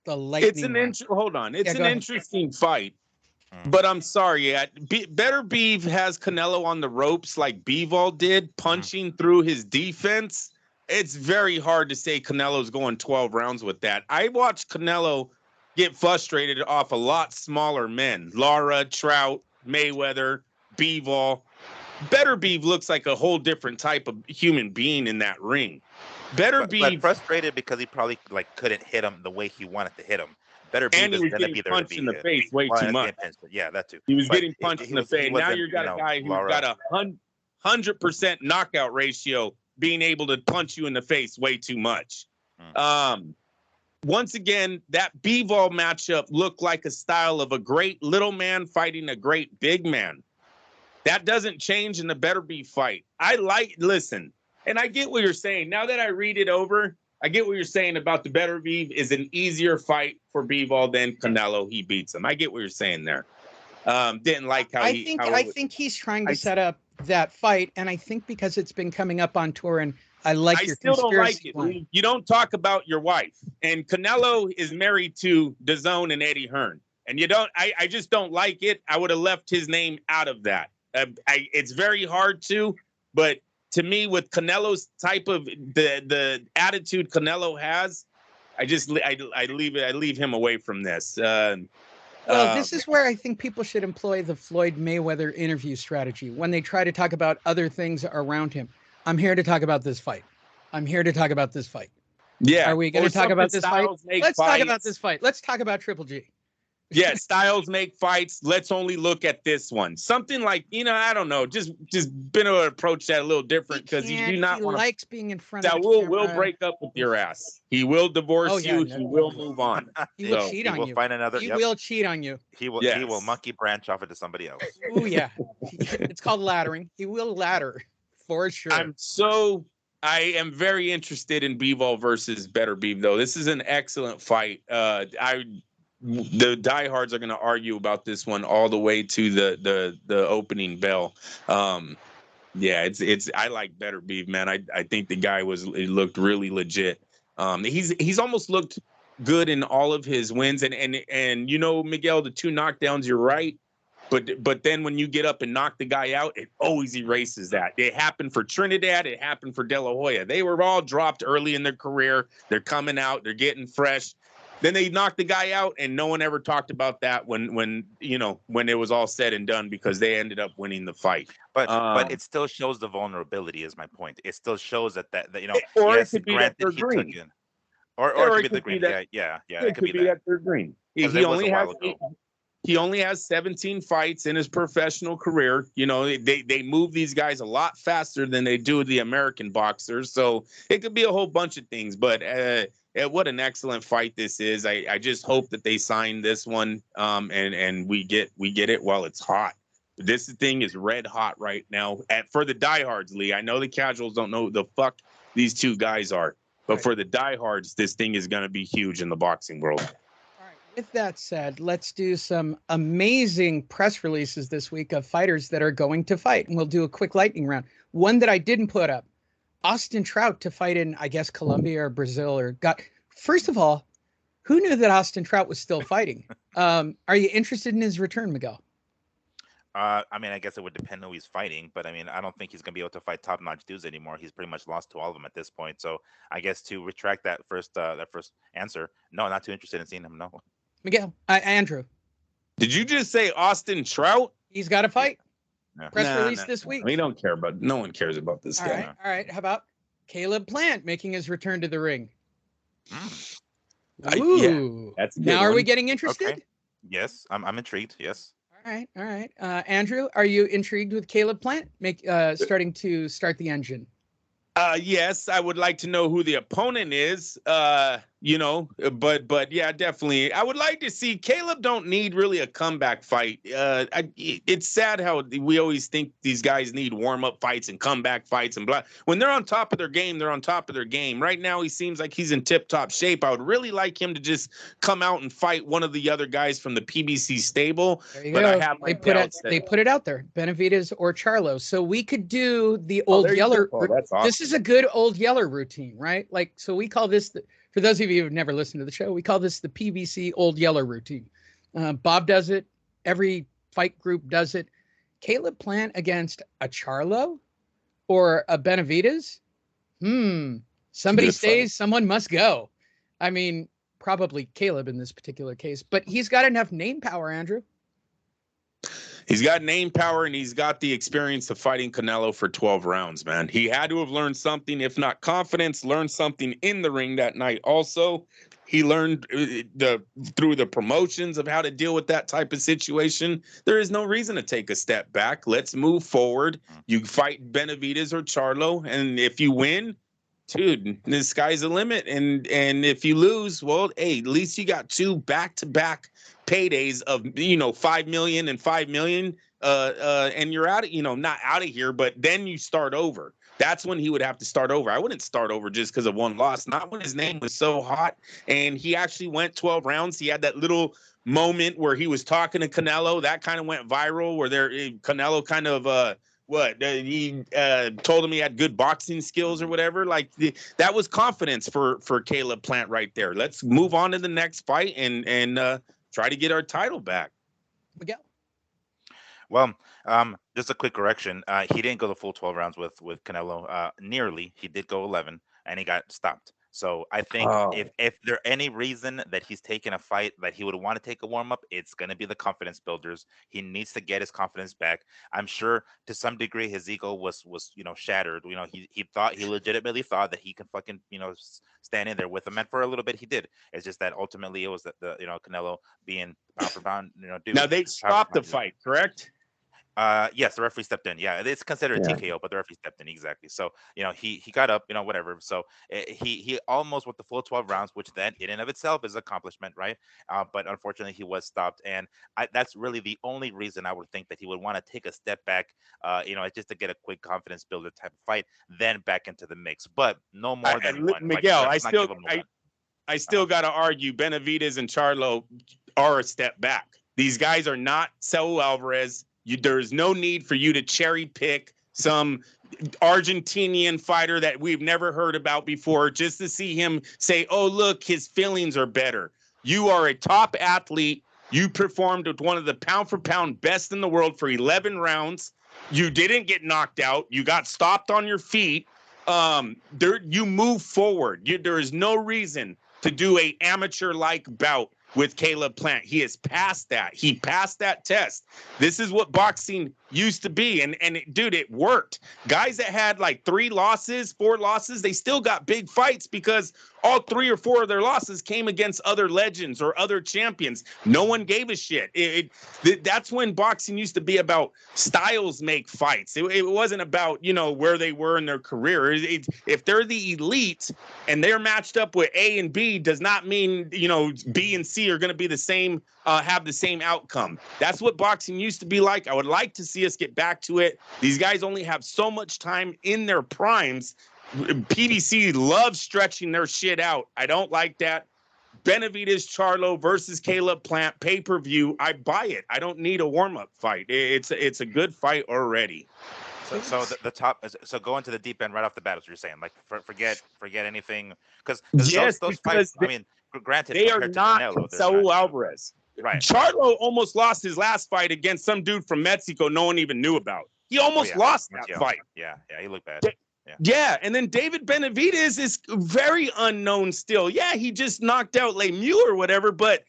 The lightning. Hold on. It's an interesting fight. But I'm sorry, Better Beef has Canelo on the ropes like Bivol did, punching through his defense. It's very hard to say Canelo's going 12 rounds with that. I watched Canelo get frustrated off a lot smaller men. Lara, Trout, Mayweather, Bivol. Better Beef looks like a whole different type of human being in that ring. Better Beef frustrated because he probably couldn't hit him the way he wanted to hit him. Better Beef is going to be there punched to be in the face way too much. Yeah, that too. He was getting punched in the face. Now you got a guy who's got a 100% knockout ratio, being able to punch you in the face way too much. Once again, that Bivol matchup looked like a style of a great little man fighting a great big man. That doesn't change in the Better Beef fight. Listen, and I get what you're saying. Now that I read it over, I get what you're saying about the Better Beef is an easier fight for Bivol than Canelo. He beats him. I get what you're saying there. Didn't like how I think he's trying to set up that fight, and I think because it's been coming up on tour, and I still don't like it. You don't talk about your wife, and Canelo is married to DAZN and Eddie Hearn, and you don't. I just don't like it. I would have left his name out of that. It's very hard to, but to me, with Canelo's type of the attitude Canelo has, I leave him away from this. Well, this is where I think people should employ the Floyd Mayweather interview strategy when they try to talk about other things around him. I'm here to talk about this fight. I'm here to talk about this fight. Yeah. Are we going to talk about this fight? Let's talk about this fight. Let's talk about Triple G. Yeah, styles make fights. Let's only look at this one. Something like, I don't know, just been able to approach that a little different because you do not want to. Likes being in front of the Saul camera. will break up with your ass. He will divorce you. No, he will move on. He will cheat on you. Find another. He will cheat on you. He will monkey branch off into somebody else. Oh yeah, it's called laddering. He will ladder for sure. I am very interested in Bivol versus Better Beef, though. This is an excellent fight. The diehards are going to argue about this one all the way to the opening bell. Yeah, it's I like Better Beef, man. I think the guy looked really legit. He's almost looked good in all of his wins, and Miguel, the 2 knockdowns, you're right. But then when you get up and knock the guy out, it always erases that. It happened for Trinidad. It happened for De La Hoya. They were all dropped early in their career. They're coming out. They're getting fresh. Then they knocked the guy out, and no one ever talked about that when it was all said and done because they ended up winning the fight. But it still shows the vulnerability. Is my point. It still shows that or yes, it could be granted, that third green. Took in, or it could be the green. Yeah. It could be that third green. He only has 17 fights in his professional career. They move these guys a lot faster than they do the American boxers. So it could be a whole bunch of things. But what an excellent fight this is. I just hope that they sign this one and we get it while it's hot. This thing is red hot right now. For the diehards, Lee, I know the casuals don't know who the fuck these two guys are. But for the diehards, this thing is going to be huge in the boxing world. With that said, let's do some amazing press releases this week of fighters that are going to fight. And we'll do a quick lightning round. One that I didn't put up, Austin Trout to fight in, I guess, Colombia or Brazil First of all, who knew that Austin Trout was still fighting? Are you interested in his return, Miguel? I guess it would depend who he's fighting, but I don't think he's going to be able to fight top-notch dudes anymore. He's pretty much lost to all of them at this point. So I guess to retract that first answer, no, not too interested in seeing him, no. Miguel, Andrew. Did you just say Austin Trout? He's got to fight. Yeah. Press release this week. We don't care about. No one cares about this guy. All right. How about Caleb Plant making his return to the ring? Ooh. That's a good now. one. Are we getting interested? Okay. Yes, I'm intrigued. Yes. All right. Andrew, are you intrigued with Caleb Plant starting to start the engine? Yes, I would like to know who the opponent is. But yeah, definitely. I would like to see Caleb don't need really a comeback fight. It's sad how we always think these guys need warm-up fights and comeback fights and blah. When they're on top of their game, they're on top of their game. Right now, he seems like he's in tip-top shape. I would really like him to just come out and fight one of the other guys from the PBC stable. There you go. They put it out there, Benavidez or Charlo. So we could do the old Yeller. That's awesome. This is a good old Yeller routine, right? So we call this for those of you who have never listened to the show, we call this the PBC Old Yeller routine. Bob does it. Every fight group does it. Caleb Plant against a Charlo or a Benavidez? Somebody stays, someone must go. Probably Caleb in this particular case, but he's got enough name power, Andrew. He's got name power and he's got the experience of fighting Canelo for 12 rounds, man. He had to have learned something, if not confidence, learned something in the ring that night. Also, he learned through the promotions of how to deal with that type of situation. There is no reason to take a step back. Let's move forward. You fight Benavidez or Charlo, and if you win, dude, the sky's the limit. And if you lose, well, hey, at least you got 2 back-to-back paydays of 5 million and 5 million and you're out of not out of here, but then you start over. That's when he would have to start over. I wouldn't start over just because of one loss, not when his name was so hot and he actually went 12 rounds. He had that little moment where he was talking to Canelo that kind of went viral where Canelo kind of he told him he had good boxing skills or whatever. That was confidence for Caleb Plant right there. Let's move on to the next fight and try to get our title back. Miguel. Well, just a quick correction. He didn't go the full 12 rounds with Canelo. Nearly, he did go 11, and he got stopped. So I think Oh. if there any reason that he's taking a fight that he would want to take a warm up, it's going to be the confidence builders. He needs to get his confidence back. I'm sure to some degree his ego was shattered. He legitimately thought that he can fucking stand in there with him, and for a little bit he did. It's just that ultimately it was the Canelo being pound for pound dude. Now they stopped the fight, correct? Yes, the referee stepped in. Yeah, it's considered a Yeah. TKO, but the referee stepped in exactly. So he got up, whatever. So he almost with the full 12 rounds, which then in and of itself is accomplishment, right? But unfortunately, he was stopped, and that's really the only reason I would think that he would want to take a step back, just to get a quick confidence builder type of fight, then back into the mix. But no more than one. Miguel, like, let's not give him a one. I still got to argue Benavidez and Charlo are a step back. These guys are not Saul Alvarez. There's no need for you to cherry pick some Argentinian fighter that we've never heard about before just to see him say, oh, look, his feelings are better. You are a top athlete. You performed with one of the pound for pound best in the world for 11 rounds. You didn't get knocked out. You got stopped on your feet. You move forward. There is no reason to do a amateur-like bout with Caleb Plant. He has passed that. He passed that test. This is what boxing used to be. And dude, it worked. Guys that had like 4 losses, they still got big fights because all 3 or 4 of their losses came against other legends or other champions. No one gave a shit. That's when boxing used to be about styles make fights. It wasn't about, where they were in their career. If they're the elite and they're matched up with A and B, does not mean, B and C are going to be the same, have the same outcome. That's what boxing used to be like. I would like to see us get back to it. These guys only have so much time in their primes. PBC loves stretching their shit out. I don't like that. Benavidez Charlo versus Caleb Plant pay-per-view. I buy it. I don't need a warm-up fight. It's a good fight already. So the top. So go into the deep end right off the bat. Is what you're saying? Like forget anything because Yes, those because fights. I mean, granted, they are compared to not Canelo, Saul Alvarez. Right. Charlo almost lost his last fight against some dude from Mexico no one even knew about. He almost lost that fight. Yeah, he looked bad. Yeah, and then David Benavidez is very unknown still. Yeah, he just knocked out Lemieux or whatever, but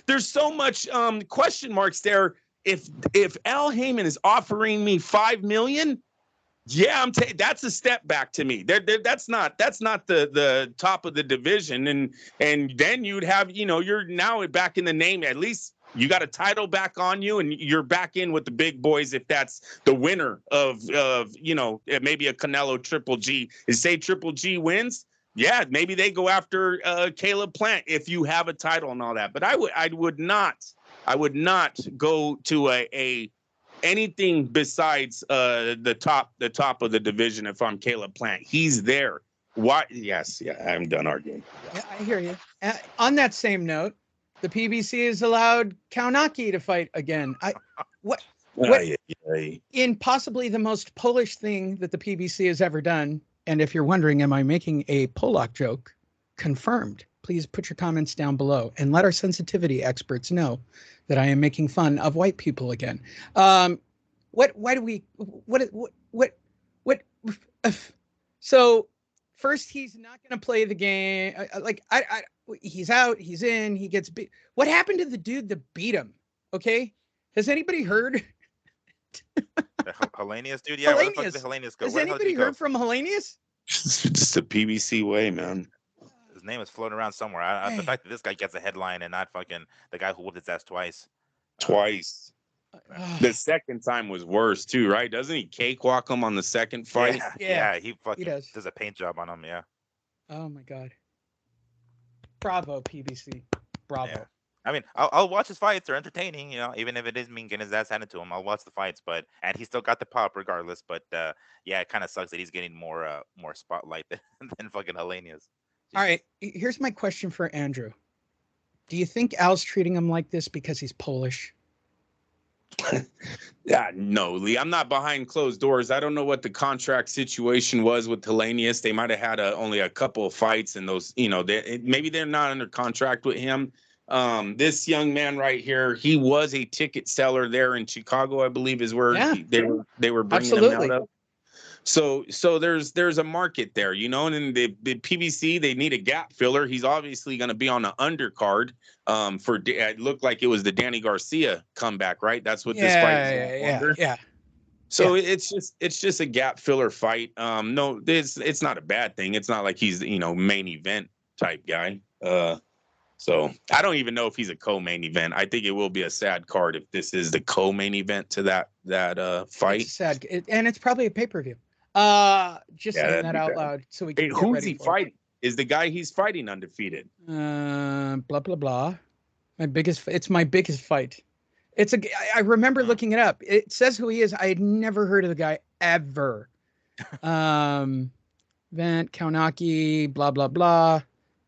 there's so much question marks there. If Al Heyman is offering me $5 million, yeah, that's a step back to me. That's not the top of the division, and then you'd have you're now back in the name. At least you got a title back on you, and you're back in with the big boys. If that's the winner of maybe a Canelo Triple G, say Triple G wins. Yeah, maybe they go after Caleb Plant if you have a title and all that. But I would not go to a anything besides the top of the division if I'm Caleb Plant. He's there. Why? Yes, yeah, I'm done arguing. Yeah, I hear you. On that same note, the PBC has allowed Kaunaki to fight again. In possibly the most Polish thing that the PBC has ever done. And if you're wondering, am I making a Polak joke? Confirmed. Please put your comments down below and let our sensitivity experts know that I am making fun of white people again. So first, he's not going to play the game. He's out, he's in, he gets beat. What happened to the dude that beat him? Okay. Has anybody heard? The Hellenius dude? Yeah, where the fuck did Hellenius go? Has anybody heard from Hellenius? It's the PBC way, man. His name is floating around somewhere. The fact that this guy gets a headline and not fucking the guy who whooped his ass twice. The second time was worse too, right? Doesn't he cakewalk him on the second fight? Yeah, he fucking does a paint job on him. Yeah. Oh my god. Bravo, PBC. Bravo. Yeah. I mean, I'll watch his fights. They're entertaining, even if it is mean getting his ass handed to him. I'll watch the fights, and he still got the pop regardless. But yeah, it kind of sucks that he's getting more spotlight than fucking Hellenius. All right, here's my question for Andrew. Do you think Al's treating him like this because he's Polish? Yeah, no, Lee. I'm not behind closed doors. I don't know what the contract situation was with Hellenius. They might have had only a couple of fights, and those, maybe they're not under contract with him. This young man right here, he was a ticket seller there in Chicago, I believe, is where they were bringing him out of. So there's a market there, you know, and the PBC, they need a gap filler. He's obviously going to be on the undercard. It looked like it was the Danny Garcia comeback, right? That's what this fight is. Yeah. So it's just a gap filler fight. No, it's not a bad thing. It's not like he's, you know, main event type guy. So I don't even know if he's a co-main event. I think it will be a sad card if this is the co-main event to that fight. It's sad, and it's probably a pay-per-view. Just saying that out loud so we can. Who's he fighting? Is the guy he's fighting undefeated? Blah blah blah. It's my biggest fight. I remember looking it up. It says who he is. I had never heard of the guy ever. Vant Kaunaki, blah blah blah,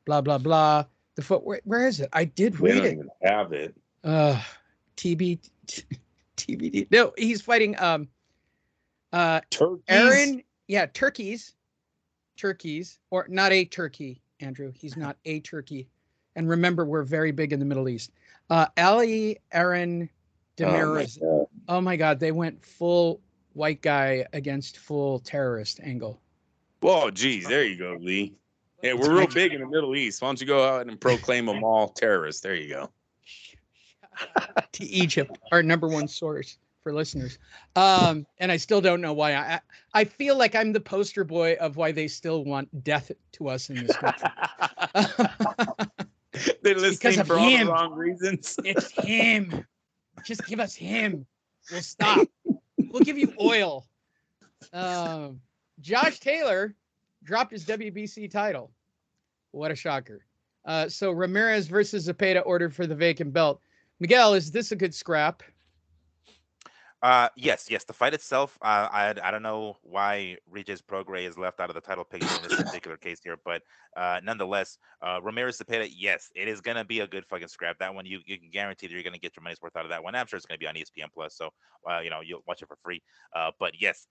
blah blah blah. The foot. Where is it? I did read it. We don't even have it. TBD. No, he's fighting. Turkeys? Aaron. Yeah, turkeys, or not a turkey. Andrew, he's not a turkey. And remember, we're very big in the Middle East. Ali Aaron Demiraz. Oh my God, they went full white guy against full terrorist angle. Whoa, geez, there you go, Lee. Yeah, we're real big in the Middle East. Why don't you go out and proclaim them all terrorists? There you go. To Egypt, our number one source for listeners. And I still don't know why. I feel like I'm the poster boy of why they still want death to us in this country. They're listening for all the wrong reasons. It's him. Just give us him. We'll stop. We'll give you oil. Josh Taylor dropped his WBC title. What a shocker. So Ramirez versus Zepeda ordered for the vacant belt. Miguel, is this a good scrap? Yes. The fight itself, I don't know why Regis Prograis is left out of the title picture in this particular case here, but nonetheless, Ramirez Zepeda, yes, it is gonna be a good fucking scrap. That one, you can guarantee that you're gonna get your money's worth out of that one. I'm sure it's gonna be on ESPN Plus, so you'll watch it for free. But yes,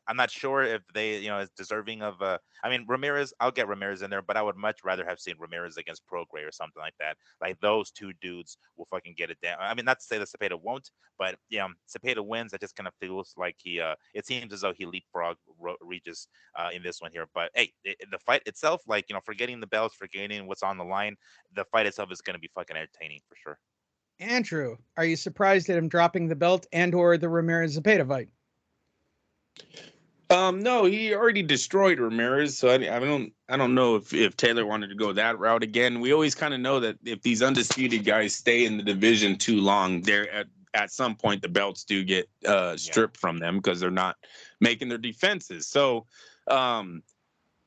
I'm not sure if they, is deserving of. I mean, Ramirez, I'll get Ramirez in there, but I would much rather have seen Ramirez against Prograis or something like that. Like those two dudes will fucking get it down. I mean, not to say that Zepeda won't, but Zepeda wins. It just kind of feels like it seems as though he leapfrogged Regis in this one here. But hey, the fight itself, like, forgetting the belts, forgetting what's on the line, the fight itself is going to be fucking entertaining for sure. Andrew, are you surprised at him dropping the belt and or the Ramirez Zepeda fight? No, he already destroyed Ramirez, so I don't know if Taylor wanted to go that route again. We always kind of know that if these undisputed guys stay in the division too long, they're at some point the belts do get stripped from them because they're not making their defenses. So,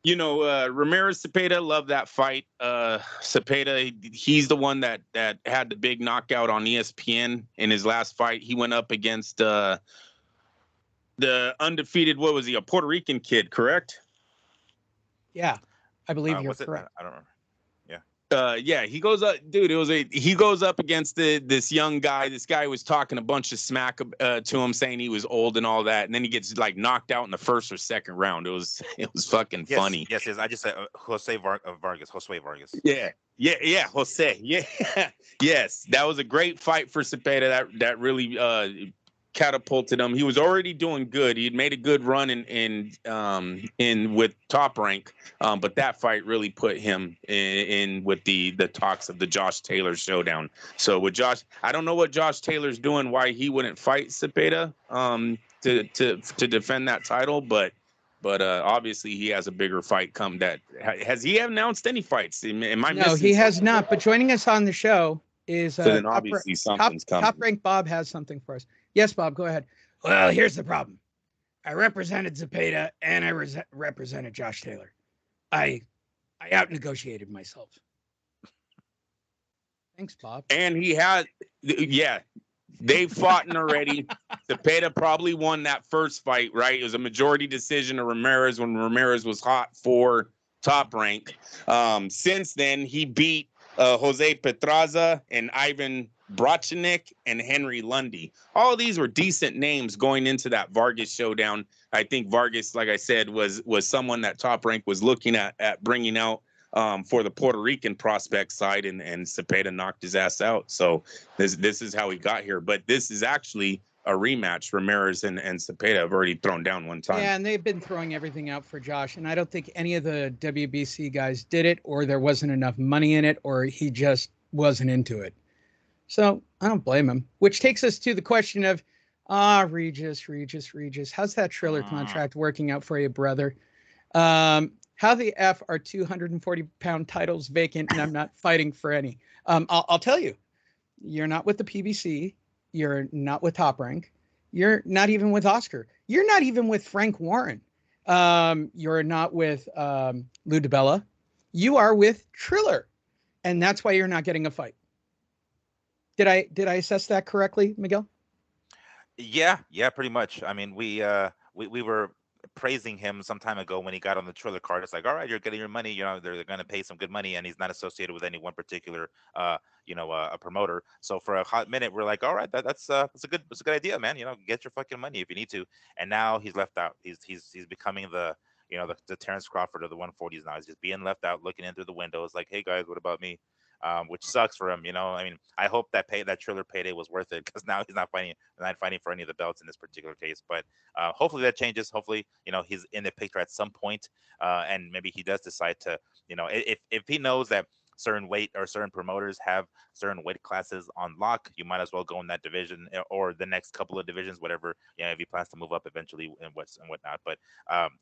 Ramirez Zepeda, love that fight. Zepeda, he's the one that had the big knockout on ESPN in his last fight. He went up against the undefeated, what was he, a Puerto Rican kid, correct? Yeah, I believe you're correct. I don't remember. Yeah, he goes up, dude. He goes up against this young guy. This guy was talking a bunch of smack to him, saying he was old and all that, and then he gets like knocked out in the first or second round. It was fucking funny. Yes. I just said Jose Vargas. Yeah, Jose. Yeah, yes, that was a great fight for Zepeda. That really catapulted him. He was already doing good. He had made a good run in with Top Rank, but that fight really put him in with the talks of the Josh Taylor showdown. So with Josh, I don't know what Josh Taylor's doing, why he wouldn't fight Zepeda to defend that title, but obviously he has a bigger fight come. That has he announced any fights? Am I missing? No, he has not. But joining us on the show is so then obviously something's coming. Top Rank Bob has something for us. Yes, Bob, go ahead. Well, here's the problem. I represented Zepeda and I represented Josh Taylor. I out-negotiated myself. Thanks, Bob. And he had, they fought already. Zepeda probably won that first fight, right? It was a majority decision of Ramirez when Ramirez was hot for Top Rank. Since then, he beat Jose Petraza and Ivan Brachenik and Henry Lundy. All of these were decent names going into that Vargas showdown. I think Vargas, like I said, was someone that Top Rank was looking at bringing out for the Puerto Rican prospect side, and Zepeda knocked his ass out. So this is how he got here. But this is actually rematch. Ramirez and Cepeda have already thrown down one time. Yeah, and they've been throwing everything out for Josh, and I don't think any of the WBC guys did it, or there wasn't enough money in it, or he just wasn't into it. So I don't blame him. Which takes us to the question of, Regis, how's that Triller contract working out for you, brother? How the F are 240-pound titles vacant, and I'm not fighting for any? I'll tell you, you're not with the PBC. You're not with Top Rank. You're not even with Oscar. You're not even with Frank Warren. You're not with Lou DiBella. You are with Triller, and that's why you're not getting a fight. Did I assess that correctly, Miguel? Yeah, pretty much. I mean, we were praising him some time ago when he got on the Triller card. It's like, all right, you're getting your money. You know, they're going to pay some good money, and he's not associated with any one particular, a promoter. So for a hot minute, we're like, all right, that's a good idea, man. You know, get your fucking money if you need to. And now he's left out. He's becoming the Terrence Crawford of the 140s now. He's just being left out, looking in through the window. It's like, hey guys, what about me? Which sucks for him, I mean, I hope that Triller payday was worth it, because now he's not fighting for any of the belts in this particular case. But hopefully that changes. Hopefully, he's in the picture at some point, and maybe he does decide to, if he knows that certain weight or certain promoters have certain weight classes on lock, you might as well go in that division or the next couple of divisions, whatever. If he plans to move up eventually and whatnot. But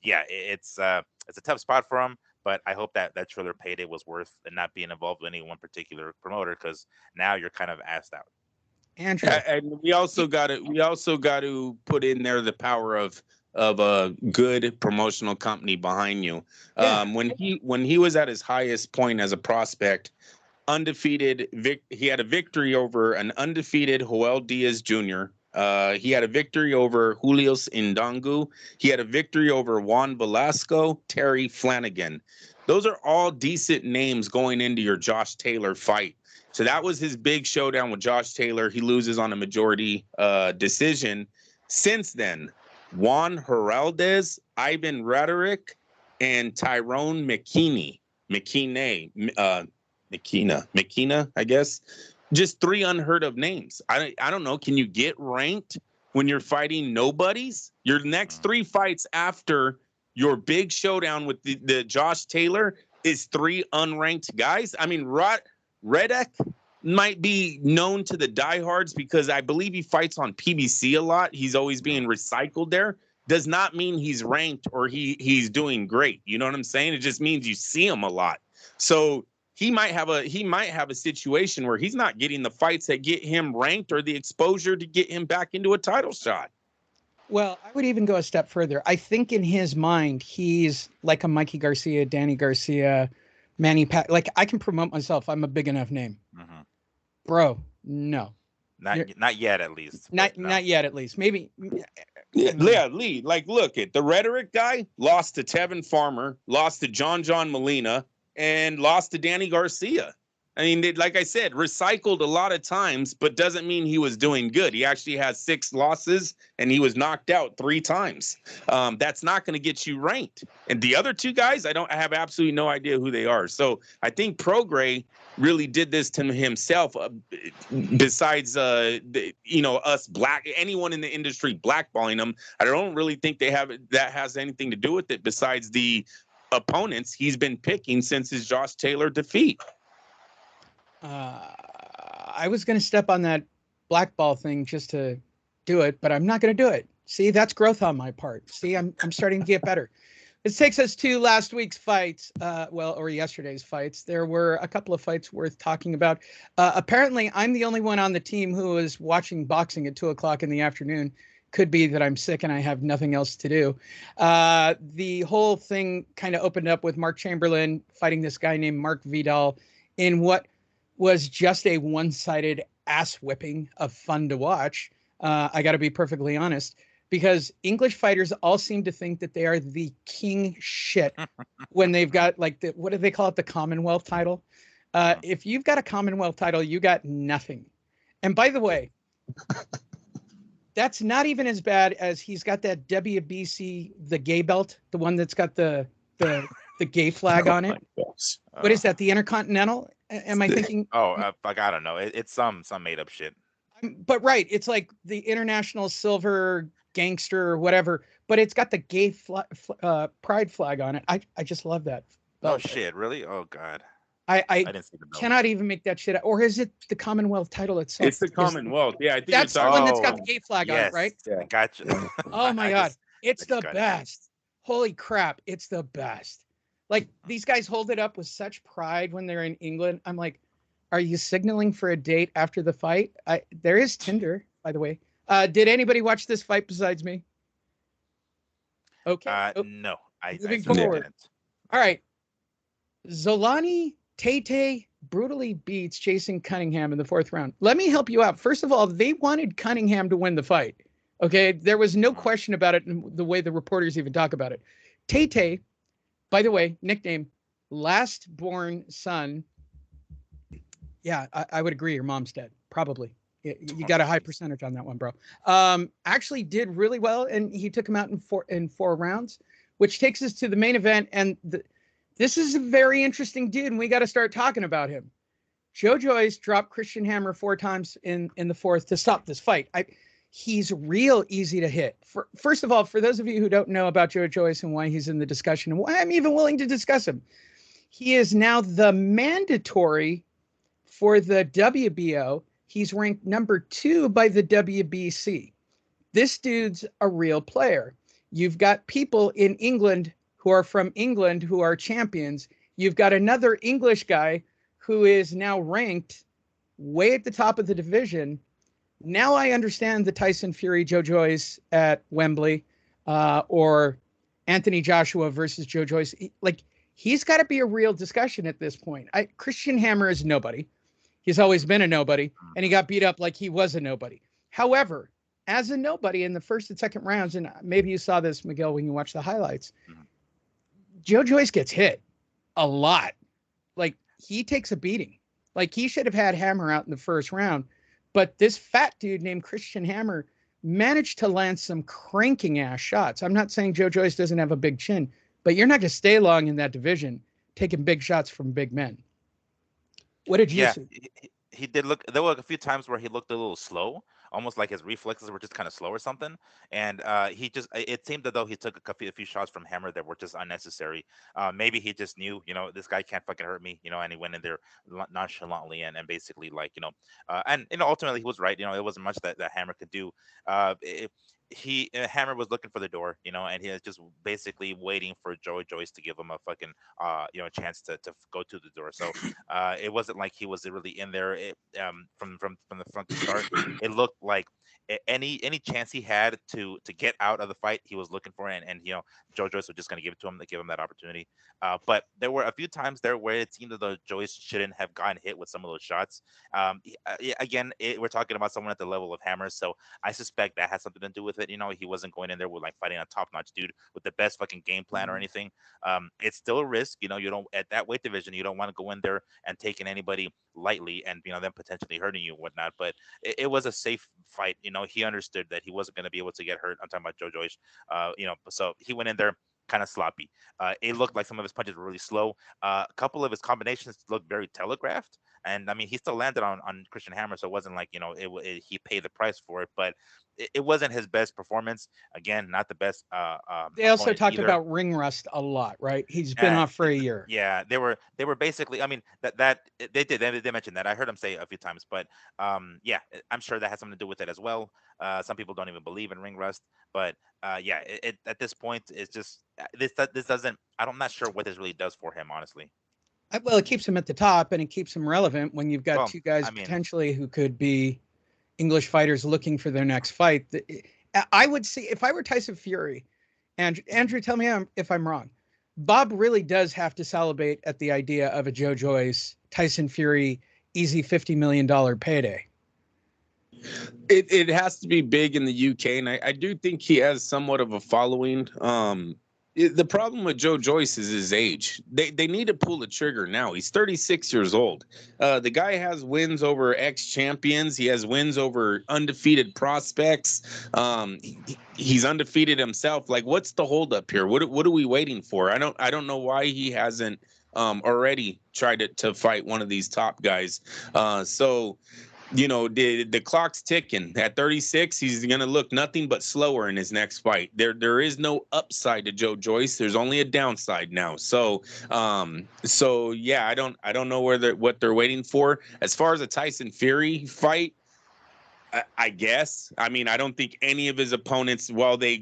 it's a tough spot for him. But I hope that Triller payday was worth and not being involved with any one particular promoter, because now you're kind of asked out. Andrew, and we also got to put in there the power of a good promotional company behind you. Yeah. When he was at his highest point as a prospect, undefeated, he had a victory over an undefeated Joel Diaz Jr. He had a victory over Julius Indangu. He had a victory over Juan Velasco, Terry Flanagan. Those are all decent names going into your Josh Taylor fight. So that was his big showdown with Josh Taylor. He loses on a majority decision. Since then, Juan Heraldez, Ivan Raderick, and Tyrone McKinney, I guess. Just three unheard of names. I don't know. Can you get ranked when you're fighting nobodies? Your next three fights after your big showdown with the Josh Taylor is three unranked guys. I mean, Redek might be known to the diehards because I believe he fights on PBC a lot. He's always being recycled there. Does not mean he's ranked or he's doing great. You know what I'm saying? It just means you see him a lot. So he might have a situation where he's not getting the fights that get him ranked or the exposure to get him back into a title shot. Well, I would even go a step further. I think in his mind, he's like a Mikey Garcia, Danny Garcia, Manny Pat. Like, I can promote myself. I'm a big enough name. Mm-hmm. Bro, no. Not yet, at least. Not yet, at least. Maybe. Yeah, Lee. Like, look at the Rhetoric guy lost to Tevin Farmer, lost to John Molina, and lost to Danny Garcia. I mean, like I said, recycled a lot of times, but doesn't mean he was doing good. He actually has 6 losses, and he was knocked out 3 times. That's not going to get you ranked. And the other 2 guys, I have absolutely no idea who they are. So I think Prograis really did this to himself. Besides, us anyone in the industry blackballing him, I don't really think that has anything to do with it. Besides the opponents he's been picking since his Josh Taylor defeat. I was going to step on that blackball thing just to do it, but I'm not going to do it. See, that's growth on my part. See, I'm starting to get better. This takes us to last week's fights, or yesterday's fights. There were a couple of fights worth talking about. Apparently, I'm the only one on the team who was watching boxing at 2:00 in the afternoon. Could be that I'm sick and I have nothing else to do. The whole thing kind of opened up with Mark Chamberlain fighting this guy named Mark Vidal in what was just a one-sided ass whipping of fun to watch. I got to be perfectly honest, because English fighters all seem to think that they are the king shit when they've got like what do they call it? The Commonwealth title. If you've got a Commonwealth title, you got nothing. And by the way, that's not even as bad as he's got that WBC, the gay belt, the one that's got the gay flag on it. What is that? The Intercontinental? Am I thinking? I don't know. It's some made up shit. But right, it's like the international silver gangster or whatever, but it's got the gay pride flag on it. I just love that No belt. shit, really? Oh god, I I didn't see the belt. cannot even make that shit up. Or is it the Commonwealth title itself? It's the Commonwealth. Yeah, I think That's you're the talking one that's got Oh, the gay flag on it, yes, right? I got you. Oh my God. I It's just the got it. best. Holy crap. It's the best. Like these guys hold it up with such pride when they're in England. I'm like, are you signaling for a date after the fight? There is Tinder, by the way. Did anybody watch this fight besides me? Okay. No, I Moving certainly forward. didn't. All right. Zolani Tate brutally beats Jason Cunningham in the 4th round. Let me help you out. First of all, they wanted Cunningham to win the fight. Okay. There was no question about it in the way the reporters even talk about it. Tate, by the way, nickname last born son. Yeah, I would agree. Your mom's dead. Probably. You got a high percentage on that one, bro. Actually did really well, and he took him out in four rounds, which takes us to the main event. And this is a very interesting dude, and we got to start talking about him. Joe Joyce dropped Christian Hammer 4 times in the 4th to stop this fight. He's real easy to hit. First of all, for those of you who don't know about Joe Joyce and why he's in the discussion and why I'm even willing to discuss him, he is now the mandatory for the WBO. He's ranked number 2 by the WBC. This dude's a real player. You've got people in England who are from England who are champions. You've got another English guy who is now ranked way at the top of the division. Now I understand the Tyson Fury, Joe Joyce at Wembley, or Anthony Joshua versus Joe Joyce. He's got to be a real discussion at this point. Christian Hammer is nobody. He's always been a nobody, and he got beat up like he was a nobody. However, as a nobody in the 1st and 2nd rounds, and maybe you saw this, Miguel, when you watch the highlights, Joe Joyce gets hit a lot. Like, he takes a beating. Like, he should have had Hammer out in the 1st round, but this fat dude named Christian Hammer managed to land some cranking ass shots. I'm not saying Joe Joyce doesn't have a big chin, but you're not going to stay long in that division taking big shots from big men. What did you see? He did look. There were a few times where he looked a little slow, almost like his reflexes were just kind of slow or something. And it seemed that though he took a few shots from Hammer that were just unnecessary. Maybe he just knew, this guy can't fucking hurt me, and he went in there nonchalantly and basically and ultimately he was right. It wasn't much that Hammer could do. Hammer was looking for the door, and he was just basically waiting for Joe Joyce to give him a fucking chance to go to the door. So it wasn't like he was really in there. From the front to start, it looked like any chance he had to get out of the fight, he was looking for it, and Joe Joyce was just going to give it to him, to give him that opportunity. But there were a few times there where it seemed that Joyce shouldn't have gotten hit with some of those shots. Again, we're talking about someone at the level of Hammer, so I suspect that has something to do with it. He wasn't going in there with fighting a top-notch dude with the best fucking game plan or anything. It's still a risk. You don't, at that weight division, you don't want to go in there and taking anybody lightly and them potentially hurting you and whatnot. But it was a safe fight. He understood that he wasn't going to be able to get hurt. I'm talking about Joe Joyce. So he went in there kind of sloppy. It looked like some of his punches were really slow. A couple of his combinations looked very telegraphed. And I mean, he still landed on Christian Hammer, so it wasn't like he paid the price for it, but it wasn't his best performance. Again, not the best. They also talked either. about ring rust a lot, right? He's been off for a year. Yeah, they were basically. I mean, that they mentioned that. I heard him say it a few times, but yeah, I'm sure that has something to do with it as well. Some people don't even believe in ring rust, but yeah, it at this point, it's just this doesn't. I'm not sure what this really does for him, honestly. Well, it keeps him at the top, and it keeps him relevant when you've got two guys potentially who could be English fighters looking for their next fight. I would see, if I were Tyson Fury, and Andrew, tell me if I'm wrong, Bob really does have to salivate at the idea of a Joe Joyce, Tyson Fury, easy $50 million payday. It has to be big in the UK, and I do think he has somewhat of a following. The problem with Joe Joyce is his age. They need to pull the trigger now. He's 36 years old. The guy has wins over ex-champions. He has wins over undefeated prospects. He's undefeated himself. Like, what's the holdup here? What are we waiting for? I don't know why he hasn't already tried to fight one of these top guys. So the clock's ticking. At 36, he's going to look nothing but slower in his next fight. There is no upside to Joe Joyce. There's only a downside now. So yeah, I don't know what they're waiting for. As far as a Tyson Fury fight, I guess. I mean, I don't think any of his opponents, while they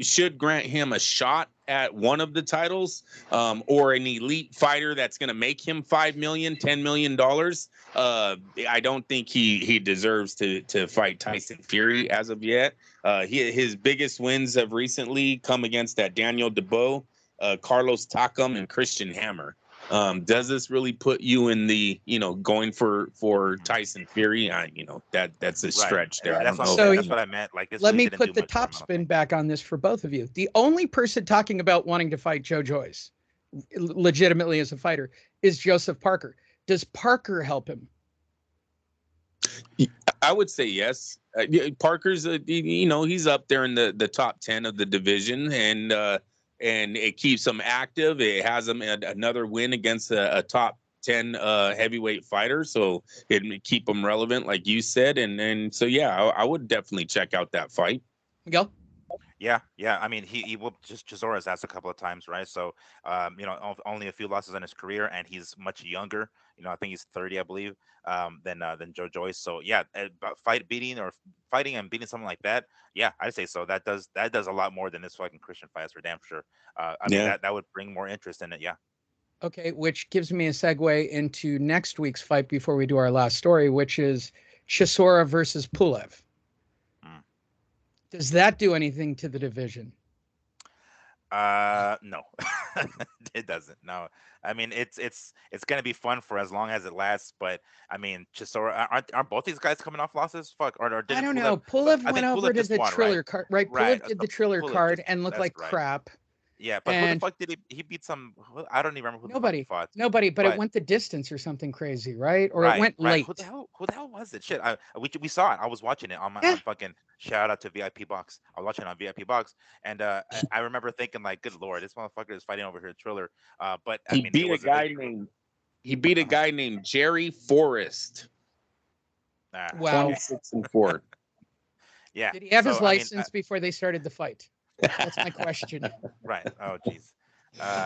should grant him a shot at one of the titles, or an elite fighter that's going to make him $5 million, $10 million. I don't think he deserves to fight Tyson Fury as of yet. His biggest wins have recently come against that Daniel Dubois, Carlos Takam, and Christian Hammer. Does this really put you in the going for Tyson Fury? That's a stretch there. That's what I meant. Like, this let really me put the top spin back on this for both of you. The only person talking about wanting to fight Joe Joyce legitimately as a fighter is Joseph Parker. Does Parker help him? I would say yes. Parker's he's up there in the top 10 of the division, and it keeps him active. It has him another win against a top 10 heavyweight fighter, so it keep him relevant, like you said. And so yeah, I would definitely check out that fight. Miguel? Yeah. I mean, he whooped Chisora's ass a couple of times, right? So, only a few losses in his career, and he's much younger. I think he's 30, I believe, than Joe Joyce. So yeah, about fighting and beating someone like that. Yeah, I'd say so. That does a lot more than this fucking Christian fights, for damn sure. I mean, that would bring more interest in it. Yeah. Okay, which gives me a segue into next week's fight before we do our last story, which is Chisora versus Pulev. Does that do anything to the division? No, it doesn't. No, I mean, it's going to be fun for as long as it lasts. But I mean, Chisora, aren't both these guys coming off losses? Fuck, or did I don't know. Pulev went over to the Triller card, right? Pulev did the Triller card and looked like crap. Yeah, but who the fuck did he beat? I don't even remember who nobody the fuck he fought. Nobody, but it went the distance or something crazy, right? Or it went late. Who the hell was it? Shit, we saw it. I was watching it on my on fucking shout out to VIP Box. I was watching it on VIP Box, and I remember thinking like, good lord, this motherfucker is fighting over here at Triller. But he beat a guy named Jerry Forrest. Wow, 26-4. Yeah. Did he have his license before they started the fight? That's my question. Right. Oh, jeez.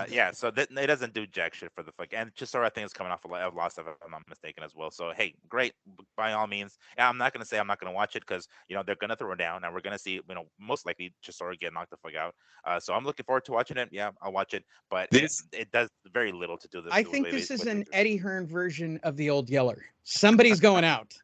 Yeah. So it doesn't do jack shit for the fuck. And Chisora, I think, is coming off a loss, if I'm not mistaken, as well. So hey, great by all means. And I'm not gonna say I'm not gonna watch it because they're gonna throw it down, and we're gonna see most likely Chisora get knocked the fuck out. So I'm looking forward to watching it. Yeah, I'll watch it. But it does very little to do this. I think this is an Eddie Hearn version of the old Yeller. Somebody's going out.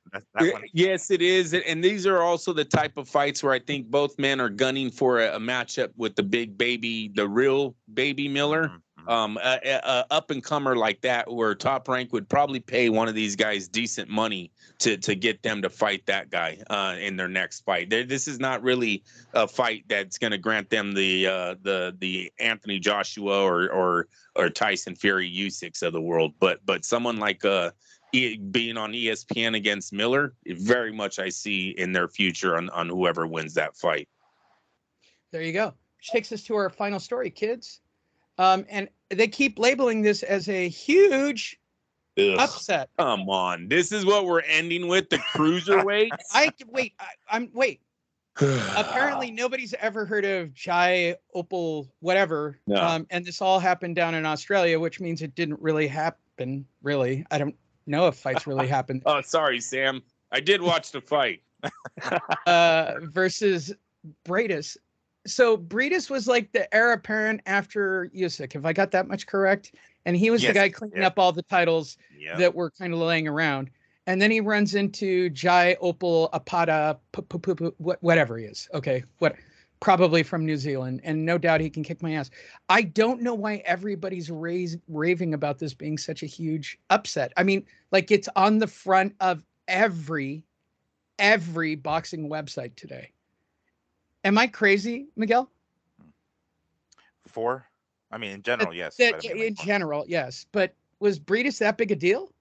Yes, it is. And these are also the type of fights where I think both men are gunning for a matchup with the real baby Miller. Up and comer like that, where Top Rank would probably pay one of these guys decent money to get them to fight that guy in their next fight. This is not really a fight that's going to grant them the Anthony Joshua or Tyson Fury Usyk of the world, but someone like being on ESPN against Miller, very much I see in their future on whoever wins that fight. There you go. Which takes us to our final story, kids. And they keep labeling this as a huge upset. Come on. This is what we're ending with, the cruiserweights? Wait. Apparently nobody's ever heard of Jai Opal whatever. No. And this all happened down in Australia, which means it didn't really happen, really. I don't know if fights really happened. Oh, sorry, Sam. I did watch the fight. Versus Bradis. So Bradis was like the heir apparent after Usyk. Have I got that much correct? And he was the guy cleaning up all the titles that were kind of laying around. And then he runs into Jai Opal Apada, whatever he is. Okay, probably from New Zealand. And no doubt he can kick my ass. I don't know why everybody's raving about this being such a huge upset. I mean, like, it's on the front of every boxing website today. Am I crazy, Miguel? I mean, in general, yes. In general, yes. But was Bradis that big a deal?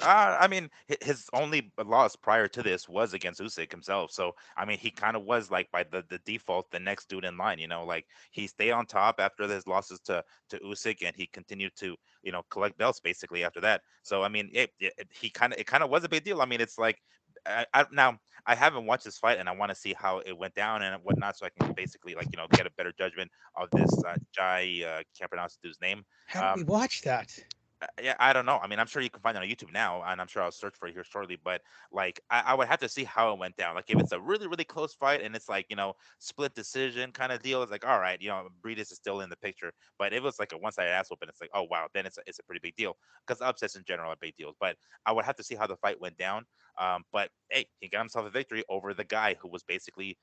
I mean, his only loss prior to this was against Usyk himself. So I mean, he kind of was like by the default the next dude in line. Like he stayed on top after his losses to Usyk, and he continued to collect belts basically after that. So I mean, it kind of was a big deal. I mean, it's like now I haven't watched this fight, and I want to see how it went down and whatnot, so I can basically like get a better judgment of this Jai. Can't pronounce the dude's name. How do we watch that? Yeah, I don't know. I mean, I'm sure you can find it on YouTube now, and I'm sure I'll search for it here shortly. But like, I would have to see how it went down. Like, if it's a really, really close fight and it's like split decision kind of deal, it's like all right, Breedis is still in the picture. But if it was like a one-sided ass whooping, it's like oh wow, then it's a pretty big deal because upsets in general are big deals. But I would have to see how the fight went down. But hey, he got himself a victory over the guy who was basically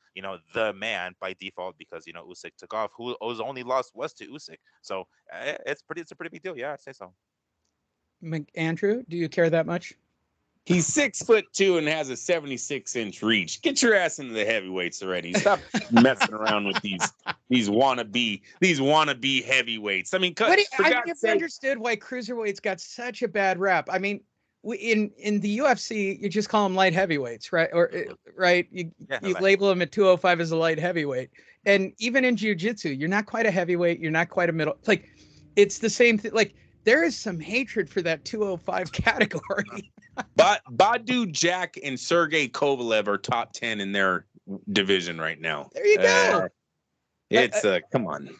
the man by default because Usyk took off. Whose only loss was to Usyk. So it's a pretty big deal. Yeah, I'd say so. Andrew, do you care that much? He's 6'2" and has a 76-inch reach. Get your ass into the heavyweights already. Stop messing around with these wannabe heavyweights. I mean, I never understood why cruiserweights got such a bad rap. I mean, in the UFC, you just call them light heavyweights, right? Or right, you label them at 205 as a light heavyweight. And even in jiu-jitsu, you're not quite a heavyweight. You're not quite a middle. Like, it's the same thing. Like, there is some hatred for that 205 category. But Badu Jack and Sergey Kovalev are top 10 in their division right now. There you go. It's come on.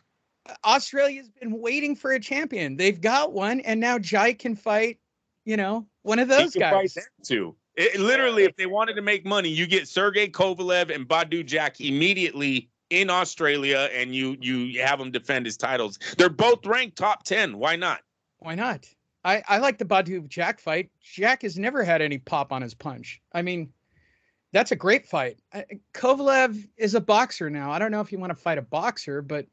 Australia's been waiting for a champion. They've got one, and now Jai can fight, one of those guys. Too. Literally, if they wanted to make money, you get Sergey Kovalev and Badu Jack immediately in Australia, and you have them defend his titles. They're both ranked top 10. Why not? Why not? I like the Badu Jack fight. Jack has never had any pop on his punch. I mean, that's a great fight. Kovalev is a boxer now. I don't know if you want to fight a boxer, but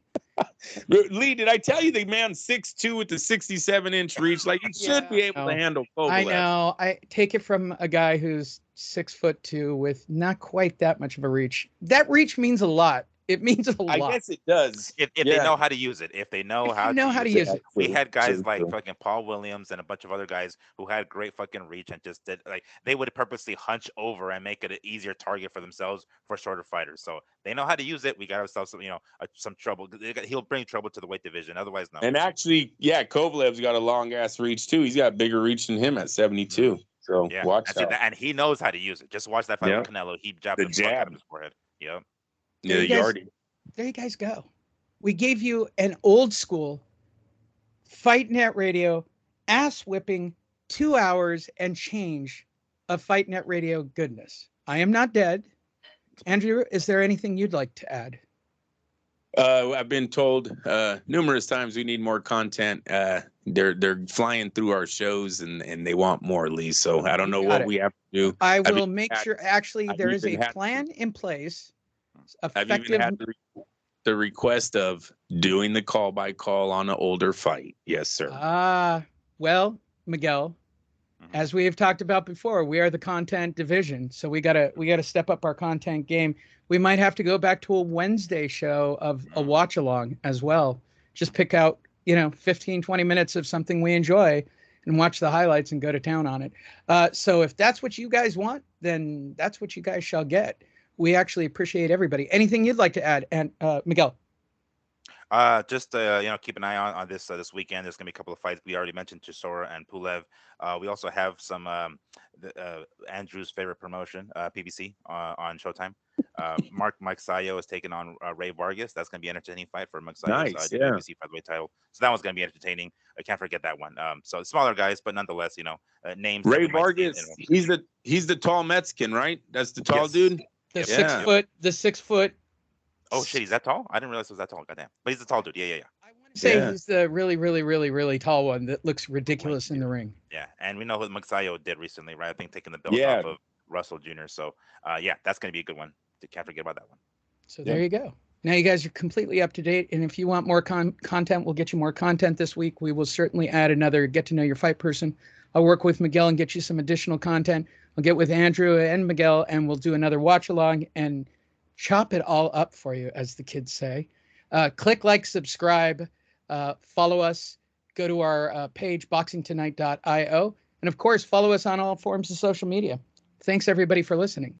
Lee, did I tell you the man's 6'2" with the 67-inch reach? Like, he should be able to handle Kovalev. I know. I take it from a guy who's 6'2" with not quite that much of a reach. That reach means a lot. It means a lot. I guess it does. If they know how to use it. If they know how to use it. We had guys like fucking Paul Williams and a bunch of other guys who had great fucking reach and just did they would purposely hunch over and make it an easier target for themselves for shorter fighters. So they know how to use it. We got ourselves some trouble. He'll bring trouble to the weight division. Otherwise, no. And actually, Kovalev's got a long ass reach too. He's got bigger reach than him at 72. So watch out. And he knows how to use it. Just watch that fight with Canelo. He jabbed the jab out of his forehead. Yep. Yeah, the yardie. There you guys go. We gave you an old school Fight Net Radio ass whipping 2 hours and change of Fight Net Radio goodness. I am not dead. Andrew, is there anything you'd like to add? I've been told numerous times we need more content. They're flying through our shows and they want more, Lee. So I don't know what we have to do. I will make sure. Actually, there is a plan in place. I've even had the request of doing the call by call on an older fight. Yes, sir. Well, Miguel, as we have talked about before, we are the content division, so we gotta step up our content game. We might have to go back to a Wednesday show of a watch along as well. Just pick out 15, 20 minutes of something we enjoy and watch the highlights and go to town on it. So if that's what you guys want, then that's what you guys shall get. We actually appreciate everybody. Anything you'd like to add, and Miguel? Just keep an eye on this weekend. There's gonna be a couple of fights. We already mentioned Chisora and Pulev. We also have some Andrew's favorite promotion, PBC, on Showtime. Mike Sayo is taking on Ray Vargas. That's gonna be an entertaining fight for Mike Sayo's PBC featherweight title. So that one's gonna be entertaining. I can't forget that one. So smaller guys, but nonetheless, names. Ray Vargas. He's the tall Mexican, right? That's the tall dude. The 6 foot. Oh shit, he's that tall? I didn't realize he was that tall. Goddamn. But he's a tall dude. Yeah. I want to say he's the really, really, really, really tall one that looks ridiculous in the ring. Yeah, and we know what Magsayo did recently, right? I think taking the belt off of Russell Jr. So that's gonna be a good one. Can't forget about that one. So there you go. Now you guys are completely up to date, and if you want more content, we'll get you more content this week. We will certainly add another get to know your fight person. I'll work with Miguel and get you some additional content. I'll get with Andrew and Miguel, and we'll do another watch along and chop it all up for you, as the kids say. Click like, subscribe, follow us, go to our page, boxingtonight.io. And of course, follow us on all forms of social media. Thanks everybody for listening.